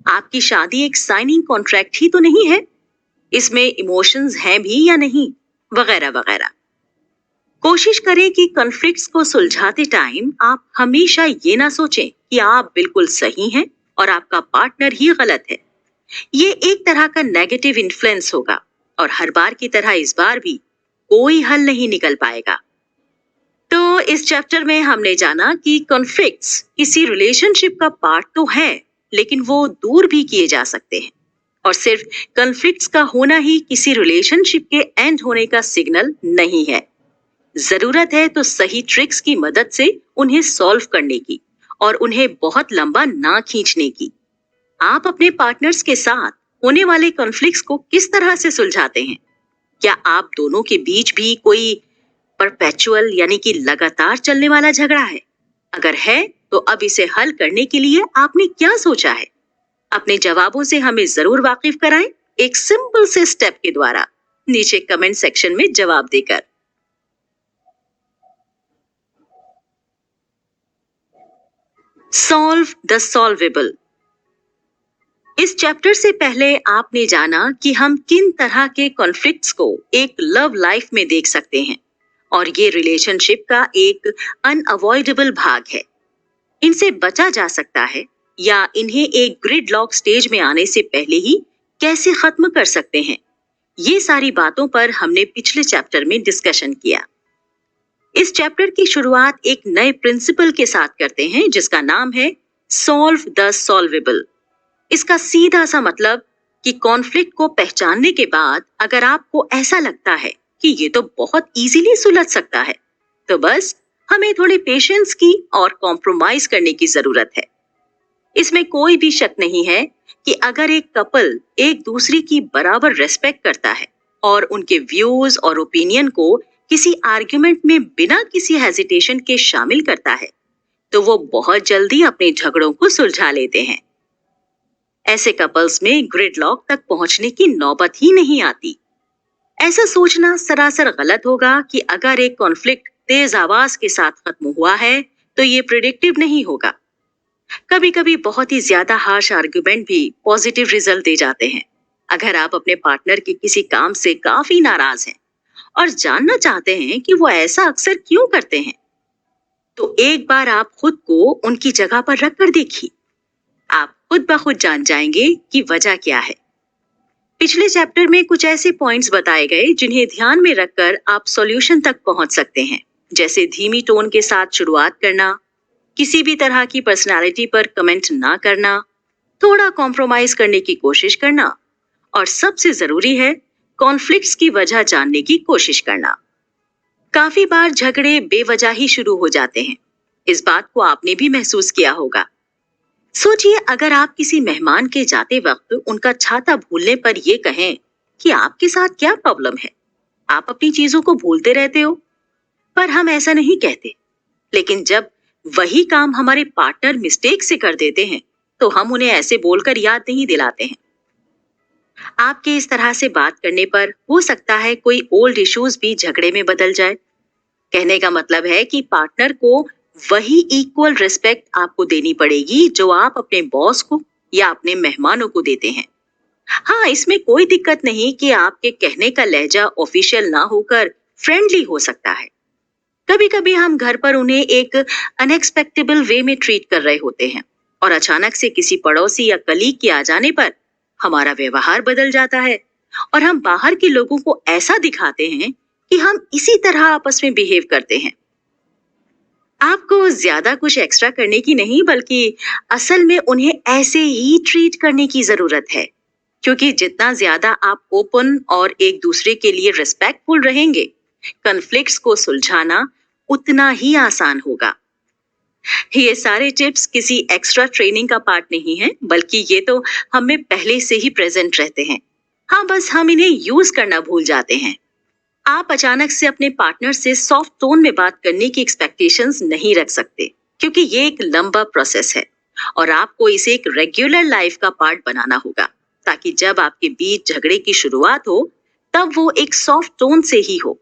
आपकी शादी एक साइनिंग कॉन्ट्रैक्ट ही तो नहीं है? इसमें इमोशंस हैं भी या नहीं, वगैरह वगैरह। कोशिश करें कि कॉन्फ्लिक्ट्स को सुलझाते टाइम आप हमेशा ये ना सोचें कि आप बिल्कुल सही हैं और आपका पार्टनर ही गलत है। ये एक तरह का नेगेटिव इन्फ्लुएंस होगा और हर बार की तरह इस बार भी कोई हल नहीं निकल पाएगा। तो इस चैप्टर में हमने जाना कि कॉन्फ्लिक्ट्स किसी रिलेशनशिप का पार्ट तो है, लेकिन वो दूर भी किए जा सकते हैं, और सिर्फ कॉन्फ्लिक्ट्स का होना ही किसी रिलेशनशिप के एंड होने का सिग्नल नहीं है। जरूरत है तो सही ट्रिक्स की मदद से उन्हें सॉल्व करने की और उन्हें बहुत लंबा ना खींचने की। आप अपने पार्टनर्स के साथ होने वाले कॉन्फ्लिक्ट्स को किस तरह से सुलझाते हैं? क्या आप दोनों के बीच भी कोई परपेचुअल यानी कि लगातार चलने वाला झगड़ा है? अगर है तो अब इसे हल करने के लिए आपने क्या सोचा है? अपने जवाबों से हमें जरूर वाकिफ कराएं, एक सिंपल से स्टेप के द्वारा, नीचे कमेंट सेक्शन में जवाब देकर। Solve the solvable. इस चैप्टर से पहले आपने जाना कि हम किन तरह के कॉन्फ्लिक्ट्स को एक लव लाइफ में देख सकते हैं, और ये रिलेशनशिप का एक अनअवॉइडेबल भाग है। इनसे बचा जा सकता है या इन्हें एक ग्रिड लॉक स्टेज में आने से पहले ही कैसे खत्म कर सकते हैं, ये सारी बातों पर हमने पिछले चैप्टर में डिस्कशन किया। इस चैप्टर की शुरुआत एक नए प्रिंसिपल के साथ करते हैं जिसका नाम है सॉल्व द सॉल्वेबल। इसका सीधा सा मतलब कि कॉन्फ्लिक्ट को पहचानने के बाद अगर आपको ऐसा लगता है कि ये तो बहुत इजीली सुलझ सकता है, तो बस हमें थोड़े पेशेंस की और कॉम्प्रोमाइज करने की जरूरत है। इसमें कोई भी शक नहीं है कि अगर एक कपल एक दूसरे की बराबर रेस्पेक्ट करता है और उनके व्यूज और ओपिनियन को किसी आर्ग्यूमेंट में बिना किसी हेजिटेशन के शामिल करता है, तो वो बहुत जल्दी अपने झगड़ों को सुलझा लेते हैं। ऐसे कपल्स में ग्रिडलॉक तक पहुंचने की नौबत ही नहीं आती। ऐसा सोचना सरासर गलत होगा कि अगर एक कॉन्फ्लिक्ट तेज आवाज के साथ खत्म हुआ है तो ये प्रिडिक्टिव नहीं होगा। कभी कभी बहुत ही ज्यादा हार्श आर्ग्यूमेंट भी पॉजिटिव रिजल्ट दे जाते हैं। अगर आप अपने पार्टनर के किसी काम से काफी नाराज हैं और जानना चाहते हैं कि वो ऐसा अक्सर क्यों करते हैं, तो एक बार आप खुद को उनकी जगह पर रख कर देखिए। आप खुद ब खुद जान जाएंगे कि वजह क्या है। पिछले चैप्टर में कुछ ऐसे पॉइंट्स बताए गए जिन्हें ध्यान में रखकर आप सॉल्यूशन तक पहुंच सकते हैं, जैसे धीमी टोन के साथ शुरुआत करना, किसी भी तरह की पर्सनालिटी पर कमेंट ना करना, थोड़ा कॉम्प्रोमाइज करने की कोशिश करना, और सबसे जरूरी है कॉन्फ्लिक्ट्स की वजह जानने की कोशिश करना। काफी बार झगड़े बेवजह ही शुरू हो जाते हैं। इस बात को आपने भी महसूस किया होगा। सोचिए, अगर आप किसी मेहमान के जाते वक्त उनका छाता भूलने पर ये कहें कि आपके साथ क्या प्रॉब्लम है, आप अपनी चीजों को भूलते रहते हो। पर हम ऐसा नहीं कहते। लेकिन जब वही काम हमारे पार्टनर मिस्टेक से कर देते हैं, तो हम उन्हें ऐसे बोलकर याद नहीं दिलाते हैं। आपके इस तरह से बात करने पर हो सकता है कोई ओल्ड इश्यूज भी झगड़े में बदल जाए। कहने का मतलब है कि पार्टनर को वही इक्वल रिस्पेक्ट आपको देनी पड़ेगी जो आप अपने बॉस को या अपने मेहमानों को देते हैं। हाँ, इसमें कोई दिक्कत नहीं कि आपके कहने का लहजा ऑफिशियल ना होकर फ्रेंडली हो सकता है। कभी कभी हम घर पर उन्हें एक अनएक्सपेक्टेबल वे में ट्रीट कर रहे होते हैं और अचानक से किसी पड़ोसी या कलीग के आ जाने पर हमारा व्यवहार बदल जाता है और हम बाहर के लोगों को ऐसा दिखाते हैं कि हम इसी तरह आपस में बिहेव करते हैं। आपको ज्यादा कुछ एक्स्ट्रा करने की नहीं, बल्कि असल में उन्हें ऐसे ही ट्रीट करने की जरूरत है। क्योंकि जितना ज्यादा आप ओपन और एक दूसरे के लिए रिस्पेक्टफुल रहेंगे, कॉन्फ्लिक्ट्स को सुलझाना उतना ही आसान होगा। ये सारे टिप्स किसी एक्स्ट्रा ट्रेनिंग का पार्ट नहीं है, बल्कि ये तो हम में पहले से ही प्रेजेंट रहते हैं। हाँ, बस हम इन्हें यूज करना भूल जाते हैं। आप अचानक से अपने पार्टनर से सॉफ्ट टोन में बात करने की एक्सपेक्टेशंस नहीं रख सकते, क्योंकि ये एक लंबा प्रोसेस है और आपको इसे एक रेगुलर लाइफ का पार्ट बनाना होगा, ताकि जब आपके बीच झगड़े की शुरुआत हो तब वो एक सॉफ्ट टोन से ही हो।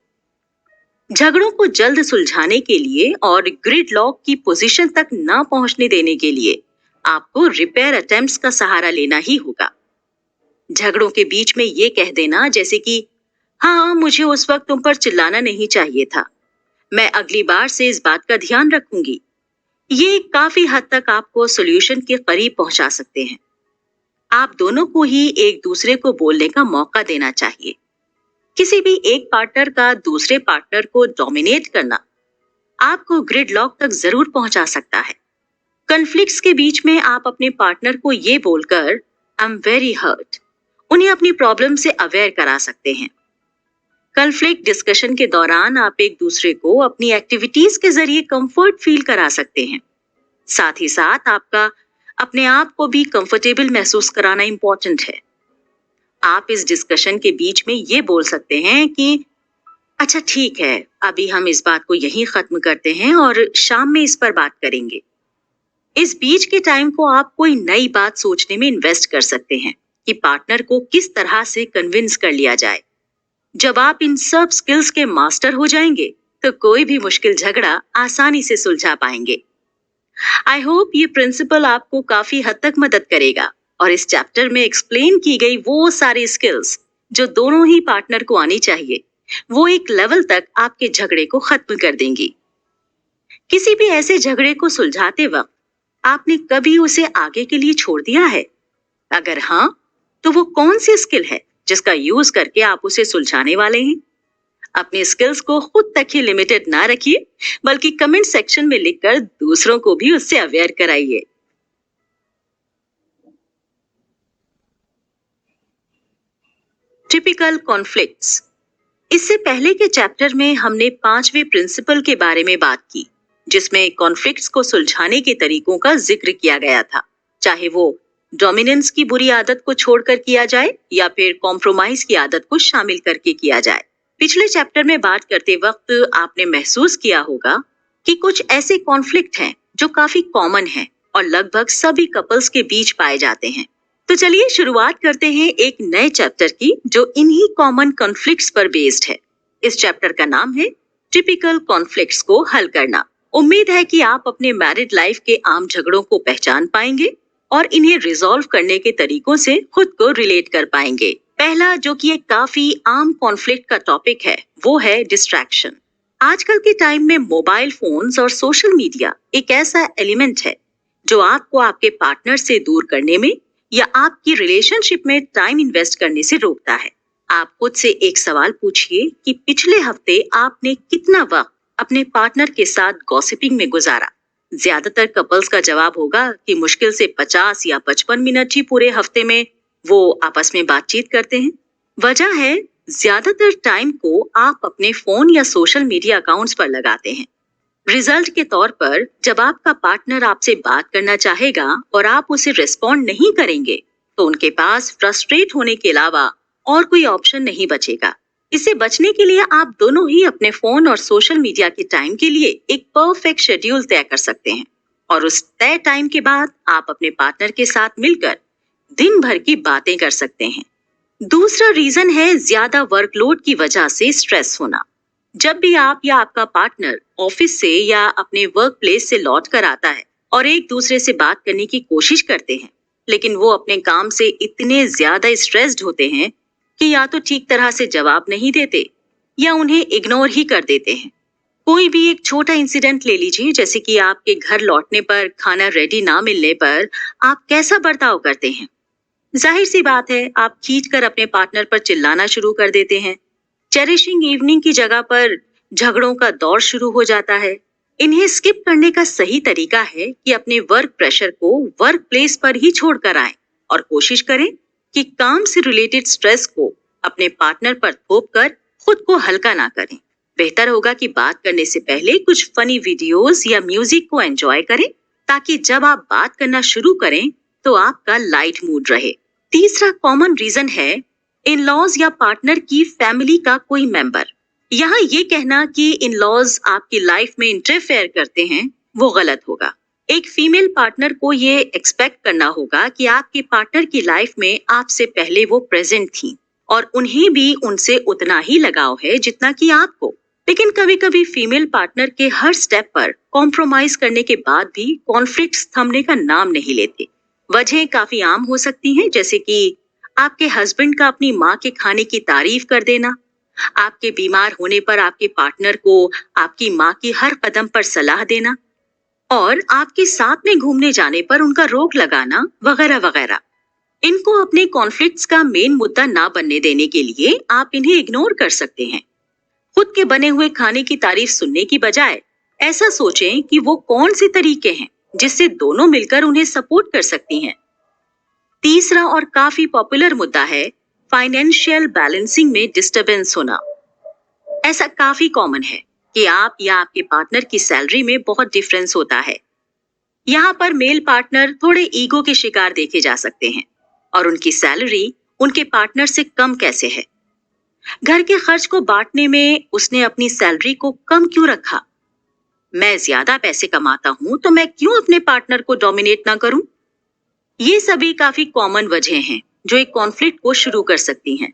झगड़ों को जल्द सुलझाने के लिए और ग्रिड लॉक की पोजीशन तक ना पहुंचने देने के लिए आपको रिपेयर अटेम्प्ट्स का सहारा लेना ही होगा। झगड़ों के बीच में ये कह देना, जैसे कि हाँ, मुझे उस वक्त तुम पर चिल्लाना नहीं चाहिए था, मैं अगली बार से इस बात का ध्यान रखूंगी, ये काफी हद तक आपको सॉल्यूशन के करीब पहुंचा सकते हैं। आप दोनों को ही एक दूसरे को बोलने का मौका देना चाहिए। किसी भी एक पार्टनर का दूसरे पार्टनर को डोमिनेट करना आपको ग्रिड लॉक तक जरूर पहुंचा सकता है। कॉन्फ्लिक्ट्स के बीच में आप अपने पार्टनर को ये बोलकर आई एम वेरी हर्ट उन्हें अपनी प्रॉब्लम से अवेयर करा सकते हैं। कॉन्फ्लिक्ट डिस्कशन के दौरान आप एक दूसरे को अपनी एक्टिविटीज के जरिए कंफर्ट फील करा सकते हैं। साथ ही साथ आपका अपने आप को भी कंफर्टेबल महसूस कराना इंपॉर्टेंट है। आप इस डिस्कशन के बीच में ये बोल सकते हैं कि अच्छा ठीक है, अभी हम इस बात को यहीं खत्म करते हैं और शाम में इस पर बात करेंगे। इस बीच के टाइम को आप कोई नई बात सोचने में इन्वेस्ट कर सकते हैं कि पार्टनर को किस तरह से कन्विंस कर लिया जाए। जब आप इन सब स्किल्स के मास्टर हो जाएंगे तो कोई भी मुश्किल झगड़ा आसानी से सुलझा पाएंगे। आई होप ये प्रिंसिपल आपको काफी हद तक मदद करेगा और इस चैप्टर में एक्सप्लेन की गई वो सारी स्किल्स जो दोनों ही पार्टनर को आनी चाहिए, वो एक लेवल तक आपके झगड़े को खत्म कर देंगी। किसी भी ऐसे झगड़े को सुलझाते वक्त आपने कभी उसे आगे के लिए छोड़ दिया है? अगर हाँ, तो वो कौन सी स्किल है जिसका यूज करके आप उसे सुलझाने वाले हैं? अपने स्किल्स को खुद तक ही लिमिटेड ना रखिए, बल्कि कमेंट सेक्शन में लिखकर दूसरों को भी उससे अवेयर कराइए। Typical conflicts. इससे पहले के चैप्टर में हमने 5वें प्रिंसिपल के बारे में बात की, जिसमें कॉन्फ्लिक्ट्स को सुलझाने के तरीकों का जिक्र किया गया था, चाहे वो डोमिनेंस की बुरी आदत को छोड़कर किया जाए या फिर कॉम्प्रोमाइज की आदत को शामिल करके किया जाए। पिछले चैप्टर में बात करते वक्त आपने महसूस किया होगा कि कुछ ऐसे कॉन्फ्लिक्ट हैं जो काफी कॉमन हैं और लगभग सभी कपल्स के बीच पाए जाते हैं। तो चलिए शुरुआत करते हैं एक नए चैप्टर की जो इन्हीं कॉमन कॉन्फ्लिक्ट्स पर बेस्ड है। इस चैप्टर का नाम है टिपिकल कॉन्फ्लिक्ट्स को हल करना। उम्मीद है कि आप अपने मैरिड लाइफ के आम झगड़ों को पहचान पाएंगे और इन्हें रिजॉल्व करने के तरीकों से खुद को रिलेट कर पाएंगे। पहला, जो कि एक काफी आम कॉन्फ्लिक्ट का टॉपिक है, वो है डिस्ट्रैक्शन। आजकल के टाइम में मोबाइल फोन्स और सोशल मीडिया एक ऐसा एलिमेंट है जो आपको आपके पार्टनर से दूर करने में या आपकी रिलेशनशिप में टाइम इन्वेस्ट करने से रोकता है। आप खुद से एक सवाल पूछिए कि पिछले हफ्ते आपने कितना वक्त अपने पार्टनर के साथ गॉसिपिंग में गुजारा। ज्यादातर कपल्स का जवाब होगा कि मुश्किल से 50 या 55 मिनट ही पूरे हफ्ते में वो आपस में बातचीत करते हैं। वजह है, ज्यादातर टाइम को आप अपने फोन या सोशल मीडिया अकाउंट्स पर लगाते हैं। रिजल्ट के तौर पर जब आपका पार्टनर आपसे बात करना चाहेगा और आप उसे रिस्पॉन्ड नहीं करेंगे, तो उनके पास फ्रस्ट्रेट होने के अलावा और कोई ऑप्शन नहीं बचेगा। इससे बचने के लिए आप दोनों ही अपने फोन और सोशल मीडिया के टाइम के लिए एक परफेक्ट शेड्यूल तय कर सकते हैं और उस तय टाइम के बाद आप अपने पार्टनर के साथ मिलकर दिन भर की बातें कर सकते हैं। दूसरा रीजन है ज्यादा वर्कलोड की वजह से स्ट्रेस होना। जब भी आप या आपका पार्टनर ऑफिस से या अपने वर्क प्लेस से लौट कर आता है और एक दूसरे से बात करने की कोशिश करते हैं, लेकिन वो अपने काम से इतने ज्यादा स्ट्रेस्ड होते हैं कि या तो ठीक तरह से जवाब नहीं देते या उन्हें इग्नोर ही कर देते हैं। कोई भी एक छोटा इंसिडेंट ले लीजिए, जैसे कि आपके घर लौटने पर खाना रेडी ना मिलने पर आप कैसा बर्ताव करते हैं। जाहिर सी बात है, आप खींचकर अपने पार्टनर पर चिल्लाना शुरू कर देते हैं। चेरिशिंग इवनिंग की जगह पर झगड़ों का दौर शुरू हो जाता है। इन्हें स्किप करने का सही तरीका है कि अपने वर्क प्रेशर को वर्क प्लेस पर ही छोड़कर आएं और कोशिश करें कि काम से रिलेटेड स्ट्रेस को अपने पार्टनर पर थोपकर खुद को हल्का ना करें। बेहतर होगा कि बात करने से पहले कुछ फनी वीडियोस या म्यूजिक को एंजॉय करें, ताकि जब आप बात करना शुरू करें तो आपका लाइट मूड रहे। तीसरा कॉमन रीजन है इन लॉज या पार्टनर की फैमिली का कोई मेंबर। यहाँ ये कहना कि इन लॉज आपकी लाइफ में इंटरफेयर करते हैं, वो गलत होगा। एक फीमेल पार्टनर को ये एक्सपेक्ट करना होगा कि आपके पार्टनर की लाइफ में आपसे पहले वो प्रेजेंट थी और उन्हें भी उनसे उतना ही लगाव है जितना कि आपको। लेकिन कभी कभी फीमेल पार्टनर के हर स्टेप पर कॉम्प्रोमाइज करने के बाद भी कॉन्फ्लिक्ट्स थमने का नाम नहीं लेते। वजह काफी आम हो सकती हैं, जैसे कि आपके हस्बैंड का अपनी माँ के खाने की तारीफ कर देना, आपके बीमार होने पर आपके पार्टनर को आपकी माँ की हर कदम पर सलाह देना और आपके साथ में घूमने जाने पर उनका रोक लगाना वगैरह वगैरह। इनको अपने कॉन्फ्लिक्ट्स का मेन मुद्दा ना बनने देने के लिए आप इन्हें इग्नोर कर सकते हैं। खुद के बने हुए खाने की तारीफ सुनने की बजाय ऐसा सोचें कि वो कौन से तरीके हैं जिससे दोनों मिलकर उन्हें सपोर्ट कर सकती हैं। तीसरा और काफी पॉपुलर मुद्दा है फाइनेंशियल बैलेंसिंग में डिस्टरबेंस होना। ऐसा काफी कॉमन है कि आप या आपके पार्टनर की सैलरी में बहुत डिफरेंस होता है। यहाँ पर मेल पार्टनर थोड़े ईगो के शिकार देखे जा सकते हैं और उनकी सैलरी उनके पार्टनर से कम कैसे है। घर के खर्च को बांटने में उसने अपनी सैलरी को कम क्यों रखा? मैं ज्यादा पैसे कमाता हूं तो मैं क्यों अपने पार्टनर को डोमिनेट ना करूं? ये सभी काफी कॉमन वजह हैं जो एक कॉन्फ्लिक्ट को शुरू कर सकती हैं।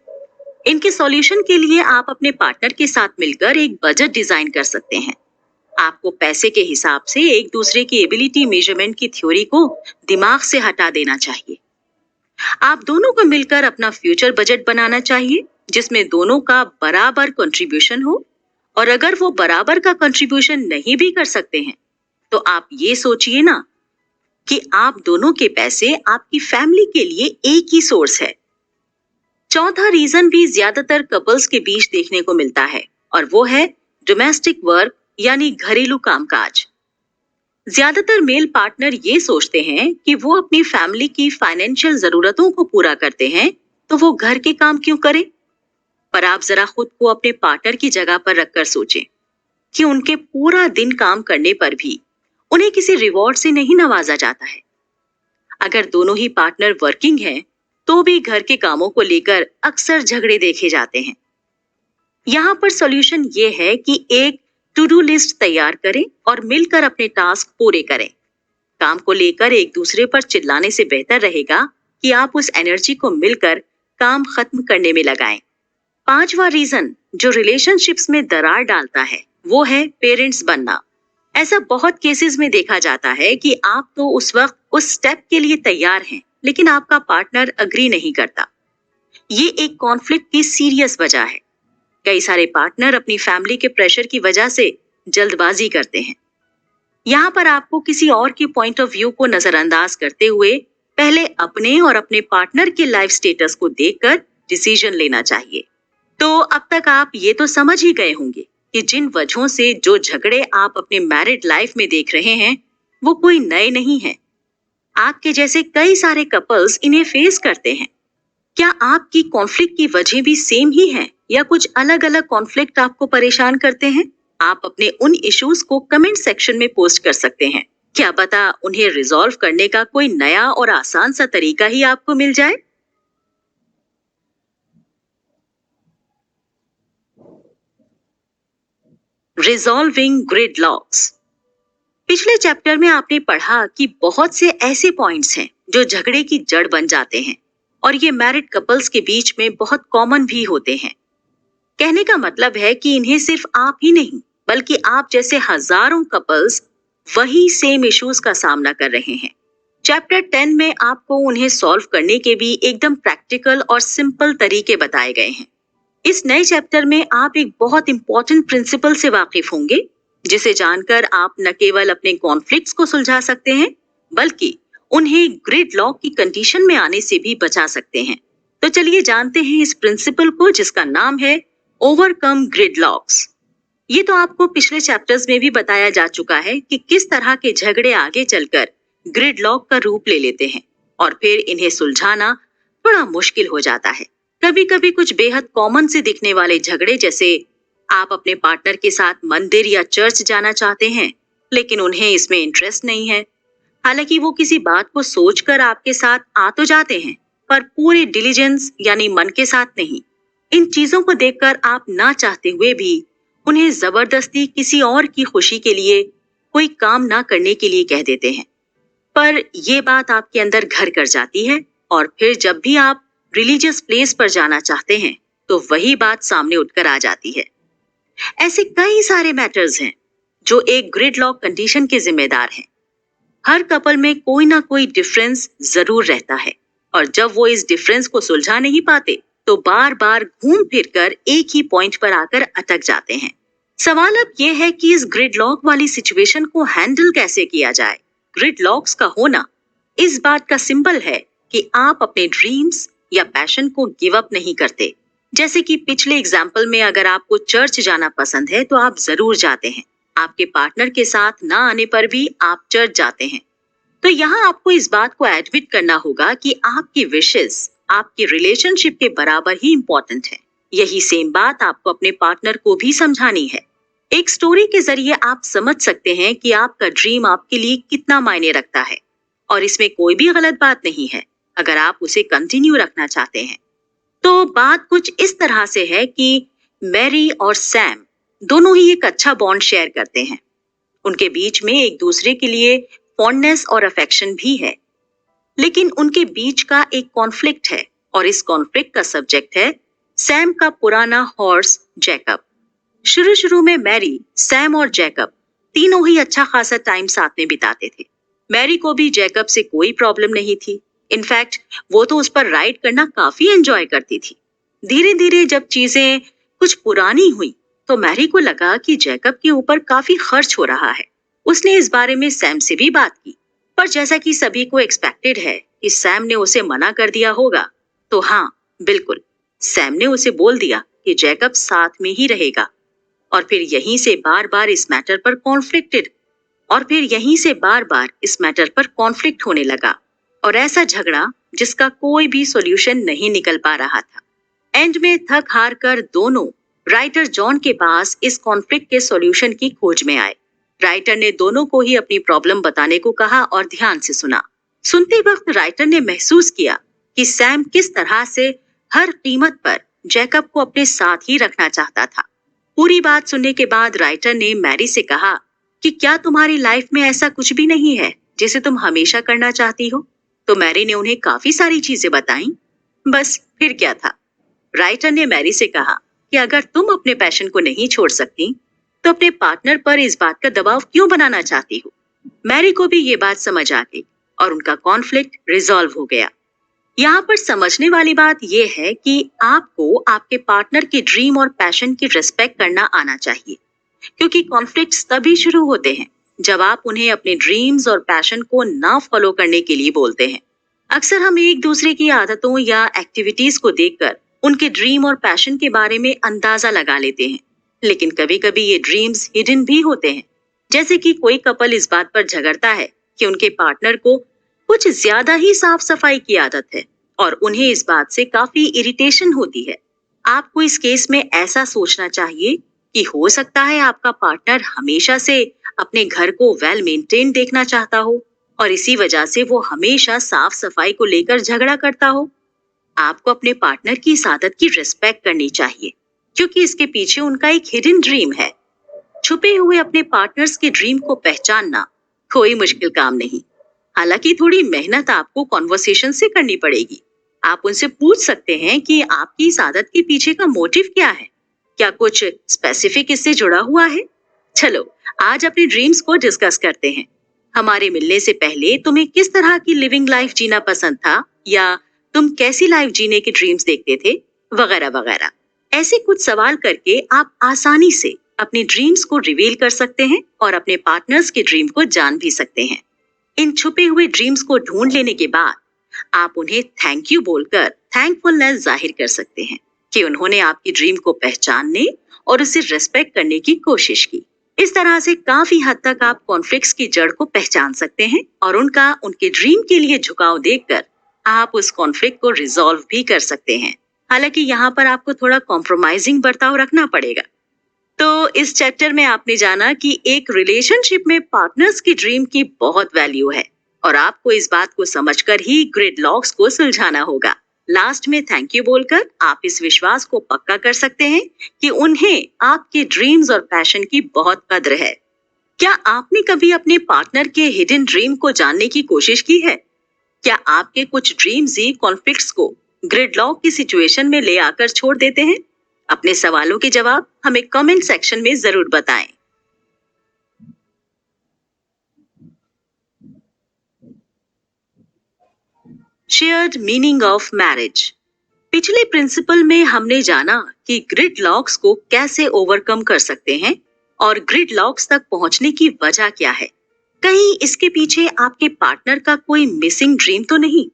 इनके सॉल्यूशन के लिए आप अपने पार्टनर के साथ मिलकर एक बजट डिजाइन कर सकते हैं। आपको पैसे के हिसाब से एक दूसरे की एबिलिटी मेजरमेंट की थ्योरी को दिमाग से हटा देना चाहिए। आप दोनों को मिलकर अपना फ्यूचर बजट बनाना चाहिए, जिसमें दोनों का बराबर कंट्रीब्यूशन हो। और अगर वो बराबर का कंट्रीब्यूशन नहीं भी कर सकते हैं, तो आप ये सोचिए ना कि आप दोनों के पैसे आपकी फैमिली के लिए एक ही सोर्स है। चौथा रीजन भी ज्यादातर कपल्स के बीच देखने को मिलता है और वो है डोमेस्टिक वर्क यानी घरेलू कामकाज। ज्यादातर मेल पार्टनर ये सोचते हैं कि वो अपनी फैमिली की फाइनेंशियल जरूरतों को पूरा करते हैं, तो वो घर के काम क्यों करें? पर आप जरा खुद को अपने पार्टनर की जगह पर रखकर सोचें कि उनके पूरा दिन काम करने पर भी उन्हें किसी रिवॉर्ड से नहीं नवाजा जाता है। अगर दोनों ही पार्टनर वर्किंग हैं, तो भी घर के कामों को लेकर अक्सर झगड़े देखे जाते हैं। यहाँ पर सॉल्यूशन ये है कि एक टू डू लिस्ट तैयार करें और मिलकर अपने टास्क पूरे करें। काम को लेकर एक दूसरे पर चिल्लाने से बेहतर रहेगा कि आप उस एनर्जी को मिलकर काम खत्म करने में लगाएं। पांचवा रीजन जो रिलेशनशिप्स में दरार डालता है वो है पेरेंट्स बनना। ऐसा बहुत केसेस में देखा जाता है कि आप तो उस वक्त उस स्टेप के लिए तैयार हैं, लेकिन आपका पार्टनर अग्री नहीं करता। ये एक कॉन्फ्लिक्ट की सीरियस वजह है। कई सारे पार्टनर अपनी फैमिली के प्रेशर की वजह से जल्दबाजी करते हैं। यहाँ पर आपको किसी और के पॉइंट ऑफ व्यू को नजरअंदाज करते हुए पहले अपने और अपने पार्टनर के लाइफ स्टेटस को देखकर डिसीजन लेना चाहिए। तो अब तक आप ये तो समझ ही गए होंगे कि जिन वजहों से जो झगड़े आप अपने मैरिड लाइफ में देख रहे हैं वो कोई नए नहीं हैं। आपके जैसे कई सारे कपल्स इन्हें फेस करते हैं। क्या आपकी कॉन्फ्लिक्ट की वजह भी सेम ही है या कुछ अलग अलग कॉन्फ्लिक्ट आपको परेशान करते हैं? आप अपने उन इश्यूज को कमेंट सेक्शन में पोस्ट कर सकते हैं। क्या पता उन्हें रिजॉल्व करने का कोई नया और आसान सा तरीका ही आपको मिल जाए। रिजॉल्विंग ग्रिडलॉक्स। पिछले चैप्टर में आपने पढ़ा कि बहुत से ऐसे पॉइंट्स हैं जो झगड़े की जड़ बन जाते हैं और ये मैरिड कपल्स के बीच में बहुत कॉमन भी होते हैं। कहने का मतलब है कि इन्हें सिर्फ आप ही नहीं बल्कि आप जैसे हजारों कपल्स वही सेम इश्यूज का सामना कर रहे हैं। चैप्टर 10 में आपको उन्हें सॉल्व करने के भी एकदम प्रैक्टिकल और सिंपल तरीके बताए गए हैं। इस नए चैप्टर में आप एक बहुत इंपॉर्टेंट प्रिंसिपल से वाकिफ होंगे जिसे जानकर आप न केवल अपने कॉन्फ्लिक्ट्स को सुलझा सकते हैं बल्कि उन्हें ग्रिडलॉक की कंडीशन में आने से भी बचा सकते हैं। तो चलिए जानते हैं इस प्रिंसिपल को जिसका नाम है ओवरकम ग्रिडलॉक्स। ये तो आपको पिछले चैप्टर्स में भी बताया जा चुका है कि किस तरह के झगड़े आगे चलकर ग्रिडलॉक का रूप ले लेते हैं और फिर इन्हें सुलझाना थोड़ा मुश्किल हो जाता है। कभी कभी कुछ बेहद कॉमन से दिखने वाले झगड़े जैसे आप अपने पार्टनर के साथ मंदिर या चर्च जाना चाहते हैं लेकिन उन्हें इसमें इंटरेस्ट नहीं है। हालांकि वो किसी बात को सोचकर आपके साथ आ तो जाते हैं पर पूरे डिलीजेंस यानी मन के साथ नहीं। इन चीजों को देखकर आप ना चाहते हुए भी उन्हें जबरदस्ती किसी और की खुशी के लिए कोई काम ना करने के लिए कह देते हैं। पर ये बात आपके अंदर घर कर जाती है और फिर जब भी आप रिलीजियस प्लेस पर जाना चाहते हैं तो वही बात सामने उठकर आ जाती है। ऐसे कई सारे मैटर्स हैं जो एक ग्रिडलॉक कंडीशन के जिम्मेदार हैं। हर कपल में कोई ना कोई डिफरेंस जरूर रहता है और जब वो इस डिफरेंस को सुलझा नहीं पाते तो बार बार घूम फिर कर एक ही पॉइंट पर आकर अटक जाते हैं। सवाल अब ये है कि इस ग्रिडलॉक वाली सिचुएशन को हैंडल कैसे किया जाए। ग्रिडलॉक्स का होना इस बात का सिंबल है कि आप अपने ड्रीम्स या पैशन को गिव अप नहीं करते। जैसे कि पिछले एग्जाम्पल में अगर आपको चर्च जाना पसंद है तो आप जरूर जाते हैं। आपके पार्टनर के साथ ना आने पर भी आप चर्च जाते हैं। तो यहाँ आपको इस बात को एडमिट करना होगा कि आपकी विशेस आपकी रिलेशनशिप के बराबर ही इम्पोर्टेंट है। यही सेम बात आपको अपने पार्टनर को भी समझानी है। एक स्टोरी के जरिए आप समझ सकते हैं कि आपका ड्रीम आपके लिए कितना मायने रखता है और इसमें कोई भी गलत बात नहीं है अगर आप उसे कंटिन्यू रखना चाहते हैं। तो बात कुछ इस तरह से है कि मैरी और सैम दोनों ही एक अच्छा बॉन्ड शेयर करते हैं। उनके बीच में एक दूसरे के लिए फॉन्डनेस और अफेक्शन भी है, लेकिन उनके बीच का एक कॉन्फ्लिक्ट है और इस कॉन्फ्लिक्ट का सब्जेक्ट है सैम का पुराना हॉर्स जैकब। शुरू में मैरी, सैम और जैकब तीनों ही अच्छा खासा टाइम साथ में बिताते थे। मैरी को भी जैकब से कोई प्रॉब्लम नहीं थी। इनफैक्ट वो तो उस पर राइड करना काफी एंजॉय करती थी। धीरे धीरे जब चीजें कुछ पुरानी हुई तो मैरी को लगा कि जैकब के ऊपर काफी खर्च हो रहा है। उसने इस बारे में सैम से भी बात की, पर जैसा कि सभी को एक्सपेक्टेड है कि सैम ने उसे मना कर दिया होगा, तो हाँ बिल्कुल, सैम ने उसे बोल दिया कि जैकब साथ में ही रहेगा। और फिर यहीं से बार बार इस मैटर पर कॉन्फ्लिक्ट होने लगा और ऐसा झगड़ा जिसका कोई भी सॉल्यूशन नहीं निकल पा रहा था। एंड में थक हार कर दोनों राइटर जॉन के पास इस कॉन्फ्लिक्ट के सॉल्यूशन की खोज में आए। राइटर ने दोनों को ही अपनी प्रॉब्लम बताने को कहा और ध्यान से सुना। सुनते वक्त राइटर ने महसूस किया कि सैम किस तरह से हर कीमत पर जैकब को अपने साथ ही रखना चाहता था। पूरी बात सुनने के बाद राइटर ने मैरी से कहा कि क्या तुम्हारी लाइफ में ऐसा कुछ भी नहीं है जिसे तुम हमेशा करना चाहती हो? तो मैरी ने उन्हें काफी सारी चीजें बताई। बस फिर क्या था, राइटर ने मैरी से कहा कि अगर तुम अपने पैशन को नहीं छोड़ सकती तो अपने पार्टनर पर इस बात का दबाव क्यों बनाना चाहती हो। मैरी को भी ये बात समझ आ गई और उनका कॉन्फ्लिक्ट रिजॉल्व हो गया। यहाँ पर समझने वाली बात यह है कि आपको आपके पार्टनर के ड्रीम और पैशन की रिस्पेक्ट करना आना चाहिए, क्योंकि कॉन्फ्लिक्ट्स तभी शुरू होते हैं जब आप उन्हें अपने ड्रीम्स और पैशन को ना फॉलो करने के लिए बोलते हैं। अक्सर हम एक दूसरे की आदतों या एक्टिविटीज को देखकर उनके ड्रीम और पैशन के बारे में अंदाजा लगा लेते हैं, लेकिन कभी कभी ये ड्रीम्स हिडन भी होते हैं। जैसे कि कोई कपल इस बात पर झगड़ता है कि उनके पार्टनर को कुछ ज्यादा ही साफ सफाई की आदत है और उन्हें इस बात से काफी इरिटेशन होती है। आपको इस केस में ऐसा सोचना चाहिए कि हो सकता है आपका पार्टनर हमेशा से अपने घर को वेल मेंटेन देखना चाहता हो और इसी वजह से वो हमेशा साफ सफाई को लेकर झगड़ा करता हो। आपको अपने पार्टनर की इस आदत की रिस्पेक्ट करनी चाहिए, क्योंकि इसके पीछे उनका एक हिडन ड्रीम है। छुपे हुए अपने पार्टनर्स के ड्रीम को पहचानना कोई मुश्किल काम नहीं। हालांकि थोड़ी मेहनत आपको कॉन्वर्सेशन से करनी पड़ेगी। आप उनसे पूछ सकते हैं कि आपकी इस आदत के पीछे का मोटिव क्या है, क्या कुछ स्पेसिफिक इससे जुड़ा हुआ है। चलो आज अपने ड्रीम्स को डिस्कस करते हैं। हमारे मिलने से पहले तुम्हें किस तरह की लिविंग लाइफ जीना पसंद था, या तुम कैसी लाइफ जीने के ड्रीम्स देखते थे, वगैरह वगैरह। ऐसे कुछ सवाल करके आप आसानी से अपने ड्रीम्स को रिवील कर सकते हैं और अपने पार्टनर्स के ड्रीम को जान भी सकते हैं। इन छुपे हुए ड्रीम्स को ढूंढ लेने के बाद आप उन्हें थैंक यू बोलकर थैंकफुलनेस जाहिर कर सकते हैं कि उन्होंने आपकी ड्रीम को पहचानने और उसे रेस्पेक्ट करने की कोशिश की। इस तरह से काफी हद तक आप कॉन्फ्लिक्ट्स की जड़ को पहचान सकते हैं और उनके ड्रीम के लिए झुकाव देखकर आप उस कॉन्फ्लिक्ट को रिजॉल्व भी कर सकते हैं। हालांकि यहाँ पर आपको थोड़ा कॉम्प्रोमाइजिंग बर्ताव रखना पड़ेगा। तो इस चैप्टर में आपने जाना कि एक रिलेशनशिप में पार्टनर्स की ड्रीम की बहुत वैल्यू है और आपको इस बात को समझकर ही ग्रिडलॉक्स को सुलझाना होगा। लास्ट में थैंक यू बोलकर आप इस विश्वास को पक्का कर सकते हैं कि उन्हें आपके ड्रीम्स और पैशन की बहुत कद्र है। क्या आपने कभी अपने पार्टनर के हिडन ड्रीम को जानने की कोशिश की है? क्या आपके कुछ ड्रीम्स ही कॉन्फ्लिक्ट्स को ग्रिडलॉक की सिचुएशन में ले आकर छोड़ देते हैं? अपने सवालों के जवाब हमें कमेंट सेक्शन में जरूर बताएं। Shared meaning of marriage. पिछले प्रिंसिपल में हमने जाना कि ग्रिडलॉक्स को कैसे ओवरकम कर सकते हैं और ग्रिडलॉक्स तक पहुंचने की वजह क्या है। कहीं इसके पीछे आपके पार्टनर का कोई मिसिंग ड्रीम तो नहीं?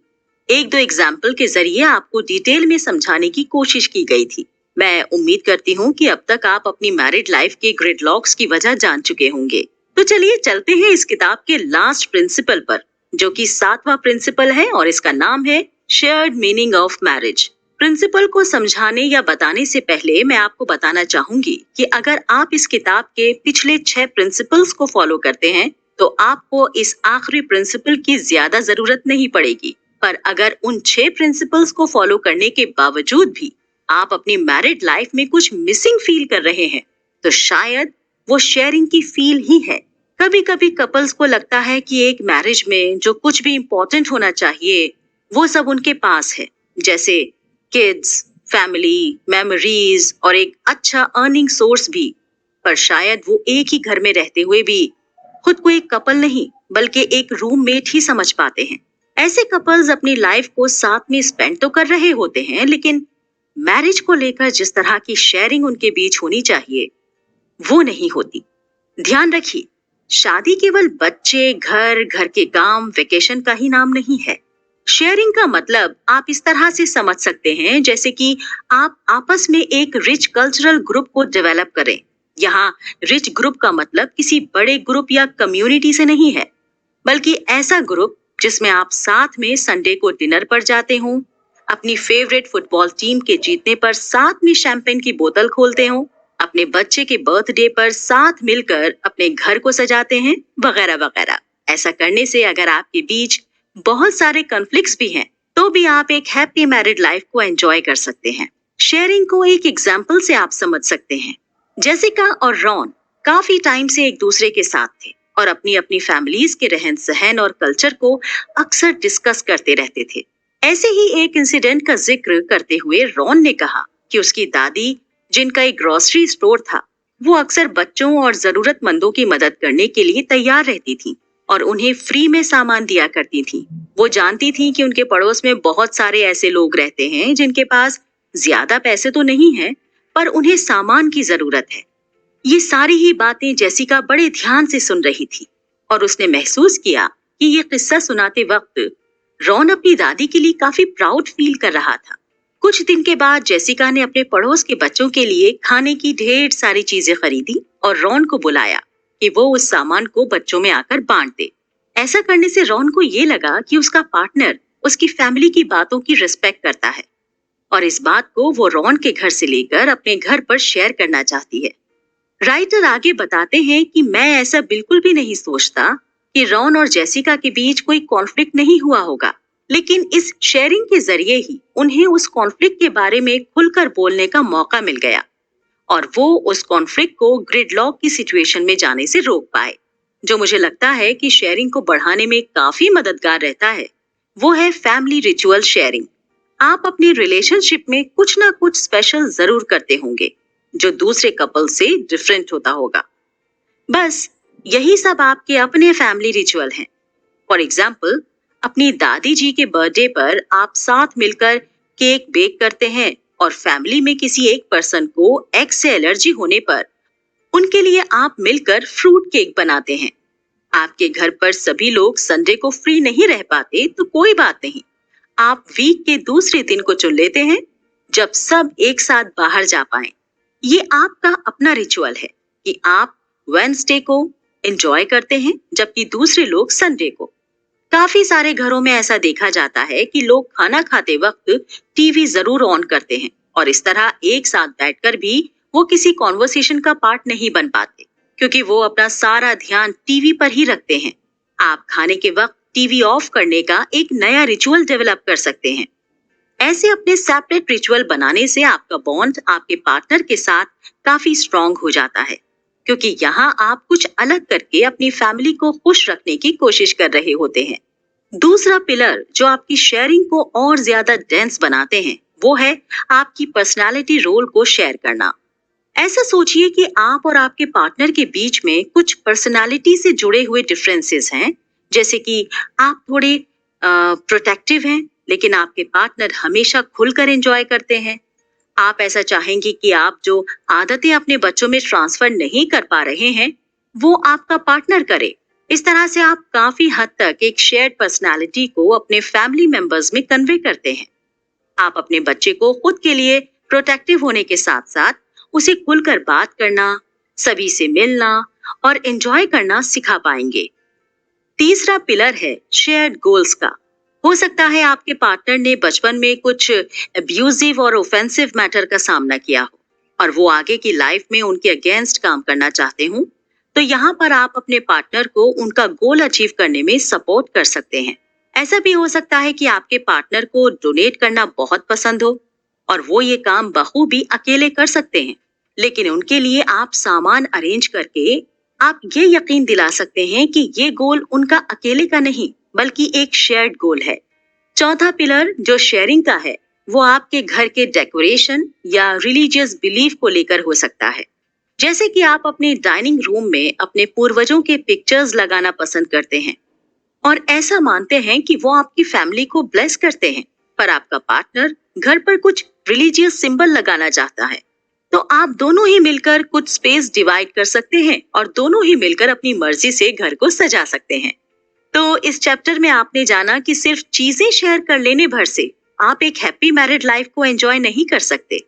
एक दो एग्जाम्पल के जरिए आपको डिटेल में समझाने की कोशिश की गई थी। मैं उम्मीद करती हूँ कि अब तक आप अपनी मैरिड लाइफ के ग्रिडलॉक्स की वजह जान चुके होंगे। तो चलिए चलते हैं इस किताब के लास्ट प्रिंसिपल पर, जो कि 7वां प्रिंसिपल है और इसका नाम है shared meaning of marriage. Principle को समझाने या बताने से पहले मैं आपको बताना चाहूंगी कि अगर आप इस किताब के पिछले 6 प्रिंसिपल्स को फॉलो करते हैं तो आपको इस आखिरी प्रिंसिपल की ज्यादा जरूरत नहीं पड़ेगी। पर अगर उन 6 प्रिंसिपल्स को फॉलो करने के बावजूद भी आप अपनी मैरिड लाइफ में कुछ मिसिंग फील कर रहे हैं तो शायद वो शेयरिंग की फील ही है। कभी कभी कपल्स को लगता है कि एक मैरिज में जो कुछ भी इम्पोर्टेंट होना चाहिए वो सब उनके पास है, जैसे किड्स, फैमिली, मेमोरीज और एक अच्छा अर्निंग सोर्स भी। पर शायद वो एक ही घर में रहते हुए भी खुद को एक कपल नहीं बल्कि एक रूममेट ही समझ पाते हैं। ऐसे कपल्स अपनी लाइफ को साथ में स्पेंड तो कर रहे होते हैं, लेकिन मैरिज को लेकर जिस तरह की शेयरिंग उनके बीच होनी चाहिए वो नहीं होती। ध्यान रखिए, शादी केवल बच्चे, घर, घर के काम, वेकेशन का ही नाम नहीं है। शेयरिंग का मतलब आप इस तरह से समझ सकते हैं जैसे कि आप आपस में एक रिच कल्चरल ग्रुप को डेवलप करें। यहाँ रिच ग्रुप का मतलब किसी बड़े ग्रुप या कम्युनिटी से नहीं है, बल्कि ऐसा ग्रुप जिसमें आप साथ में संडे को डिनर पर जाते हों, अपनी फेवरेट फुटबॉल टीम के जीतने पर साथ में शैंपेन की बोतल खोलते हों, अपने बच्चे के बर्थडे पर साथ मिलकर अपने घर को सजाते हैं, वगैरह वगैरह। ऐसा करने से अगर आपके बीच बहुत सारे कॉन्फ्लिक्ट्स भी हैं, तो भी आप एक हैप्पी मैरिड लाइफ को एंजॉय कर सकते हैं। शेयरिंग को एक एग्जाम्पल से आप समझ सकते हैं। जेसिका और रॉन काफी टाइम से एक दूसरे के साथ थे और अपनी अपनी फैमिलीज के रहन सहन और कल्चर को अक्सर डिस्कस करते रहते थे। ऐसे ही एक इंसिडेंट का जिक्र करते हुए रॉन ने कहा कि उसकी दादी, जिनका एक ग्रोसरी स्टोर था, वो अक्सर बच्चों और जरूरतमंदों की मदद करने के लिए तैयार रहती थी और उन्हें फ्री में सामान दिया करती थी। वो जानती थी कि उनके पड़ोस में बहुत सारे ऐसे लोग रहते हैं जिनके पास ज्यादा पैसे तो नहीं हैं, पर उन्हें सामान की जरूरत है। ये सारी ही बातें जेसिका बड़े ध्यान से सुन रही थी और उसने महसूस किया कि ये किस्सा सुनाते वक्त रॉन अपनी दादी के लिए काफी प्राउड फील कर रहा था। कुछ दिन के बाद जेसिका ने अपने पड़ोस के बच्चों के लिए खाने की ढेर सारी चीजें खरीदी और रॉन को बुलाया कि वो उस सामान को बच्चों में आकर बांट दे। ऐसा करने से रॉन को ये लगा कि उसका पार्टनर उसकी फैमिली की बातों की रिस्पेक्ट करता है और इस बात को वो रॉन के घर से लेकर अपने घर पर शेयर करना चाहती है। राइटर आगे बताते हैं कि मैं ऐसा बिल्कुल भी नहीं सोचता कि रॉन और जेसिका के बीच कोई कॉन्फ्लिक्ट नहीं हुआ होगा, लेकिन इस शेयरिंग के जरिए ही उन्हें उस कॉन्फ्लिक्ट के बारे में खुलकर बोलने का मौका मिल गया और वो उस कॉन्फ्लिक्ट को ग्रिडलॉक की सिचुएशन में जाने से रोक पाए। जो मुझे लगता है कि शेयरिंग को बढ़ाने में काफी मददगार रहता है, वो है फैमिली रिचुअल शेयरिंग। आप अपनी रिलेशनशिप में कुछ ना कुछ स्पेशल जरूर करते होंगे जो दूसरे कपल से डिफरेंट होता होगा। बस यही सब आपके अपने फैमिली रिचुअल हैं। फॉर एग्जाम्पल, अपनी दादी जी के बर्थडे पर आप साथ मिलकर केक बेक करते हैं और फैमिली में किसी एक पर्सन को एग से एलर्जी होने पर उनके लिए आप मिलकर फ्रूट केक बनाते हैं। आपके घर पर सभी लोग संडे को फ्री नहीं रह पाते तो कोई बात नहीं, आप वीक के दूसरे दिन को चुन लेते हैं जब सब एक साथ बाहर जा पाएं। ये आपका अपना रिचुअल है कि आप वेडनेसडे को एंजॉय करते हैं जबकि दूसरे लोग संडे को। काफी सारे घरों में ऐसा देखा जाता है कि लोग खाना खाते वक्त टीवी जरूर ऑन करते हैं और इस तरह एक साथ बैठकर भी वो किसी कॉन्वर्सेशन का पार्ट नहीं बन पाते क्योंकि वो अपना सारा ध्यान टीवी पर ही रखते हैं। आप खाने के वक्त टीवी ऑफ करने का एक नया रिचुअल डेवलप कर सकते हैं। ऐसे अपने सेपरेट रिचुअल बनाने से आपका बॉन्ड आपके पार्टनर के साथ काफी स्ट्रांग हो जाता है क्योंकि यहाँ आप कुछ अलग करके अपनी फैमिली को खुश रखने की कोशिश कर रहे होते हैं। दूसरा पिलर जो आपकी शेयरिंग को और ज्यादा डेंस बनाते हैं वो है आपकी पर्सनालिटी रोल को शेयर करना। ऐसा सोचिए कि आप और आपके पार्टनर के बीच में कुछ पर्सनालिटी से जुड़े हुए डिफरेंसेस हैं, जैसे कि आप थोड़े प्रोटेक्टिव हैं लेकिन आपके पार्टनर हमेशा खुलकर एंजॉय करते हैं। आप ऐसा चाहेंगे कि आप जो आदतें अपने बच्चों में ट्रांसफर नहीं कर पा रहे हैं वो आपका पार्टनर करे। इस तरह से आप काफी हद तक एक शेयर्ड पर्सनालिटी को अपने फैमिली मेंबर्स में कन्वे करते हैं। आप अपने बच्चे को खुद के लिए प्रोटेक्टिव होने के साथ साथ उसे खुलकर बात करना, सभी से मिलना और एंजॉय करना सिखा पाएंगे। तीसरा पिलर है शेयर्ड गोल्स का। हो सकता है आपके पार्टनर ने बचपन में कुछ अब्यूजिव और ऑफेंसिव मैटर का सामना किया हो और वो आगे की लाइफ में उनके अगेंस्ट काम करना चाहते हो, तो यहाँ पर आप अपने पार्टनर को उनका गोल अचीव करने में सपोर्ट कर सकते हैं। ऐसा भी हो सकता है कि आपके पार्टनर को डोनेट करना बहुत पसंद हो और वो ये काम बखूबी अकेले कर सकते हैं, लेकिन उनके लिए आप सामान अरेंज करके आप ये यकीन दिला सकते हैं कि ये गोल उनका अकेले का नहीं बल्कि एक शेयर्ड गोल है। चौथा पिलर जो शेयरिंग का है वो आपके घर के डेकोरेशन या रिलीजियस बिलीफ को लेकर हो सकता है। जैसे कि आप अपने डाइनिंग रूम में अपने पूर्वजों के पिक्चर्स लगाना पसंद करते हैं और ऐसा मानते हैं कि वो आपकी फैमिली को ब्लेस करते हैं, पर आपका पार्टनर घर पर कुछ रिलीजियस सिंबल लगाना चाहता है, तो आप दोनों ही मिलकर कुछ स्पेस डिवाइड कर सकते हैं और दोनों ही मिलकर अपनी मर्जी से घर को सजा सकते हैं। तो इस चैप्टर में आपने जाना कि सिर्फ चीजें शेयर कर लेने भर से आप एक हैप्पी मैरिड लाइफ को एंजॉय नहीं कर सकते,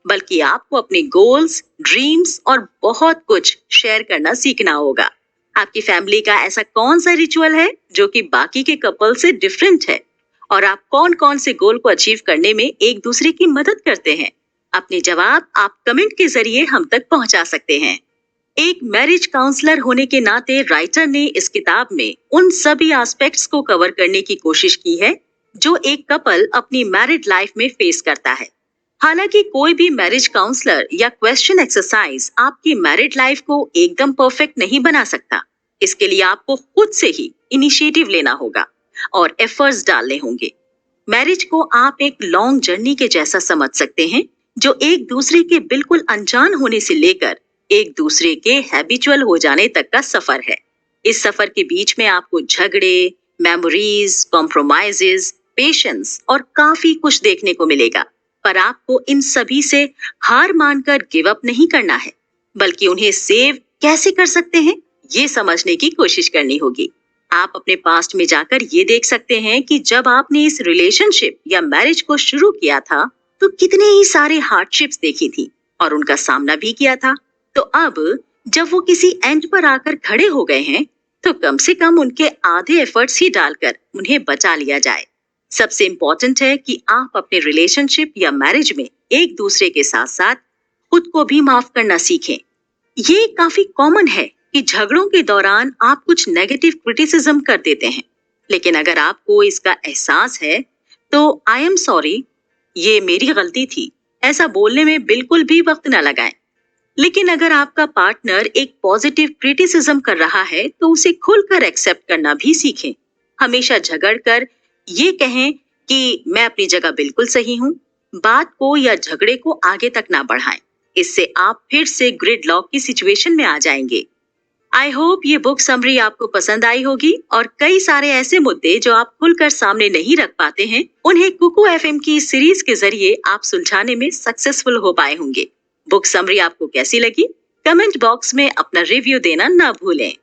बल्कि आपको अपने गोल्स, ड्रीम्स और बहुत कुछ शेयर करना सीखना होगा। आपकी फैमिली का ऐसा कौन सा रिचुअल है जो कि बाकी के कपल से डिफरेंट है और आप कौन कौन से गोल को अचीव करने में एक दूसरे की मदद करते हैं? अपने जवाब आप कमेंट के जरिए हम तक पहुंचा सकते हैं। एक मैरिज काउंसलर होने के नाते राइटर ने इस किताब में उन सभी एस्पेक्ट्स को कवर करने की कोशिश की है जो एक कपल अपनी मैरिड लाइफ में फेस करता है। हालांकि कोई भी मैरिज काउंसलर या क्वेश्चन एक्सरसाइज आपकी मैरिड लाइफ को एकदम परफेक्ट नहीं बना सकता। इसके लिए आपको खुद से ही इनिशिएटिव लेना होगा और एफर्ट्स डालने होंगे। मैरिज को आप एक लॉन्ग जर्नी के जैसा समझ सकते हैं जो एक दूसरे के बिल्कुल अनजान होने से लेकर एक दूसरे के हैबिचुअल हो जाने तक का सफर है। इस सफर के बीच में आपको झगड़े, मेमोरीज, कॉम्प्रोमाइजेस, पेशेंस और काफी कुछ देखने को मिलेगा, पर आपको इन सभी से हार मानकर गिव अप नहीं करना है, बल्कि उन्हें सेव कैसे कर सकते हैं ये समझने की कोशिश करनी होगी। आप अपने पास्ट में जाकर ये देख सकते हैं कि जब आपने इस रिलेशनशिप या मैरिज को शुरू किया था तो कितने ही सारे हार्डशिप्स देखी थी और उनका सामना भी किया था। तो अब जब वो किसी एंड पर आकर खड़े हो गए हैं तो कम से कम उनके आधे एफर्ट्स ही डालकर उन्हें बचा लिया जाए। सबसे इम्पोर्टेंट है कि आप अपने रिलेशनशिप या मैरिज में एक दूसरे के साथ साथ खुद को भी माफ करना सीखें। ये काफी कॉमन है कि झगड़ों के दौरान आप कुछ नेगेटिव क्रिटिसिज्म कर देते हैं, लेकिन अगर आपको इसका एहसास है तो आई एम सॉरी, ये मेरी गलती थी, ऐसा बोलने में बिल्कुल भी वक्त न लगाएं। लेकिन अगर आपका पार्टनर एक पॉजिटिव क्रिटिसिज्म कर रहा है तो उसे खुलकर एक्सेप्ट करना भी सीखें। हमेशा झगड़कर ये कहें कि मैं अपनी जगह बिल्कुल सही हूँ। बात को या झगड़े को आगे तक ना बढ़ाएं। इससे आप फिर से ग्रिड लॉक की सिचुएशन में आ जाएंगे। आई होप ये बुक समरी आपको पसंद आई होगी और कई सारे ऐसे मुद्दे जो आप खुलकर सामने नहीं रख पाते हैं, उन्हें कुकू एफएम की इस सीरीज के जरिए आप सुलझाने में सक्सेसफुल हो पाए होंगे। बुक समरी आपको कैसी लगी? कमेंट बॉक्स में अपना रिव्यू देना ना भूलें।